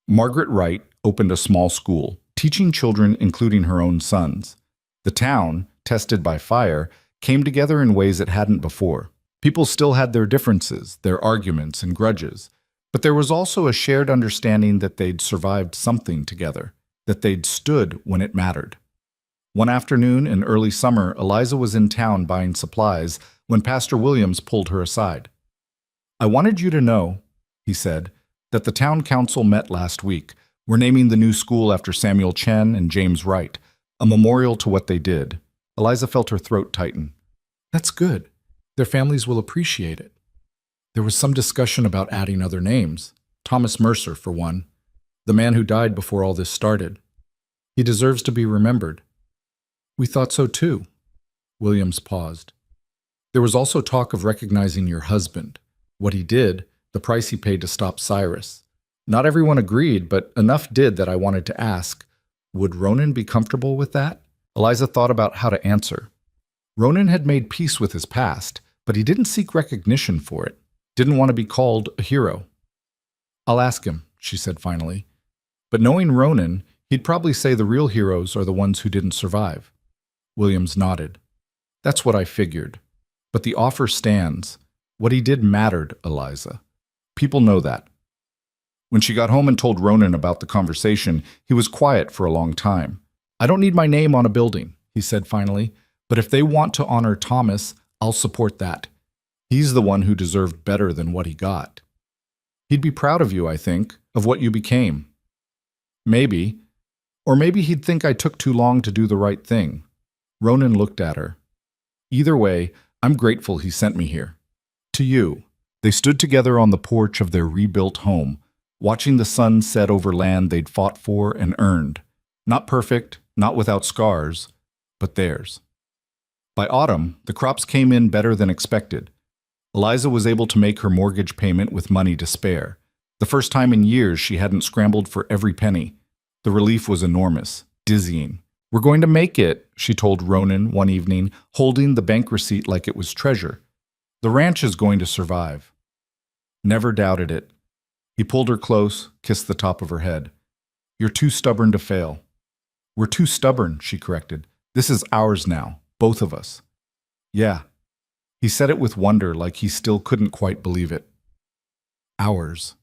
Margaret Wright opened a small school, teaching children, including her own sons. The town, tested by fire, came together in ways it hadn't before. People still had their differences, their arguments and grudges, But there was also a shared understanding that they'd survived something together, that they'd stood when it mattered. One afternoon in early summer, Eliza was in town buying supplies when Pastor Williams pulled her aside. "I wanted you to know," he said, "that the town council met last week. We're naming the new school after Samuel Chen and James Wright, a memorial to what they did." Eliza felt her throat tighten. "That's good. Their families will appreciate it." There was some discussion about adding other names. Thomas Mercer, for one, the man who died before all this started. He deserves to be remembered. "We thought so too." Williams paused. "There was also talk of recognizing your husband, what he did, the price he paid to stop Cyrus. Not everyone agreed, but enough did that I wanted to ask, would Ronan be comfortable with that?" Eliza thought about how to answer. Ronan had made peace with his past, but he didn't seek recognition for it, didn't want to be called a hero. "I'll ask him," she said finally. But knowing Ronan, he'd probably say the real heroes are the ones who didn't survive. Williams nodded. "That's what I figured. But the offer stands. What he did mattered, Eliza. People know that." When she got home and told Ronan about the conversation, he was quiet for a long time. "I don't need my name on a building," he said finally, "but if they want to honor Thomas, I'll support that. He's the one who deserved better than what he got. He'd be proud of you, I think, of what you became. Maybe. Or maybe he'd think I took too long to do the right thing." Ronan looked at her. "Either way, I'm grateful he sent me here. To you." They stood together on the porch of their rebuilt home, watching the sun set over land they'd fought for and earned. Not perfect, not without scars, but theirs. By autumn, the crops came in better than expected. Eliza was able to make her mortgage payment with money to spare. The first time in years she hadn't scrambled for every penny. The relief was enormous, dizzying. "We're going to make it," she told Ronan one evening, holding the bank receipt like it was treasure. "The ranch is going to survive." Never doubted it. He pulled her close, kissed the top of her head. "You're too stubborn to fail." "We're too stubborn," she corrected. "This is ours now, both of us." "Yeah." He said it with wonder, like he still couldn't quite believe it. Ours.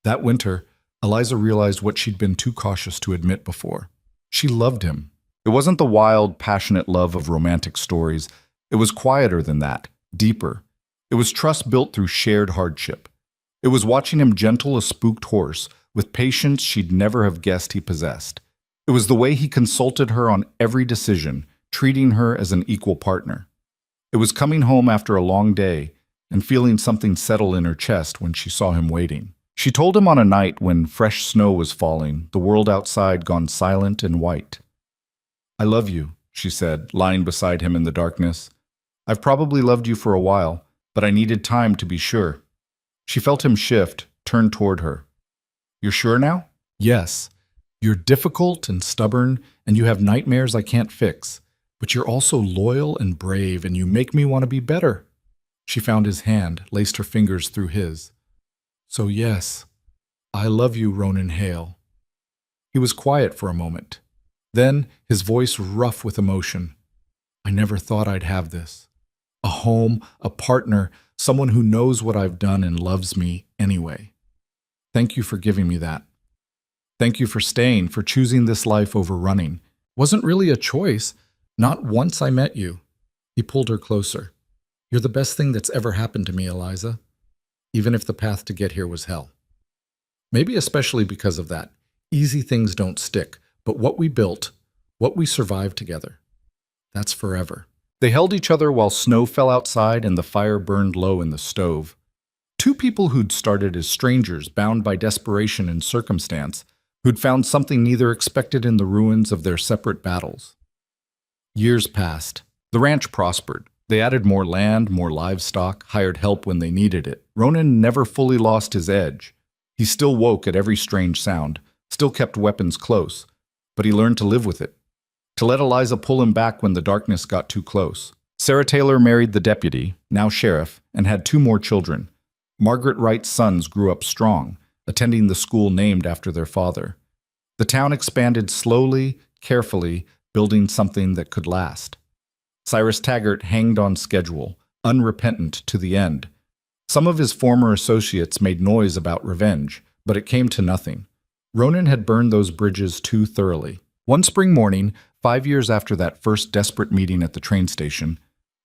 That winter, Eliza realized what she'd been too cautious to admit before. She loved him. It wasn't the wild, passionate love of romantic stories. It was quieter than that, deeper. It was trust built through shared hardship. It was watching him gentle a spooked horse with patience she'd never have guessed he possessed. It was the way he consulted her on every decision, treating her as an equal partner. It was coming home after a long day and feeling something settle in her chest when she saw him waiting. She told him on a night when fresh snow was falling, the world outside gone silent and white. "I love you," she said, lying beside him in the darkness. "I've probably loved you for a while, but I needed time to be sure." She felt him shift, turn toward her. "You're sure now?" "Yes. You're difficult and stubborn, and you have nightmares I can't fix. But you're also loyal and brave, and you make me want to be better." She found his hand, laced her fingers through his. "So yes, I love you, Ronan Hale." He was quiet for a moment. Then, his voice rough with emotion. "I never thought I'd have this. A home, a partner, someone who knows what I've done and loves me anyway. Thank you for giving me that. Thank you for staying, for choosing this life over running. Wasn't really a choice. Not once I met you." He pulled her closer. "You're the best thing that's ever happened to me, Eliza. Even if the path to get here was hell. Maybe especially because of that. Easy things don't stick, but what we built, what we survived together, that's forever." They held each other while snow fell outside and the fire burned low in the stove. Two people who'd started as strangers, bound by desperation and circumstance, who'd found something neither expected in the ruins of their separate battles. Years passed. The ranch prospered. They added more land, more livestock, hired help when they needed it. Ronan never fully lost his edge. He still woke at every strange sound, still kept weapons close, but he learned to live with it, to let Eliza pull him back when the darkness got too close. Sarah Taylor married the deputy, now sheriff, and had 2 more children. Margaret Wright's sons grew up strong, attending the school named after their father. The town expanded slowly, carefully, building something that could last. Cyrus Taggart hanged on schedule, unrepentant to the end. Some of his former associates made noise about revenge, but it came to nothing. Ronan had burned those bridges too thoroughly. One spring morning, 5 years after that first desperate meeting at the train station,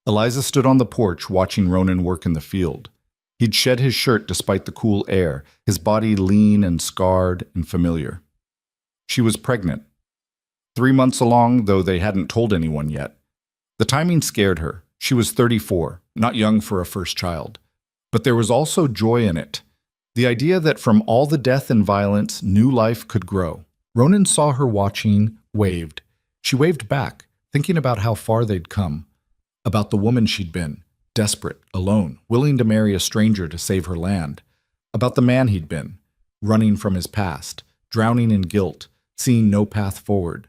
Eliza stood on the porch watching Ronan work in the field. He'd shed his shirt despite the cool air, his body lean and scarred and familiar. She was pregnant. 3 months along, though they hadn't told anyone yet. The timing scared her. She was 34, not young for a first child. But there was also joy in it. The idea that from all the death and violence, new life could grow. Ronan saw her watching, waved. She waved back, thinking about how far they'd come, about the woman she'd been, desperate, alone, willing to marry a stranger to save her land, about the man he'd been, running from his past, drowning in guilt, seeing no path forward.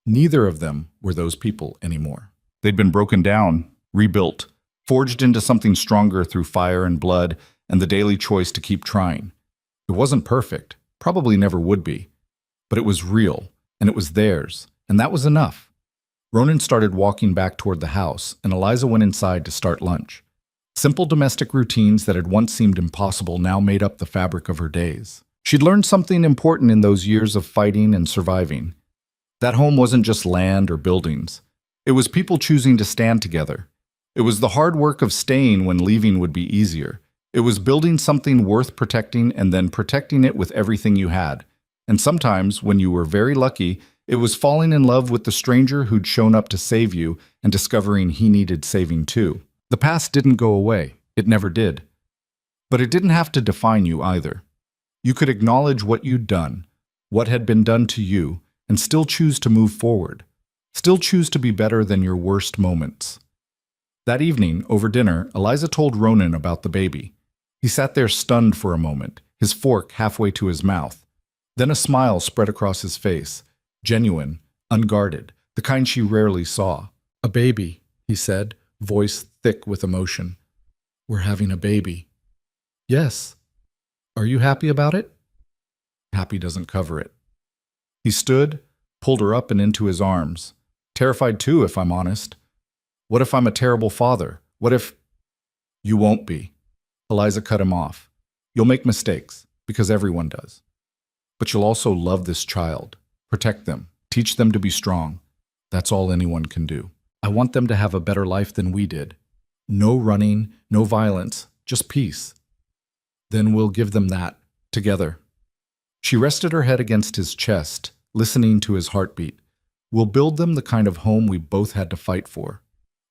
Neither of them were those people anymore. They'd been broken down, rebuilt, forged into something stronger through fire and blood and the daily choice to keep trying. It wasn't perfect, probably never would be, but it was real, and it was theirs, and that was enough. Ronan started walking back toward the house, and Eliza went inside to start lunch. Simple domestic routines that had once seemed impossible now made up the fabric of her days. She'd learned something important in those years of fighting and surviving. That home wasn't just land or buildings. It was people choosing to stand together. It was the hard work of staying when leaving would be easier. It was building something worth protecting and then protecting it with everything you had. And sometimes, when you were very lucky, it was falling in love with the stranger who'd shown up to save you and discovering he needed saving too. The past didn't go away. It never did. But it didn't have to define you either. You could acknowledge what you'd done, what had been done to you, and still choose to move forward. Still choose to be better than your worst moments. That evening, over dinner, Eliza told Ronan about the baby. He sat there stunned for a moment, his fork halfway to his mouth. Then a smile spread across his face, genuine, unguarded, the kind she rarely saw. "A baby," he said, voice thick with emotion. "We're having a baby." "Yes. Are you happy about it?" Happy doesn't cover it. He stood, pulled her up and into his arms. Terrified too, if I'm honest. What if I'm a terrible father? What if... You won't be. Eliza cut him off. You'll make mistakes, because everyone does. But you'll also love this child, protect them, teach them to be strong. That's all anyone can do. I want them to have a better life than we did. No running, no violence, just peace. Then we'll give them that, together. She rested her head against his chest, listening to his heartbeat. We'll build them the kind of home we both had to fight for.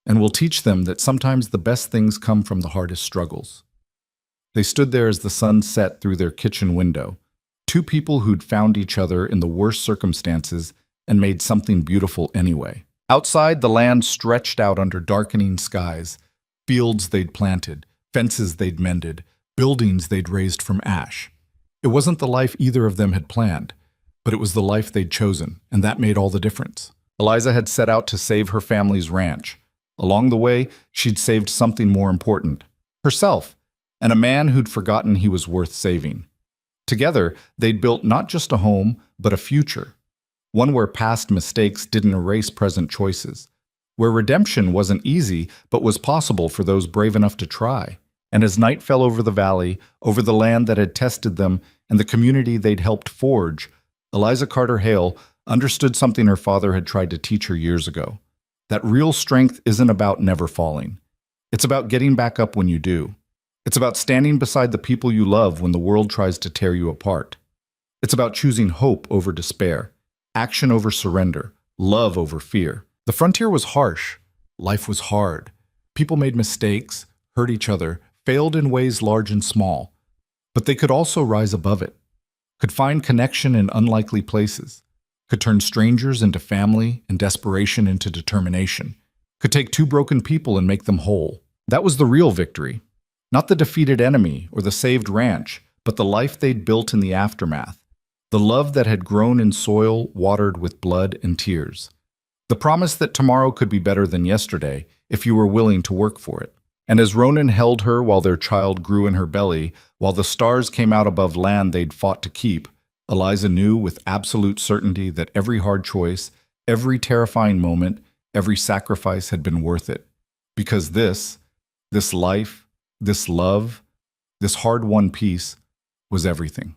And we'll teach them that sometimes the best things come from the hardest struggles. They stood there as the sun set through their kitchen window. Two people who'd found each other in the worst circumstances and made something beautiful anyway. Outside, the land stretched out under darkening skies. Fields they'd planted, fences they'd mended, buildings they'd raised from ash. It wasn't the life either of them had planned, but it was the life they'd chosen, and that made all the difference. Eliza had set out to save her family's ranch. Along the way, she'd saved something more important, herself, and a man who'd forgotten he was worth saving. Together, they'd built not just a home, but a future. One where past mistakes didn't erase present choices. Where redemption wasn't easy, but was possible for those brave enough to try. And as night fell over the valley, over the land that had tested them, and the community they'd helped forge, Eliza Carter Hale understood something her father had tried to teach her years ago. That real strength isn't about never falling. It's about getting back up when you do. It's about standing beside the people you love when the world tries to tear you apart. It's about choosing hope over despair, action over surrender, love over fear. The frontier was harsh. Life was hard. People made mistakes, hurt each other, failed in ways large and small. But they could also rise above it, could find connection in unlikely places, could turn strangers into family and desperation into determination, could take two broken people and make them whole. That was the real victory. Not the defeated enemy or the saved ranch, but the life they'd built in the aftermath. The love that had grown in soil watered with blood and tears. The promise that tomorrow could be better than yesterday if you were willing to work for it. And as Ronan held her while their child grew in her belly, while the stars came out above land they'd fought to keep, Eliza knew with absolute certainty that every hard choice, every terrifying moment, every sacrifice had been worth it. Because this life, this love, This hard-won peace was everything.